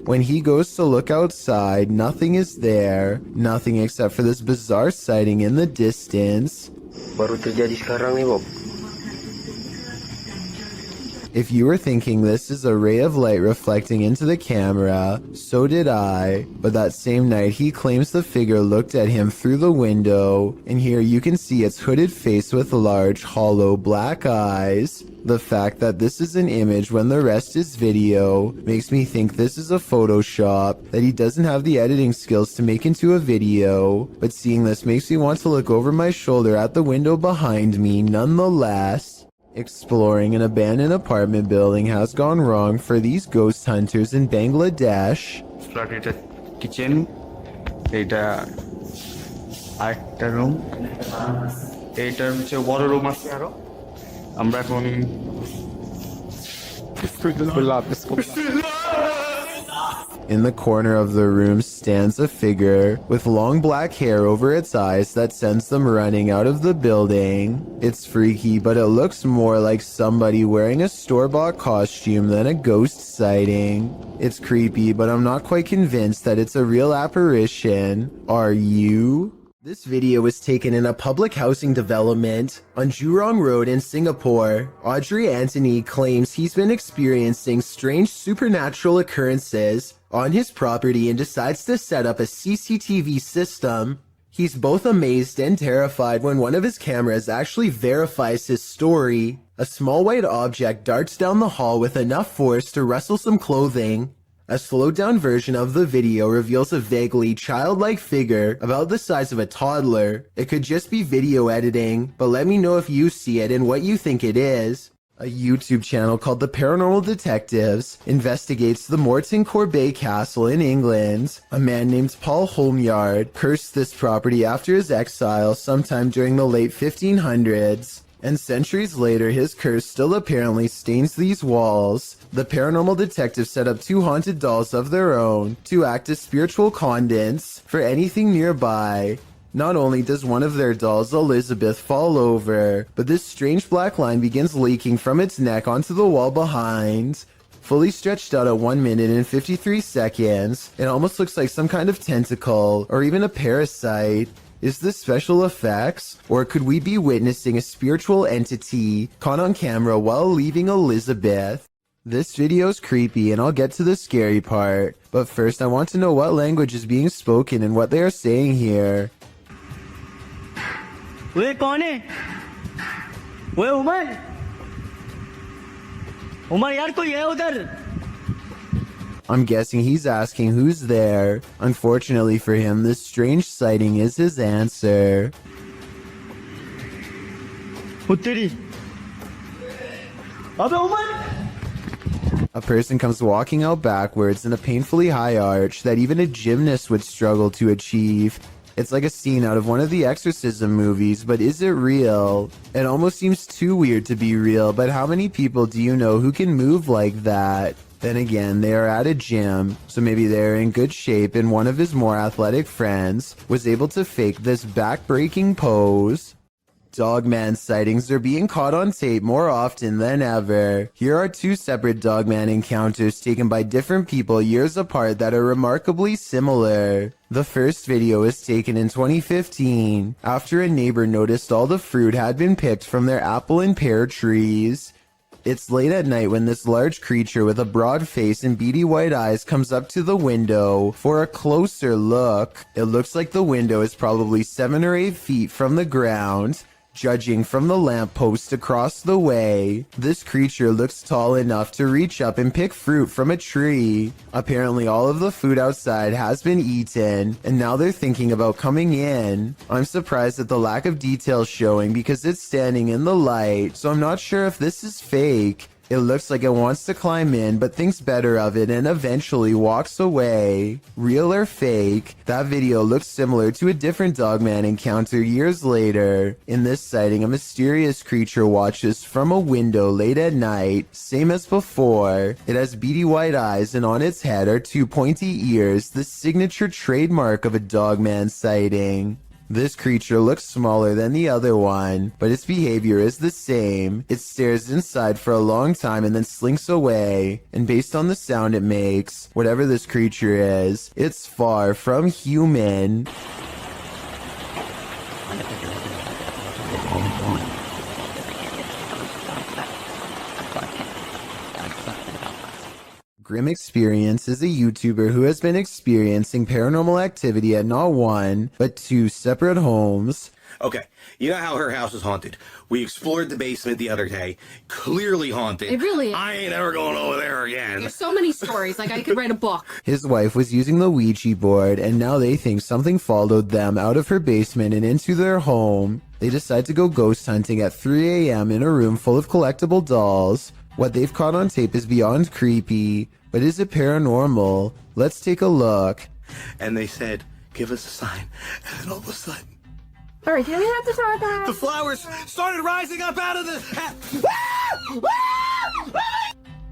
Speaker 1: When he goes to look outside, nothing is there. Nothing except for this bizarre sighting in the distance.
Speaker 11: Baru terjadi sekarang nih, Bob.
Speaker 1: If you were thinking this is a ray of light reflecting into the camera, so did I. But that same night, he claims the figure looked at him through the window, and here you can see its hooded face with large, hollow, black eyes. The fact that this is an image when the rest is video makes me think this is a Photoshop that he doesn't have the editing skills to make into a video. But seeing this makes me want to look over my shoulder at the window behind me nonetheless. Exploring an abandoned apartment building has gone wrong for these ghost hunters in Bangladesh.
Speaker 7: Started the kitchen.
Speaker 4: এইটা আরেকটা room, এইটার হচ্ছে বড় room আছে আরো। আমরা এখন
Speaker 1: In the corner of the room stands a figure with long black hair over its eyes that sends them running out of the building. It's freaky, but it looks more like somebody wearing a store-bought costume than a ghost sighting. It's creepy, but I'm not quite convinced that it's a real apparition. Are you? This video was taken in a public housing development on Jurong Road in Singapore. Audrey Anthony claims he's been experiencing strange supernatural occurrences on his property and decides to set up a CCTV system. He's both amazed and terrified when one of his cameras actually verifies his story. A small white object darts down the hall with enough force to rustle some clothing. A slowed-down version of the video reveals a vaguely childlike figure about the size of a toddler. It could just be video editing, but let me know if you see it and what you think it is. A YouTube channel called The Paranormal Detectives investigates the Morton Corbet Castle in England. A man named Paul Holmyard cursed this property after his exile sometime during the late 1500s. And centuries later, his curse still apparently stains these walls. The paranormal detectives set up 2 haunted dolls of their own to act as spiritual conduits for anything nearby. Not only does one of their dolls, Elizabeth, fall over, but this strange black line begins leaking from its neck onto the wall behind. Fully stretched out at 1 minute and 53 seconds, it almost looks like some kind of tentacle or even a parasite. Is this special effects, or could we be witnessing a spiritual entity caught on camera while leaving Elizabeth? This video's creepy and I'll get to the scary part, but first I want to know what language is being spoken and what they are saying here.
Speaker 3: वे कौन है? वे उमर? उमर यार कोई है उधर?
Speaker 1: I'm guessing he's asking who's there. Unfortunately for him, this strange sighting is his answer.
Speaker 3: उत्तरी अबे Umar
Speaker 1: A person comes walking out backwards in a painfully high arch that even a gymnast would struggle to achieve. It's like a scene out of one of the exorcism movies, but is it real? It almost seems too weird to be real, but how many people do you know who can move like that? Then again, they are at a gym, so maybe they're in good shape and one of his more athletic friends was able to fake this back-breaking pose. Dogman sightings are being caught on tape more often than ever. Here are 2 separate Dogman encounters taken by different people years apart that are remarkably similar. The first video was taken in 2015 after a neighbor noticed all the fruit had been picked from their apple and pear trees. It's late at night when this large creature with a broad face and beady white eyes comes up to the window for a closer look. It looks like the window is probably 7 or 8 feet from the ground. Judging from the lamppost across the way, this creature looks tall enough to reach up and pick fruit from a tree. Apparently all of the food outside has been eaten, and now they're thinking about coming in. I'm surprised at the lack of detail showing because it's standing in the light, so I'm not sure if this is fake. It looks like it wants to climb in, but thinks better of it and eventually walks away. Real or fake, that video looks similar to a different Dogman encounter years later. In this sighting, a mysterious creature watches from a window late at night, same as before. It has beady white eyes and on its head are 2 pointy ears, the signature trademark of a Dogman sighting. This creature looks smaller than the other one, but its behavior is the same. It stares inside for a long time and then slinks away, and based on the sound it makes, whatever this creature is, it's far from human. Grim Experience is a YouTuber who has been experiencing paranormal activity at not 1, but 2 separate homes.
Speaker 19: Okay, you know how her house is haunted. We explored the basement the other day. Clearly haunted.
Speaker 21: It really is.
Speaker 19: I ain't ever going over there again.
Speaker 21: There's so many stories, like I could write a book.
Speaker 1: His wife was using the Ouija board, and now they think something followed them out of her basement and into their home. They decide to go ghost hunting at 3 a.m. in a room full of collectible dolls. What they've caught on tape is beyond creepy, but is it paranormal? Let's take a look.
Speaker 19: And they said, give us a sign, and then all of a sudden,
Speaker 5: Alright, do we have to start that?
Speaker 19: the flowers started rising up out of the.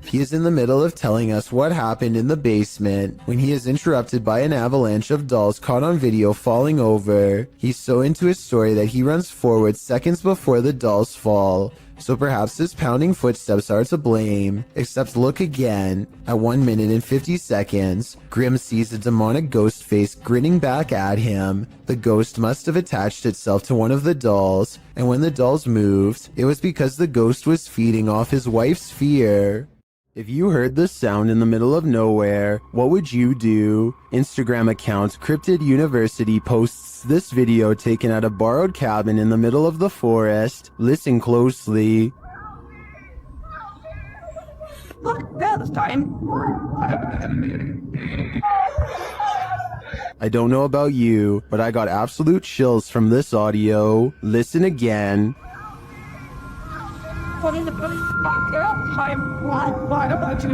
Speaker 1: He is in the middle of telling us what happened in the basement when he is interrupted by an avalanche of dolls caught on video falling over. He's so into his story that he runs forward seconds before the dolls fall. So perhaps his pounding footsteps are to blame. Except look again. At 1 minute and 50 seconds, Grim sees a demonic ghost face grinning back at him. The ghost must have attached itself to one of the dolls, and when the dolls moved, it was because the ghost was feeding off his wife's fear. If you heard this sound in the middle of nowhere, what would you do? Instagram account Cryptid University posts this video taken at a borrowed cabin in the middle of the forest. Listen closely.
Speaker 5: Look, that this time.
Speaker 1: I don't know about you, but I got absolute chills from this audio. Listen again.
Speaker 5: What is the police? Why don't you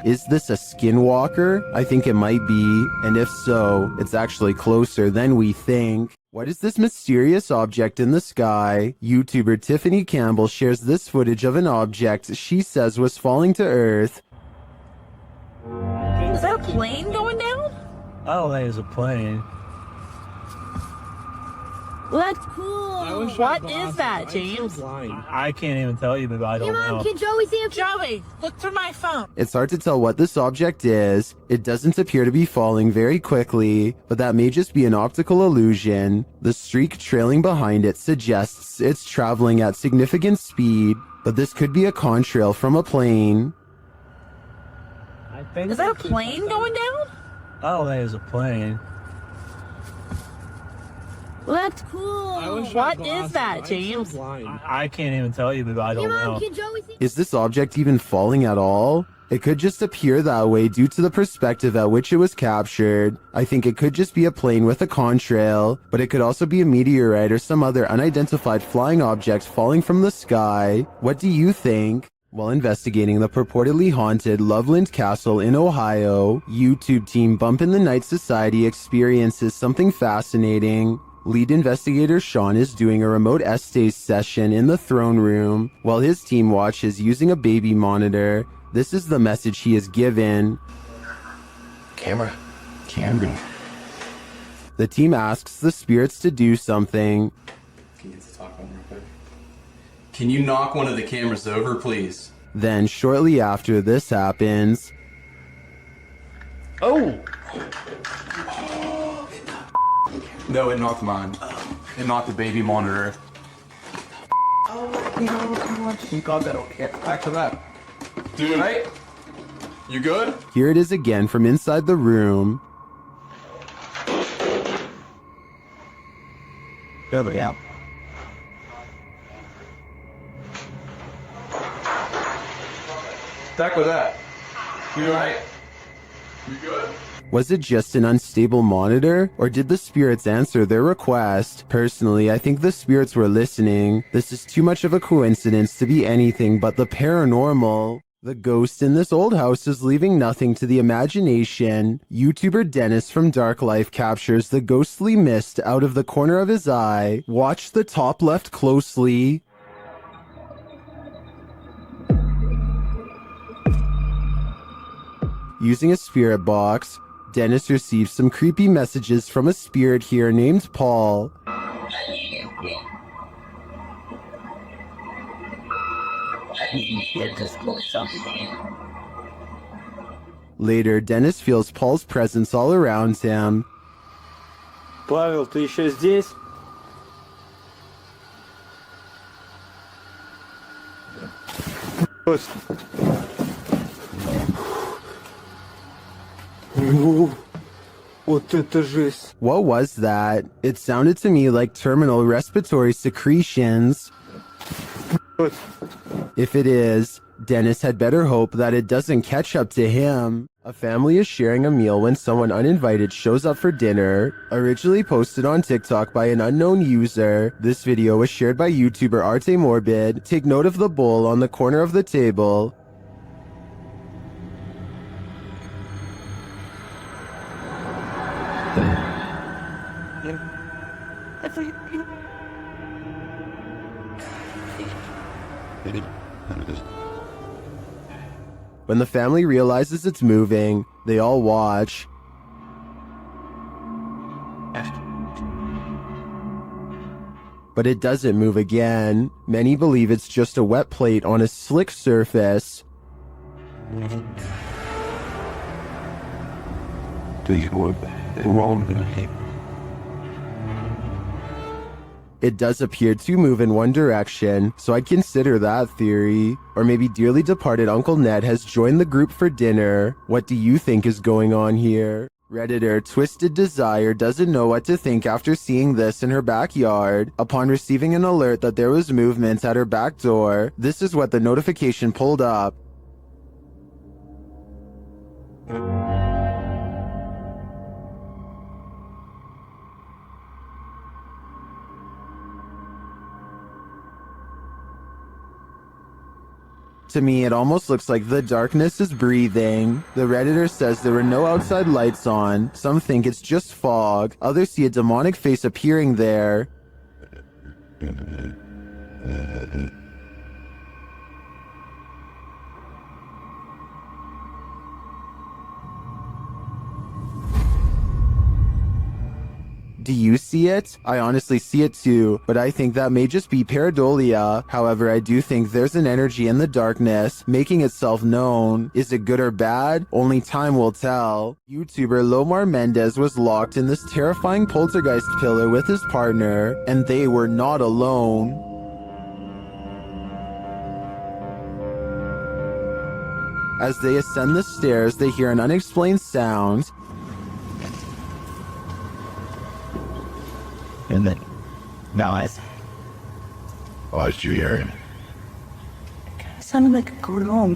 Speaker 1: Is this a skinwalker? I think it might be, and if so, it's actually closer than we think. What is this mysterious object in the sky? YouTuber Tiffany Campbell shares this footage of an object she says was falling to Earth.
Speaker 6: Is that a plane going down?
Speaker 3: I don't think it's a plane.
Speaker 5: That's cool.
Speaker 6: What is that, James?
Speaker 3: I can't even tell you, but I don't know.
Speaker 5: Can Joey see him?
Speaker 6: Joey, look through my phone.
Speaker 1: It's hard to tell what this object is. It doesn't appear to be falling very quickly, but that may just be an optical illusion. The streak trailing behind it suggests it's traveling at significant speed, but this could be a contrail from a plane.
Speaker 6: Is that a plane going down?
Speaker 3: I don't think it's a plane.
Speaker 5: That's cool.
Speaker 6: What is that, James?
Speaker 3: I can't even tell you, but I don't know.
Speaker 5: Can Joey see?
Speaker 1: Is this object even falling at all? It could just appear that way due to the perspective at which it was captured. I think it could just be a plane with a contrail, but it could also be a meteorite or some other unidentified flying object falling from the sky. What do you think? While investigating the purportedly haunted Loveland Castle in Ohio, YouTube team Bump in the Night Society experiences something fascinating. Lead investigator Sean is doing a remote essays session in the throne room while his team watches using a baby monitor. This is the message he is given.
Speaker 11: Camera.
Speaker 1: The team asks the spirits to do something.
Speaker 8: Can you get to talk on real quick? Can you knock one of the cameras over, please?
Speaker 1: Then shortly after this happens,
Speaker 8: Oh! No, it knocked mine. It knocked the baby monitor.
Speaker 20: Oh my god, thank God that'll get back to that.
Speaker 8: Dude, right? You good?
Speaker 1: here it is again from inside the room.
Speaker 20: Yeah.
Speaker 8: Back with that. You alright? You good?
Speaker 1: Was it just an unstable monitor, or did the spirits answer their request? Personally, I think the spirits were listening. This is too much of a coincidence to be anything but the paranormal. The ghost in this old house is leaving nothing to the imagination. YouTuber Dennis from Dark Life captures the ghostly mist out of the corner of his eye. Watch the top left closely. Using a spirit box, Dennis receives some creepy messages from a spirit here named Paul. Later, Dennis feels Paul's presence all around him.
Speaker 3: Павел, ты еще здесь?
Speaker 4: Вот это жесть.
Speaker 1: What was that? It sounded to me like terminal respiratory secretions. If it is, Dennis had better hope that it doesn't catch up to him. A family is sharing a meal when someone uninvited shows up for dinner. Originally posted on TikTok by an unknown user, this video was shared by YouTuber Arte Morbid. Take note of the bowl on the corner of the table. When the family realizes it's moving, they all watch. But it doesn't move again. Many believe it's just a wet plate on a slick surface. It does appear to move in one direction, so I'd consider that theory. Or maybe dearly departed Uncle Ned has joined the group for dinner. What do you think is going on here? Redditor Twisted Desire doesn't know what to think after seeing this in her backyard. Upon receiving an alert that there was movement at her back door, this is what the notification pulled up. To me, it almost looks like the darkness is breathing. The Redditor says there were no outside lights on. Some think it's just fog. Others see a demonic face appearing there. Do you see it? I honestly see it too, but I think that may just be pareidolia. However, I do think there's an energy in the darkness making itself known. Is it good or bad? Only time will tell. YouTuber Lomar Mendez was locked in this terrifying poltergeist pillar with his partner, and they were not alone. As they ascend the stairs, they hear an unexplained sound.
Speaker 11: And then, guys.
Speaker 17: Oh, did you hear him?
Speaker 23: It sounded like a groan.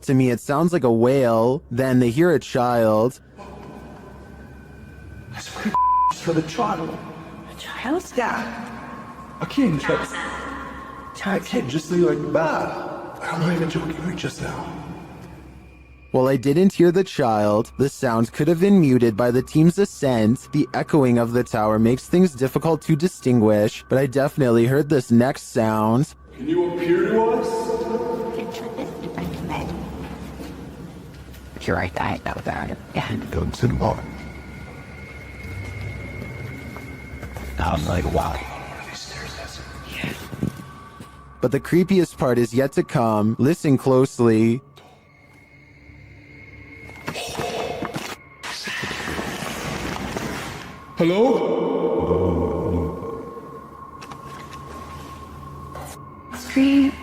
Speaker 1: To me, it sounds like a wail. Then they hear a child.
Speaker 20: That's for the child.
Speaker 23: A child?
Speaker 20: Yeah. A kid. A kid just like that. I'm not even joking right just now.
Speaker 1: While I didn't hear the child, the sound could have been muted by the team's ascent. The echoing of the tower makes things difficult to distinguish, but I definitely heard this next sound.
Speaker 17: Can you appear to us?
Speaker 2: You're right, I know about it. Yeah.
Speaker 17: Don't sit on.
Speaker 11: I was like, wow.
Speaker 1: But the creepiest part is yet to come. Listen closely.
Speaker 20: Hello?
Speaker 23: Scream.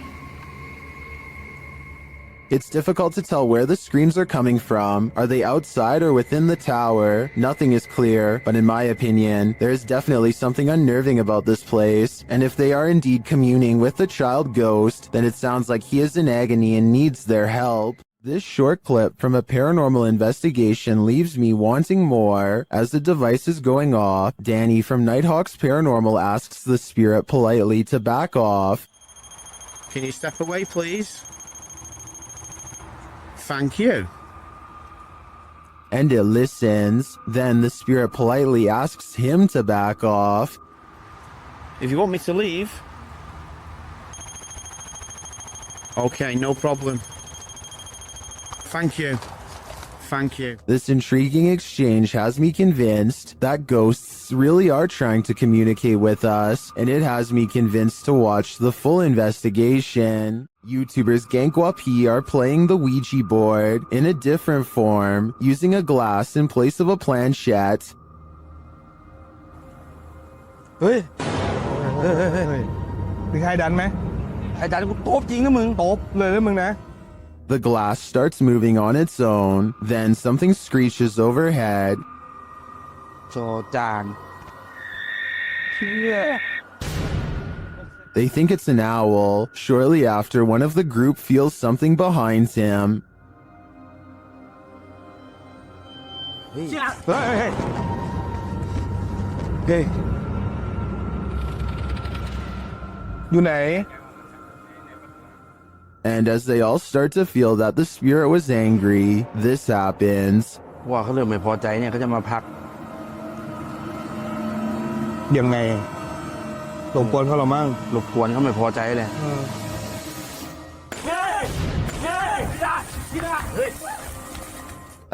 Speaker 1: It's difficult to tell where the screams are coming from. Are they outside or within the tower? Nothing is clear, but in my opinion, there is definitely something unnerving about this place. And if they are indeed communing with the child ghost, then it sounds like he is in agony and needs their help. This short clip from a paranormal investigation leaves me wanting more. As the device is going off, Danny from Nighthawks Paranormal asks the spirit politely to back off.
Speaker 10: Can you step away, please? Thank you.
Speaker 1: And it listens. Then the spirit politely asks him to back off.
Speaker 10: If you want me to leave. Okay, no problem. Thank you. Thank you.
Speaker 1: This intriguing exchange has me convinced that ghosts really are trying to communicate with us, and it has me convinced to watch the full investigation. YouTubers Gankwa P are playing the Ouija board in a different form, using a glass in place of a planchette.
Speaker 4: เฮ้ยมีใครดันไหมใครดันกูตบจริงนะมึงตบเลยนะมึงนะ
Speaker 1: The glass starts moving on its own, then something screeches overhead.
Speaker 4: โจจาน
Speaker 1: They think it's an owl. Shortly after, one of the group feels something behind him.
Speaker 4: เฮ้ยอยู่ไหน
Speaker 1: And as they all start to feel that the spirit was angry, this happens.
Speaker 11: ว่าเขาเริ่มไม่พอใจเนี่ยเขาจะมาพัก
Speaker 4: ยังไง รบกวนเขาเรามั่ง
Speaker 11: รบกวนเขาไม่พอใจเลย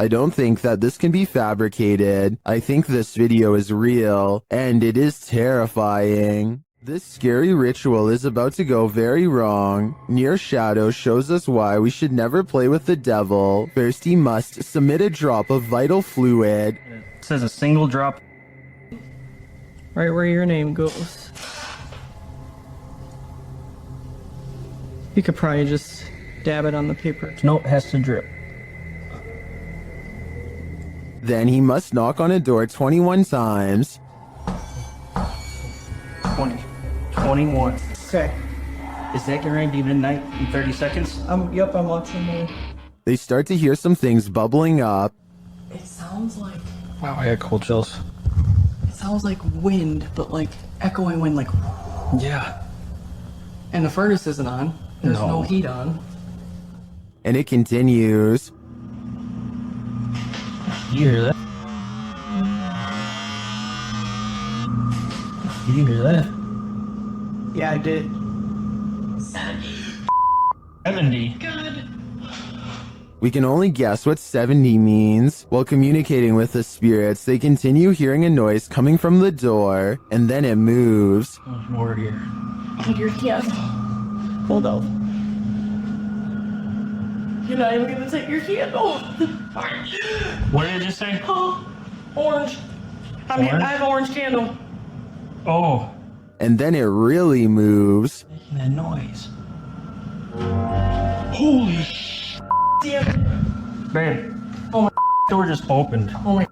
Speaker 1: I don't think that this can be fabricated. I think this video is real, and it is terrifying. This scary ritual is about to go very wrong. Near Shadow shows us why we should never play with the devil. First, he must submit a drop of vital fluid.
Speaker 3: It says a single drop.
Speaker 12: Right where your name goes. You could probably just dab it on the paper.
Speaker 3: Nope, has to drip.
Speaker 1: Then he must knock on a door 21 times.
Speaker 3: 20. 21.
Speaker 12: Okay.
Speaker 3: Is that getting ready to be midnight in 30 seconds?
Speaker 12: Yep, I'm watching the...
Speaker 1: They start to hear some things bubbling up.
Speaker 12: It sounds like...
Speaker 14: Wow, I got cold chills.
Speaker 12: It sounds like wind, but like echoing wind, like...
Speaker 14: Yeah.
Speaker 12: And the furnace isn't on. There's no heat on.
Speaker 1: And it continues.
Speaker 3: You hear that? You hear that?
Speaker 12: Yeah, I did.
Speaker 3: 70.
Speaker 1: We can only guess what 70 means. While communicating with the spirits, they continue hearing a noise coming from the door, and then it moves.
Speaker 3: There's more here.
Speaker 12: Oh, your hand. Hold on. You're not even gonna take your hand off.
Speaker 3: What did it just say?
Speaker 12: Oh, orange. I mean,
Speaker 3: Orange?
Speaker 12: I have orange candle.
Speaker 3: Oh.
Speaker 1: And then it really moves.
Speaker 3: Making that noise. Holy sh!
Speaker 12: Damn.
Speaker 3: Babe. Oh my door just opened.
Speaker 12: Oh my.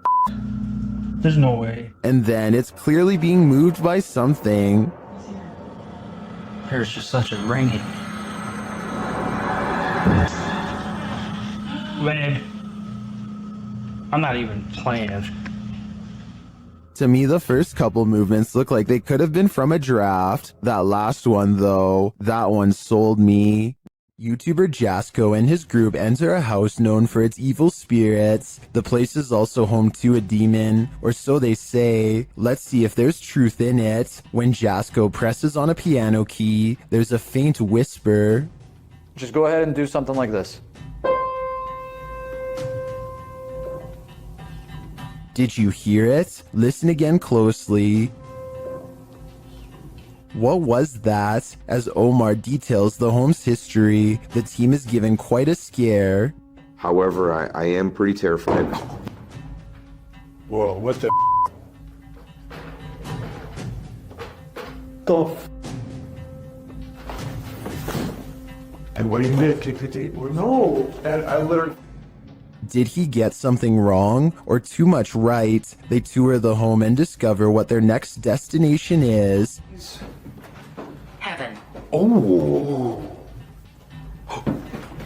Speaker 3: There's no way.
Speaker 1: And then it's clearly being moved by something.
Speaker 3: There's just such a ringing. Babe. I'm not even playing.
Speaker 1: To me, the first couple movements look like they could have been from a draft. That last one, though, that one sold me. YouTuber Jasko and his group enter a house known for its evil spirits. The place is also home to a demon, or so they say. Let's see if there's truth in it. When Jasko presses on a piano key, there's a faint whisper.
Speaker 13: Just go ahead and do something like this.
Speaker 1: Did you hear it? Listen again closely. What was that? As Omar details the home's history, the team is given quite a scare.
Speaker 22: However, I am pretty terrified.
Speaker 17: Whoa, what the And what do you mean? No, I literally...
Speaker 1: Did he get something wrong or too much right? They tour the home and discover what their next destination is.
Speaker 15: Heaven.
Speaker 22: Oh.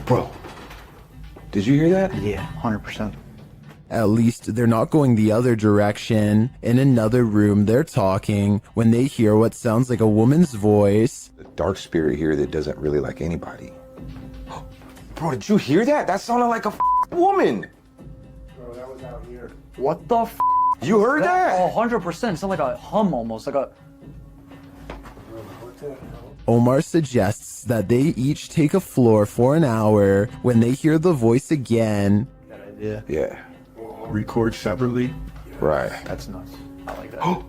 Speaker 22: Bro, did you hear that?
Speaker 4: Yeah, 100%.
Speaker 1: At least they're not going the other direction. In another room, they're talking when they hear what sounds like a woman's voice.
Speaker 22: The dark spirit here that doesn't really like anybody. Bro, did you hear that? That sounded like a woman.
Speaker 17: Bro, that was out here.
Speaker 13: What the f?
Speaker 22: You heard that?
Speaker 13: Oh, 100%. It sounded like a hum almost, like a...
Speaker 17: What the hell?
Speaker 1: Omar suggests that they each take a floor for an hour. When they hear the voice again,
Speaker 22: Yeah.
Speaker 17: Record separately?
Speaker 22: Right.
Speaker 13: That's nuts. I like that.
Speaker 22: Oh,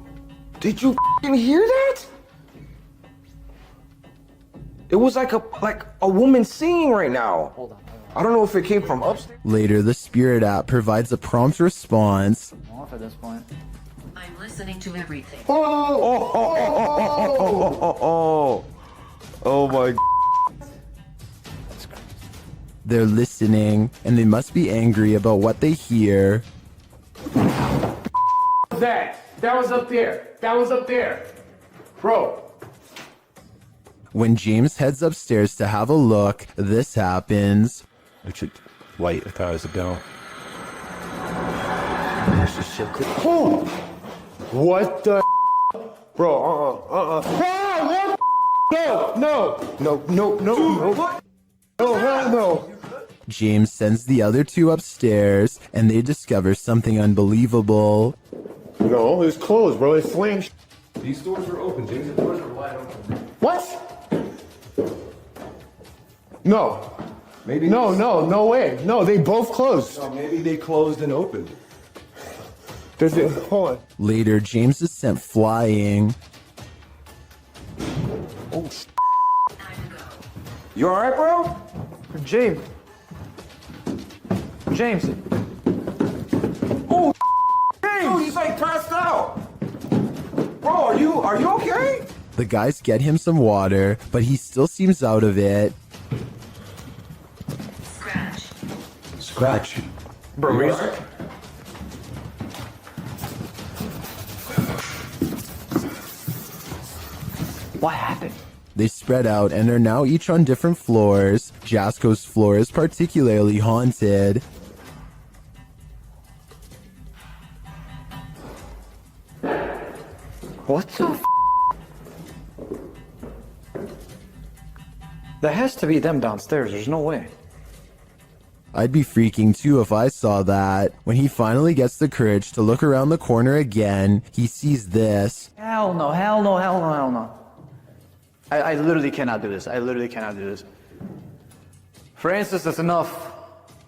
Speaker 22: did you f***ing hear that? It was like a woman singing right now.
Speaker 13: Hold on.
Speaker 22: I don't know if it came from upstairs.
Speaker 1: later the Spirit app provides a prompt response.
Speaker 13: I'm off at this point.
Speaker 15: I'm listening to everything.
Speaker 22: Oh my.
Speaker 1: They're listening, and they must be angry about what they hear.
Speaker 20: That was up there. That was up there. Bro.
Speaker 1: When James heads upstairs to have a look, this happens.
Speaker 22: It's a light. I thought it was a bell.
Speaker 20: Oh! What the? Bro, what? No, hell no.
Speaker 1: James sends the other two upstairs, and they discover something unbelievable.
Speaker 17: No, it's closed, bro. It's flames.
Speaker 20: These doors are open, James. The doors are wide open.
Speaker 4: What? No.
Speaker 20: Maybe
Speaker 4: No way. No, they both closed.
Speaker 20: No, maybe they closed and opened.
Speaker 4: Hold on.
Speaker 1: Later, James is sent flying.
Speaker 4: Oh, you alright, bro? James. Oh, James!
Speaker 22: Dude, he's like passed out. Bro, are you okay?
Speaker 1: The guys get him some water, but he still seems out of it.
Speaker 20: Scratch.
Speaker 22: Bro, you alright?
Speaker 13: What happened?
Speaker 1: They spread out and are now each on different floors. Jasko's floor is particularly haunted.
Speaker 13: What the f? There has to be them downstairs. There's no way.
Speaker 1: I'd be freaking too if I saw that. When he finally gets the courage to look around the corner again, he sees this.
Speaker 13: Hell no. I literally cannot do this. Francis, that's enough.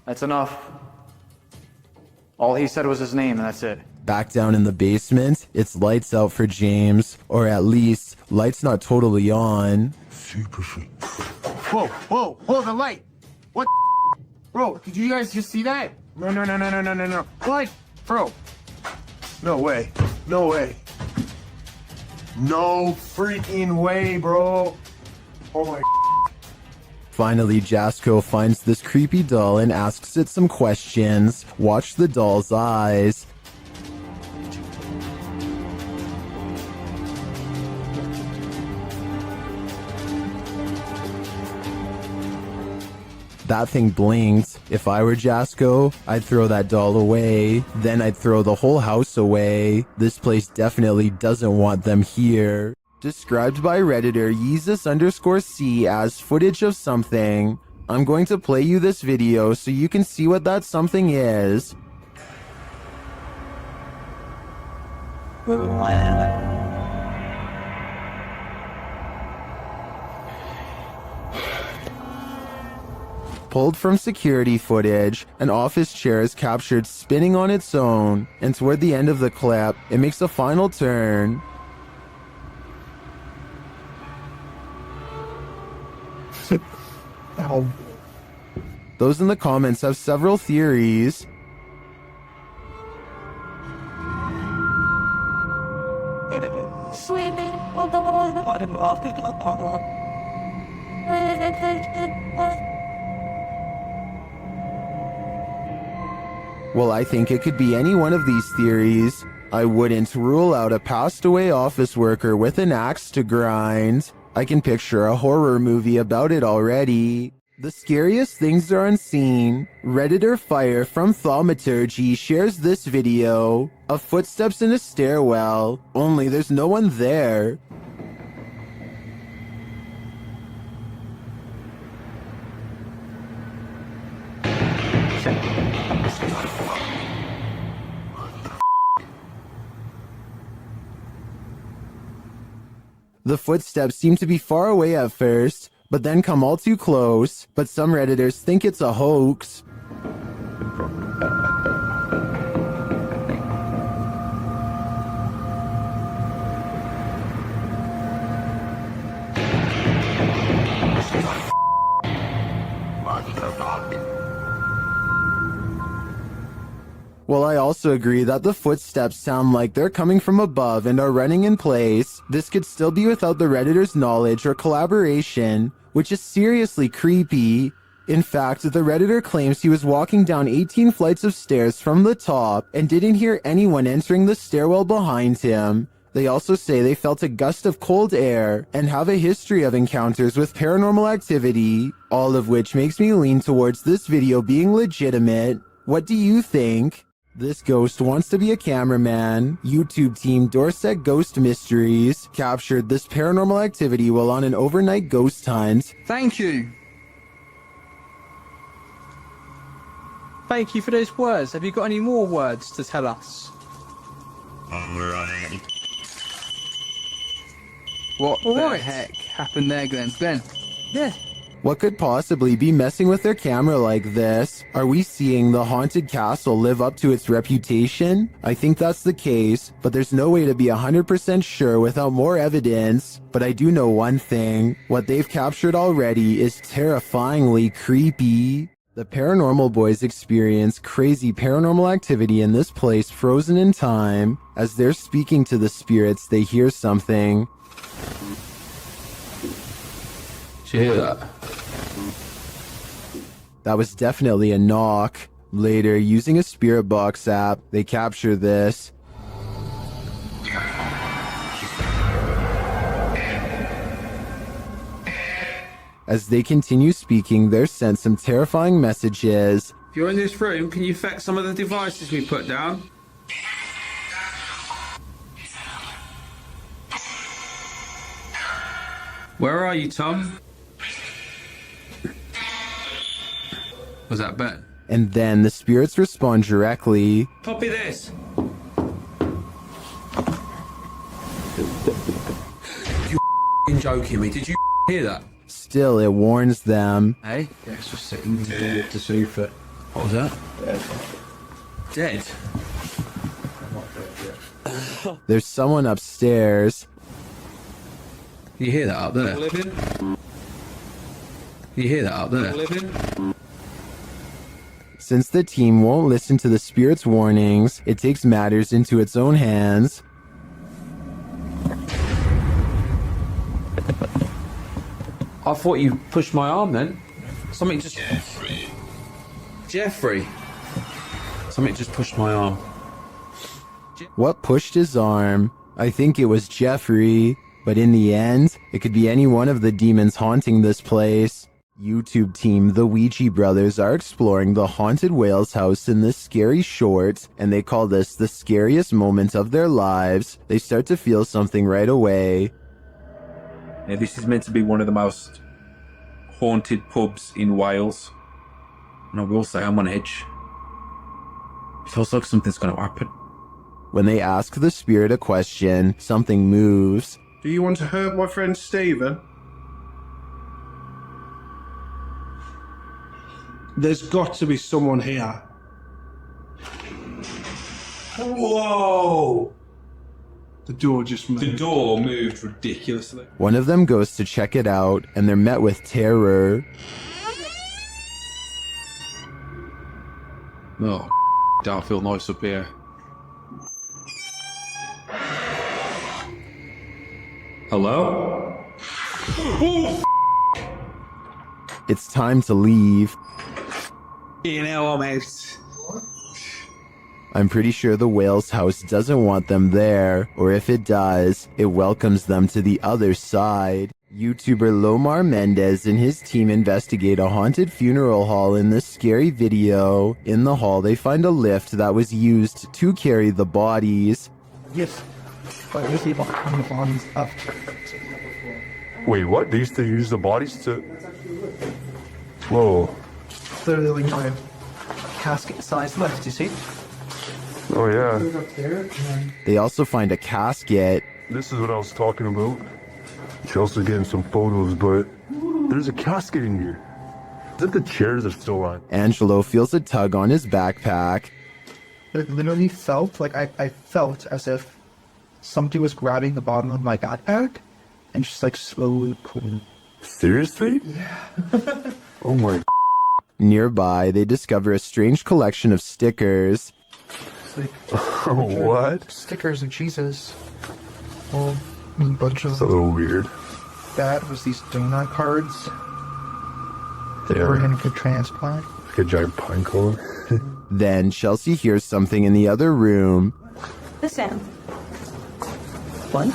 Speaker 13: That's enough. All he said was his name, and that's it.
Speaker 1: Back down in the basement, it's lights out for James. Or at least, lights not totally on.
Speaker 20: Super freak.
Speaker 4: Whoa, hold the light. What? Bro, did you guys just see that? No. What? Bro. No way. No freaking way, bro. Oh my.
Speaker 1: Finally, Jasko finds this creepy doll and asks it some questions. Watch the doll's eyes. That thing blinked. If I were Jasko, I'd throw that doll away. Then I'd throw the whole house away. This place definitely doesn't want them here. Described by Redditor Yeezus_C as footage of something. I'm going to play you this video so you can see what that something is. Pulled from security footage, an office chair is captured spinning on its own, and toward the end of the clip, it makes a final turn.
Speaker 4: Ow.
Speaker 1: Those in the comments have several theories. Well, I think it could be any one of these theories. I wouldn't rule out a passed away office worker with an axe to grind. I can picture a horror movie about it already. The scariest things are unseen. Redditor Fire from Thaumaturgy shares this video of footsteps in a stairwell, only there's no one there. The footsteps seem to be far away at first, but then come all too close, but some Redditors think it's a hoax. Well, I also agree that the footsteps sound like they're coming from above and are running in place. This could still be without the Redditor's knowledge or collaboration, which is seriously creepy. In fact, the Redditor claims he was walking down 18 flights of stairs from the top and didn't hear anyone entering the stairwell behind him. They also say they felt a gust of cold air and have a history of encounters with paranormal activity, all of which makes me lean towards this video being legitimate. What do you think? This ghost wants to be a cameraman. YouTube team Dorset Ghost Mysteries captured this paranormal activity while on an overnight ghost hunt.
Speaker 12: Thank you. Thank you for those words. Have you got any more words to tell us?
Speaker 4: What the heck happened there, Glenn? Glenn? Yeah.
Speaker 1: What could possibly be messing with their camera like this? Are we seeing the haunted castle live up to its reputation? I think that's the case, but there's no way to be 100% sure without more evidence. But I do know one thing. What they've captured already is terrifyingly creepy. The Paranormal Boys experience crazy paranormal activity in this place frozen in time. As they're speaking to the spirits, they hear something.
Speaker 9: Did you hear that?
Speaker 1: That was definitely a knock. Later, using a Spirit Box app, they capture this. As they continue speaking, they're sent some terrifying messages.
Speaker 9: If you're in this room, can you affect some of the devices we put down? Where are you, Tom? Was that Ben?
Speaker 1: And then the spirits respond directly.
Speaker 9: Copy this. You joking me? Did you hear that?
Speaker 1: Still, it warns them.
Speaker 9: Hey? Yeah, it's just sitting to see if it. What was that? Dead.
Speaker 1: There's someone upstairs.
Speaker 9: You hear that up there? You hear that up there?
Speaker 1: Since the team won't listen to the spirit's warnings, it takes matters into its own hands.
Speaker 9: I thought you pushed my arm then. Something just... Jeffrey. Something just pushed my arm.
Speaker 1: What pushed his arm? I think it was Jeffrey. But in the end, it could be any one of the demons haunting this place. YouTube team The Ouija Brothers are exploring the haunted Wales house in this scary short, and they call this the scariest moment of their lives. They start to feel something right away.
Speaker 16: Now, this is meant to be one of the most haunted pubs in Wales. And I will say, I'm on edge. It feels like something's going to happen.
Speaker 1: When they ask the spirit a question, something moves.
Speaker 20: Do you want to hurt my friend Stephen? There's got to be someone here. Whoa! The door just moved.
Speaker 16: The door moved ridiculously.
Speaker 1: One of them goes to check it out, and they're met with terror.
Speaker 16: Oh, don't feel nice up here. Hello?
Speaker 1: It's time to leave.
Speaker 16: You know, I'm out.
Speaker 1: I'm pretty sure the Wales house doesn't want them there, or if it does, it welcomes them to the other side. YouTuber Lomar Mendez and his team investigate a haunted funeral hall in this scary video. In the hall, they find a lift that was used to carry the bodies.
Speaker 4: Yes. But we see the bodies up.
Speaker 17: Wait, what? They used to use the bodies to... Whoa.
Speaker 4: Literally like a casket-sized lift, you see?
Speaker 17: Oh, yeah.
Speaker 1: They also find a casket.
Speaker 17: This is what I was talking about. Chelsea's getting some photos, but there's a casket in here. Is that the chairs are still on?
Speaker 1: Angelo feels a tug on his backpack.
Speaker 4: It literally felt like I felt as if somebody was grabbing the bottom of my backpack and just like slowly pulling.
Speaker 17: Seriously?
Speaker 4: Yeah.
Speaker 17: Oh my.
Speaker 1: Nearby, they discover a strange collection of stickers.
Speaker 4: Like,
Speaker 17: what?
Speaker 4: Stickers of Jesus. Well, a bunch of...
Speaker 17: It's a little weird.
Speaker 4: That was these donut cards. That
Speaker 17: Yeah.
Speaker 4: were in a transplant.
Speaker 17: Like a giant pine cone.
Speaker 1: Then Chelsea hears something in the other room.
Speaker 15: Listen.
Speaker 4: What?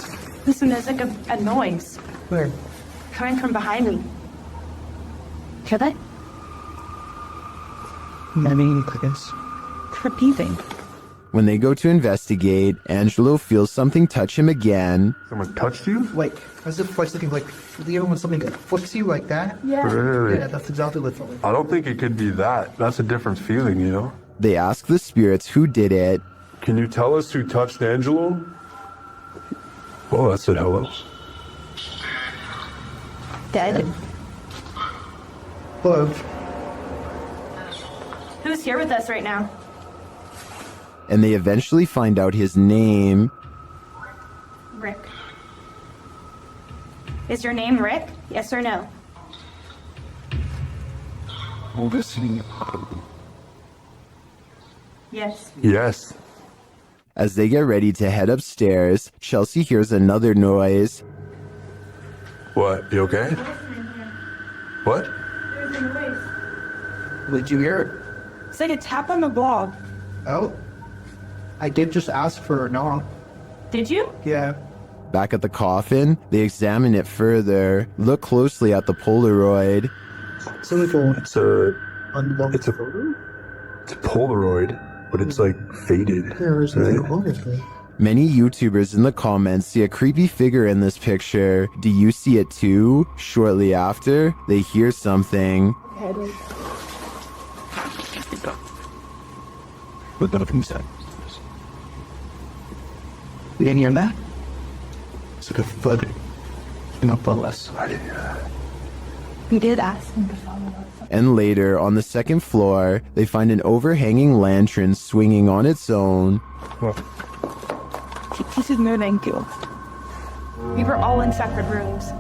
Speaker 15: Listen, there's like a noise
Speaker 4: Where?
Speaker 15: coming from behind me. Hear that?
Speaker 4: Maybe, I guess.
Speaker 15: Repeating.
Speaker 1: When they go to investigate, Angelo feels something touch him again.
Speaker 17: Someone touched you?
Speaker 4: Like, as if like something like, you know when something flicks you like that?
Speaker 15: Yeah.
Speaker 17: Really?
Speaker 4: Yeah, that's exactly what it felt like.
Speaker 17: I don't think it could be that. That's a different feeling, you know?
Speaker 1: They ask the spirits who did it.
Speaker 17: Can you tell us who touched Angelo? Oh, that said hello.
Speaker 5: Dead.
Speaker 4: Hello.
Speaker 5: Who's here with us right now?
Speaker 1: And they eventually find out his name.
Speaker 5: Rick. Is your name Rick? Yes or no?
Speaker 17: Listening.
Speaker 5: Yes.
Speaker 17: Yes.
Speaker 1: As they get ready to head upstairs, Chelsea hears another noise.
Speaker 17: What? You okay? What?
Speaker 4: Did you hear it?
Speaker 5: It's like a tap on the blog.
Speaker 4: Oh. I did just ask for a knock.
Speaker 5: Did you?
Speaker 4: Yeah.
Speaker 1: Back at the coffin, they examine it further, look closely at the Polaroid.
Speaker 17: It's a Polaroid, but it's like faded.
Speaker 1: Many YouTubers in the comments see a creepy figure in this picture. Do you see it too? Shortly after, they hear something.
Speaker 17: But nothing said.
Speaker 4: You didn't hear that?
Speaker 17: It's like a thud.
Speaker 4: Not less.
Speaker 17: I didn't hear that.
Speaker 5: We did ask him to follow us.
Speaker 1: And later, on the second floor, they find an overhanging lantern swinging on its own.
Speaker 5: He said no thank you. We were all in separate rooms.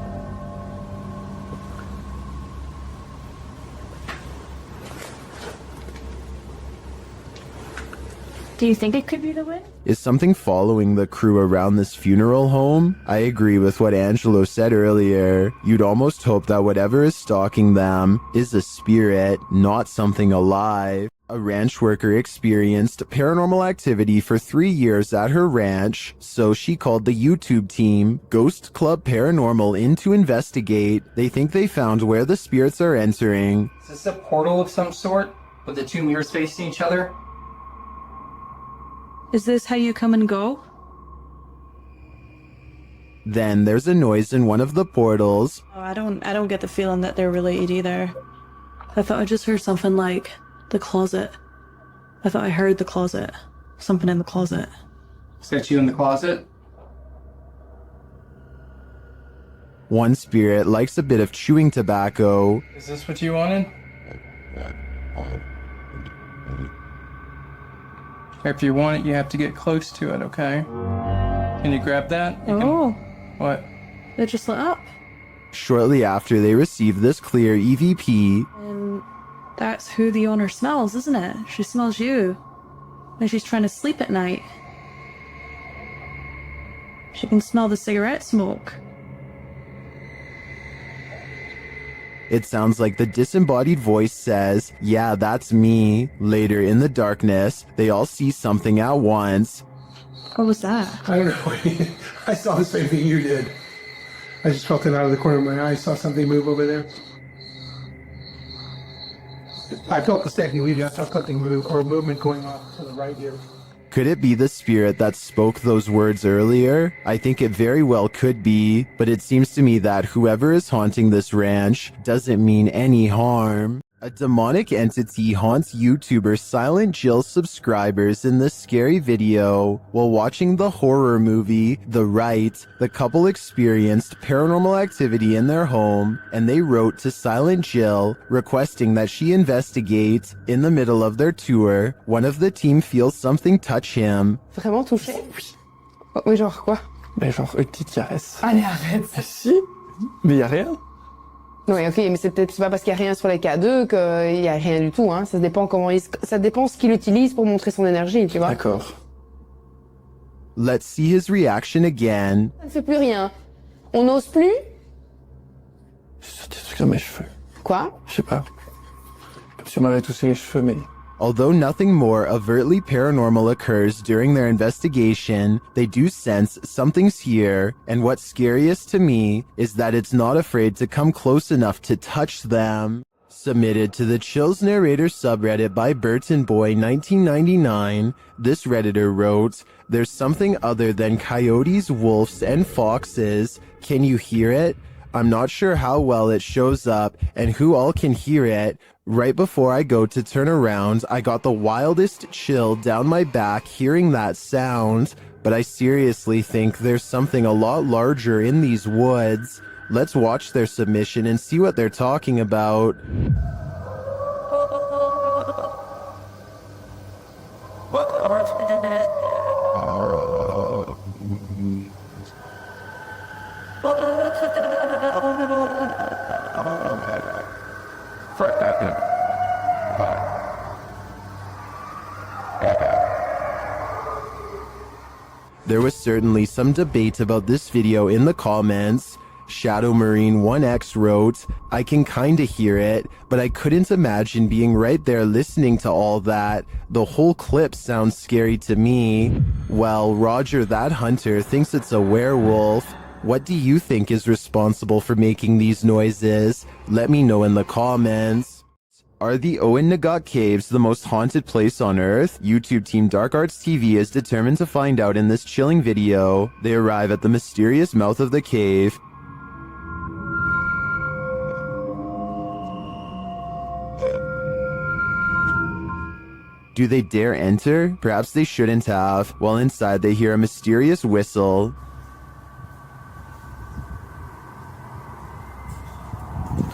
Speaker 5: Do you think it could be the wind?
Speaker 1: Is something following the crew around this funeral home? I agree with what Angelo said earlier. You'd almost hope that whatever is stalking them is a spirit, not something alive. A ranch worker experienced paranormal activity for 3 years at her ranch, so she called the YouTube team, Ghost Club Paranormal, in to investigate. They think they found where the spirits are entering.
Speaker 12: Is this a portal of some sort, with the two mirrors facing each other?
Speaker 23: Is this how you come and go?
Speaker 1: Then there's a noise in one of the portals.
Speaker 23: Oh, I don't get the feeling that they're related either. I thought I just heard something like the closet. I thought I heard the closet. Something in the closet.
Speaker 12: Is that you in the closet?
Speaker 1: One spirit likes a bit of chewing tobacco.
Speaker 12: Is this what you wanted? If you want it, you have to get close to it, okay? Can you grab that?
Speaker 23: Oh.
Speaker 12: What?
Speaker 23: They just lit up.
Speaker 1: Shortly after they receive this clear EVP,
Speaker 23: And that's who the owner smells, isn't it? She smells you. When she's trying to sleep at night. She can smell the cigarette smoke.
Speaker 1: it sounds like the disembodied voice says, "Yeah, that's me." Later in the darkness, they all see something at once.
Speaker 23: What was that?
Speaker 4: I don't know. I saw the same thing you did. I just felt it out of the corner of my eye. I saw something move over there. I felt the same thing we did. I saw something move, or a movement going off to the right here.
Speaker 1: Could it be the spirit that spoke those words earlier? I think it very well could be, but it seems to me that whoever is haunting this ranch doesn't mean any harm. A demonic entity haunts YouTuber Silent Jill subscribers in this scary video. While watching the horror movie, The Rite, the couple experienced paranormal activity in their home, and they wrote to Silent Jill requesting that she investigate. In the middle of their tour, one of the team feels something touch him.
Speaker 23: Vraiment touché? Oui, genre quoi?
Speaker 12: Ben genre une petite caresse.
Speaker 23: Allez, arrête.
Speaker 12: Si, mais y a rien.
Speaker 23: Oui, ok, mais c'est peut-être pas parce qu'il y a rien sur les K2 qu'il y a rien du tout, hein. Ça dépend ça dépend ce qu'il utilise pour montrer son énergie, tu vois.
Speaker 12: D'accord.
Speaker 1: Let's see his reaction again.
Speaker 23: Ça ne fait plus rien. On n'ose plus?
Speaker 12: C'est des trucs dans mes cheveux.
Speaker 23: Quoi?
Speaker 12: Je sais pas. Comme si on m'avait touché les cheveux, mais...
Speaker 1: Although nothing more overtly paranormal occurs during their investigation, they do sense something's here, and what's scariest to me is that it's not afraid to come close enough to touch them. Submitted to the Chills Narrator subreddit by Burton Boy 1999, this Redditor wrote, "There's something other than coyotes, wolves, and foxes. Can you hear it? I'm not sure how well it shows up and who all can hear it. Right before I go to turn around, I got the wildest chill down my back hearing that sound, but I seriously think there's something a lot larger in these woods. Let's watch their submission and see what they're talking about. There was certainly some debate about this video in the comments. Shadow Marine 1X wrote, I can kinda hear it, but I couldn't imagine being right there listening to all that. The whole clip sounds scary to me. Well, Roger That Hunter thinks it's a werewolf. What do you think is responsible for making these noises? Let me know in the comments. Are the Owen Nagat Caves the most haunted place on Earth? YouTube team Dark Arts TV is determined to find out in this chilling video. They arrive at the mysterious mouth of the cave. Do they dare enter? Perhaps they shouldn't have. While inside, they hear a mysterious whistle.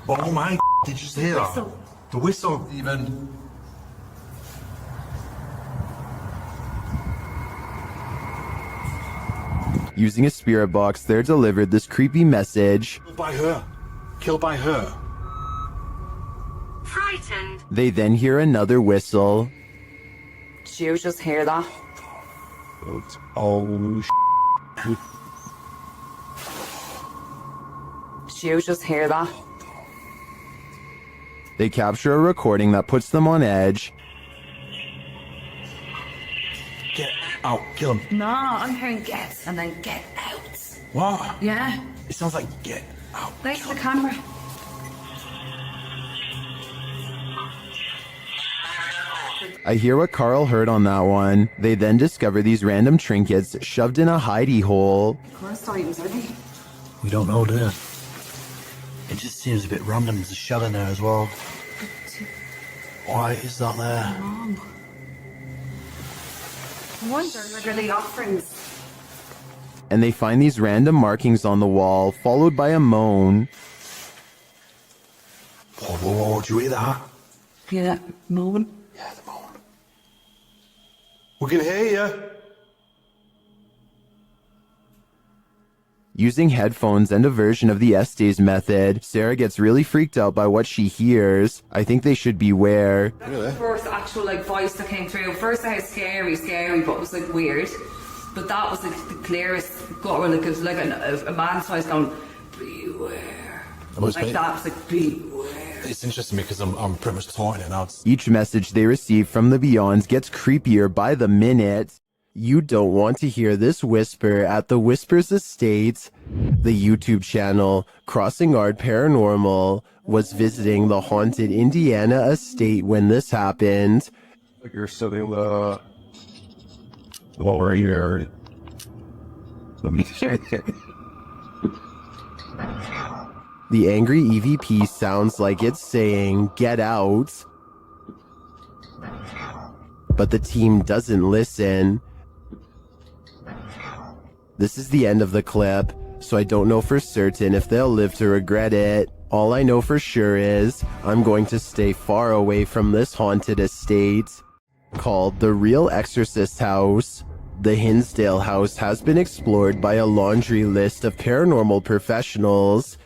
Speaker 20: Oh my, did you just hear that? The whistle even.
Speaker 1: Using a spirit box, they're delivered this creepy message.
Speaker 20: Killed by her. Killed by her.
Speaker 15: Frightened.
Speaker 1: They then hear another whistle.
Speaker 5: Did you just hear that?
Speaker 20: Oh,
Speaker 5: Did you just hear that?
Speaker 1: They capture a recording that puts them on edge.
Speaker 20: Get out, kill him.
Speaker 5: No, I'm hearing get and then get out.
Speaker 20: What?
Speaker 5: Yeah,
Speaker 20: It sounds like get out.
Speaker 5: thanks for the camera.
Speaker 1: I hear what Carl heard on that one. They then discover these random trinkets shoved in a hidey hole.
Speaker 5: Chorus items, are they?
Speaker 20: We don't know, do you? It just seems a bit random. There's a shell in there as well. Why is that there?
Speaker 5: I wonder, like, are they offerings?
Speaker 1: And they find these random markings on the wall, followed by a moan.
Speaker 20: Whoa, whoa, whoa, do you hear that?
Speaker 5: Yeah, moan.
Speaker 20: Yeah, the moan. We can hear you.
Speaker 1: Using headphones and a version of the Estes method, Sarah gets really freaked out by what she hears. I think they should beware.
Speaker 5: The first actual like voice that came through. First I had scary, but it was like weird. But that was like the clearest gutter, like it was like a man's voice going, beware. Like that was like, beware.
Speaker 20: It's interesting because I'm pretty much torn it now.
Speaker 1: Each message they receive from the Beyond gets creepier by the minute. You don't want to hear this whisper at the Whispers Estate. The YouTube channel Crossing Art Paranormal was visiting the haunted Indiana estate when this happened.
Speaker 17: You're sitting well right here. Let me check it.
Speaker 1: The angry EVP sounds like it's saying, "Get out." But the team doesn't listen. This is the end of the clip, so I don't know for certain if they'll live to regret it. All I know for sure is I'm going to stay far away from this haunted estate. Called the Real Exorcist House, the Hinsdale house has been explored by a laundry list of paranormal professionals.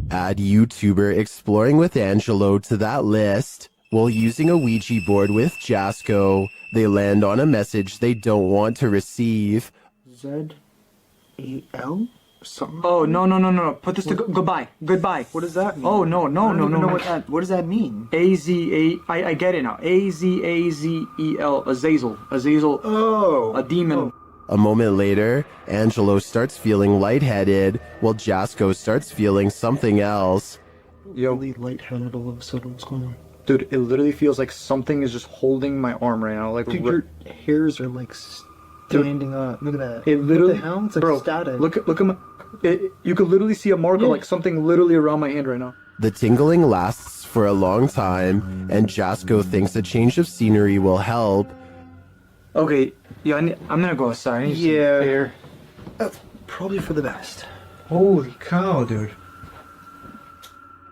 Speaker 1: Add YouTuber Exploring with Angelo to that list. While using a Ouija board with Jasco, they land on a message they don't want to receive.
Speaker 4: Z-A-L? Something? Oh, no. Put this to goodbye. Goodbye. What does that mean? Oh, no. I don't even know what does that mean? A-Z-A... I get it now. A-Z-A-Z-E-L. Azazel. Oh. A demon.
Speaker 1: A moment later, Angelo starts feeling lightheaded, while Jasco starts feeling something else.
Speaker 4: Yo. Lightheaded all of a sudden. What's going on? Dude, it literally feels like something is just holding my arm right now. Like, dude, your hairs are like standing up. Look at that. It literally. What the hell? It's like static. Look at my. You could literally see a mark of like something literally around my hand right now.
Speaker 1: The tingling lasts for a long time, and Jasco thinks a change of scenery will help.
Speaker 4: Okay, yeah, I'm gonna go outside. I need some air. Probably for the best. Holy cow, dude.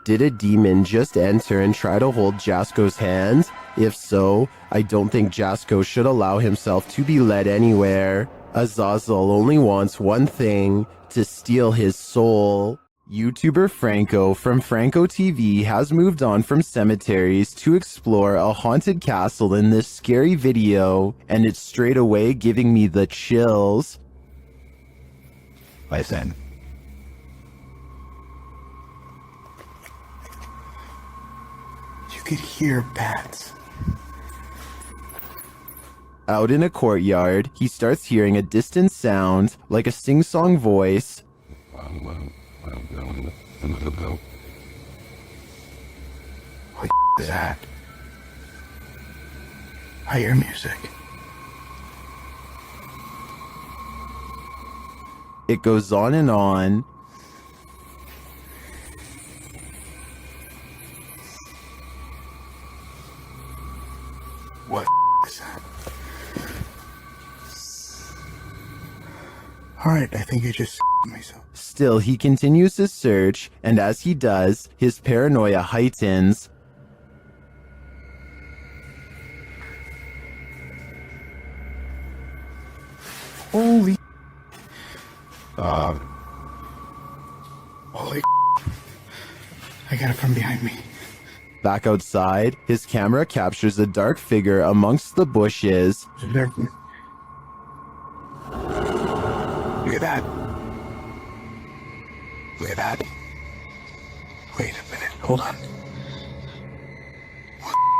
Speaker 1: Did a demon just enter and try to hold Jasko's hand? If so, I don't think Jasko should allow himself to be led anywhere. Azazel only wants one thing, to steal his soul. YouTuber Franco from Franco TV has moved on from cemeteries to explore a haunted castle in this scary video, and it's straight away giving me the chills.
Speaker 11: Listen.
Speaker 4: You could hear bats.
Speaker 1: Out in a courtyard, he starts hearing a distant sound, like a sing-song voice.
Speaker 4: What is that? I hear music.
Speaker 1: It goes on and on.
Speaker 4: What is that? Alright, I think I just myself.
Speaker 1: Still, he continues his search, and as he does, his paranoia heightens.
Speaker 4: Holy. Holy. I got it from behind me.
Speaker 1: Back outside, his camera captures a dark figure amongst the bushes.
Speaker 4: Look at that. Look at that. Wait a minute. Hold on.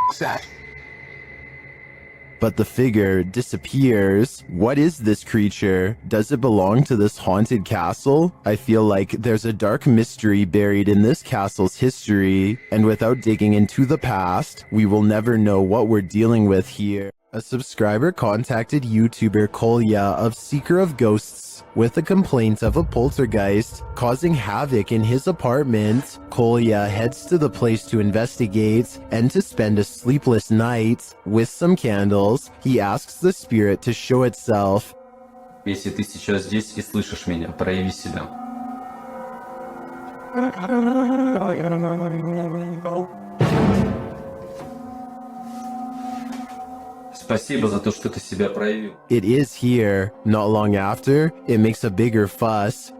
Speaker 4: What's that?
Speaker 1: But the figure disappears. What is this creature? Does it belong to this haunted castle? I feel like there's a dark mystery buried in this castle's history, and without digging into the past, we will never know what we're dealing with here. A subscriber contacted YouTuber Kolya of Seeker of Ghosts with a complaint of a poltergeist causing havoc in his apartment. Kolya heads to the place to investigate, and to spend a sleepless night. With some candles, he asks the spirit to show itself.
Speaker 16: Если ты сейчас здесь и слышишь меня, прояви себя. Спасибо за то, что ты себя проявил.
Speaker 1: It is here. Not long after, it makes a bigger fuss.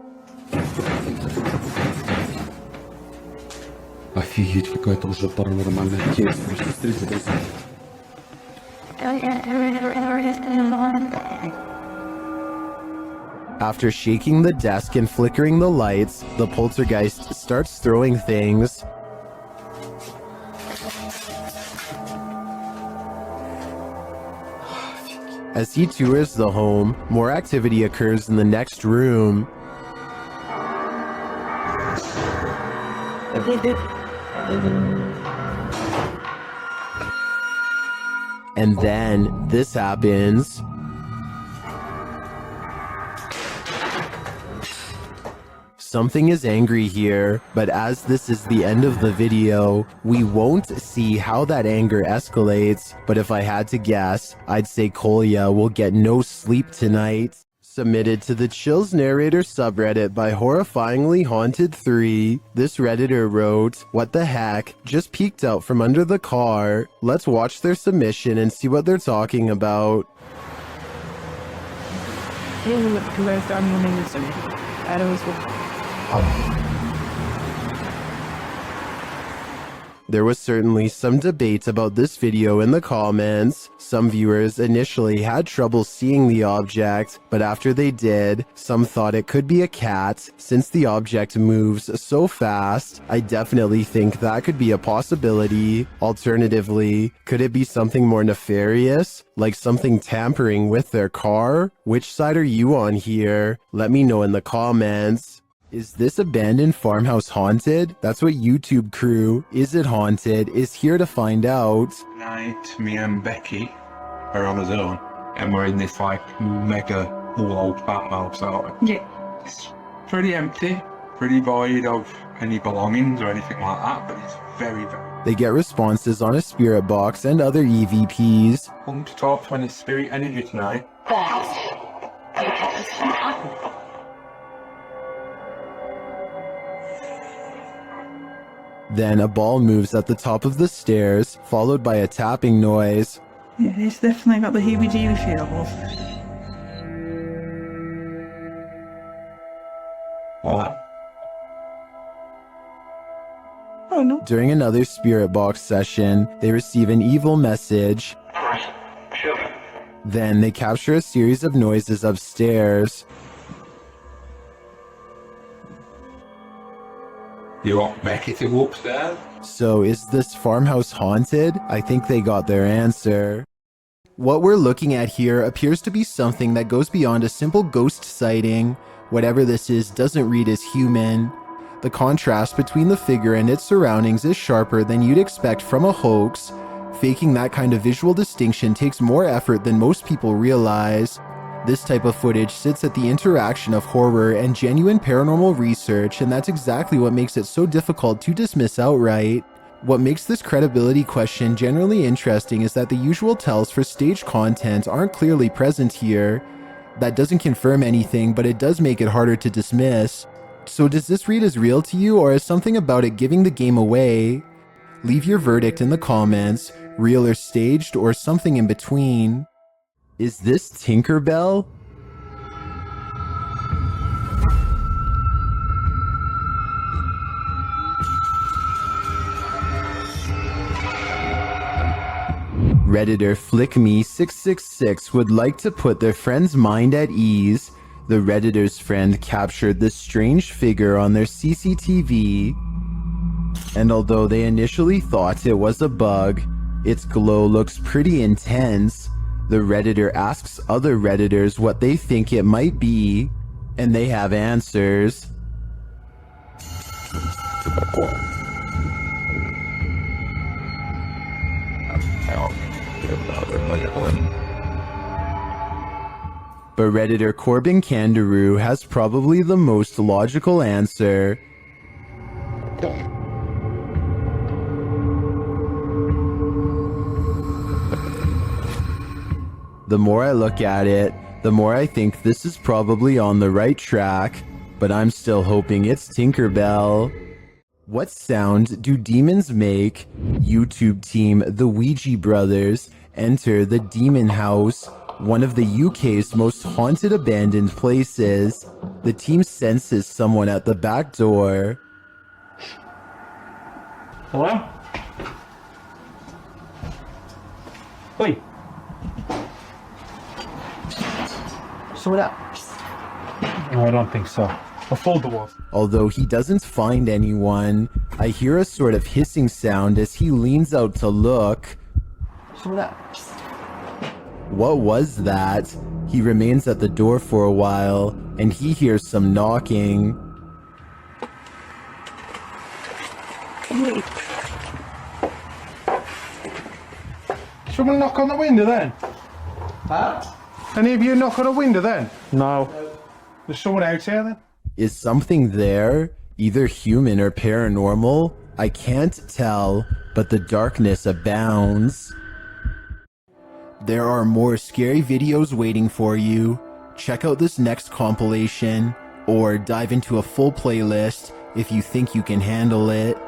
Speaker 9: Офигеть, какая-то уже паранормальная тема. Смотрите, друзья.
Speaker 1: After shaking the desk and flickering the lights, the poltergeist starts throwing things. As he tours the home, more activity occurs in the next room. And then this happens. Something is angry here, but as this is the end of the video, we won't see how that anger escalates, but if I had to guess, I'd say Kolya will get no sleep tonight. Submitted to the Chills Narrator subreddit by Horrifyingly Haunted 3, this Redditor wrote, "What the heck? Just peeked out from under the car." Let's watch their submission and see what they're talking about. There was certainly some debate about this video in the comments. Some viewers initially had trouble seeing the object, but after they did, some thought it could be a cat. Since the object moves so fast, I definitely think that could be a possibility. Alternatively, could it be something more nefarious, like something tampering with their car? Which side are you on here? Let me know in the comments. Is this abandoned farmhouse haunted? That's what YouTube crew, Is It Haunted, is here to find out.
Speaker 17: Tonight, me and Becky are on our own, and we're in this like mega cool old farmhouse, aren't we?
Speaker 6: Yeah.
Speaker 17: It's pretty empty, pretty void of any belongings or anything like that, but it's very, very
Speaker 1: They get responses on a spirit box and other EVPs.
Speaker 17: fun to talk to any spirit energy tonight.
Speaker 1: Then a ball moves at the top of the stairs, followed by a tapping noise.
Speaker 12: Yeah, it's definitely got the heebie-jeebie feels.
Speaker 11: What?
Speaker 12: Oh no.
Speaker 1: During another spirit box session, they receive an evil message. Then they capture a series of noises upstairs.
Speaker 22: You want Becky to go upstairs?
Speaker 1: So is this farmhouse haunted? I think they got their answer. What we're looking at here appears to be something that goes beyond a simple ghost sighting. Whatever this is doesn't read as human. The contrast between the figure and its surroundings is sharper than you'd expect from a hoax. Faking that kind of visual distinction takes more effort than most people realize. This type of footage sits at the interaction of horror and genuine paranormal research, and that's exactly what makes it so difficult to dismiss outright. What makes this credibility question generally interesting is that the usual tells for staged content aren't clearly present here. That doesn't confirm anything, but it does make it harder to dismiss. So does this read as real to you, or is something about it giving the game away? Leave your verdict in the comments, real or staged, or something in between. Is this Tinkerbell? Redditor FlickMe666 would like to put their friend's mind at ease. The Redditor's friend captured this strange figure on their CCTV, and although they initially thought it was a bug, its glow looks pretty intense. The Redditor asks other Redditors what they think it might be, and they have answers. But Redditor Corbin Kangaroo has probably the most logical answer. The more I look at it, the more I think this is probably on the right track, but I'm still hoping it's Tinkerbell. What sound do demons make? YouTube team The Ouija Brothers enter the Demon House, one of the UK's most haunted abandoned places. The team senses someone at the back door.
Speaker 4: Hello? Oi. Sort up. No, I don't think so. I'll fold the walls.
Speaker 1: Although he doesn't find anyone, I hear a sort of hissing sound as he leans out to look.
Speaker 4: Sort up.
Speaker 1: What was that? He remains at the door for a while, and he hears some knocking.
Speaker 4: Someone knock on the window then? Huh? Any of you knock on a window then? No. There's someone out here then?
Speaker 1: Is something there? Either human or paranormal? I can't tell, but the darkness abounds. There are more scary videos waiting for you. Check out this next compilation, or dive into a full playlist if you think you can handle it.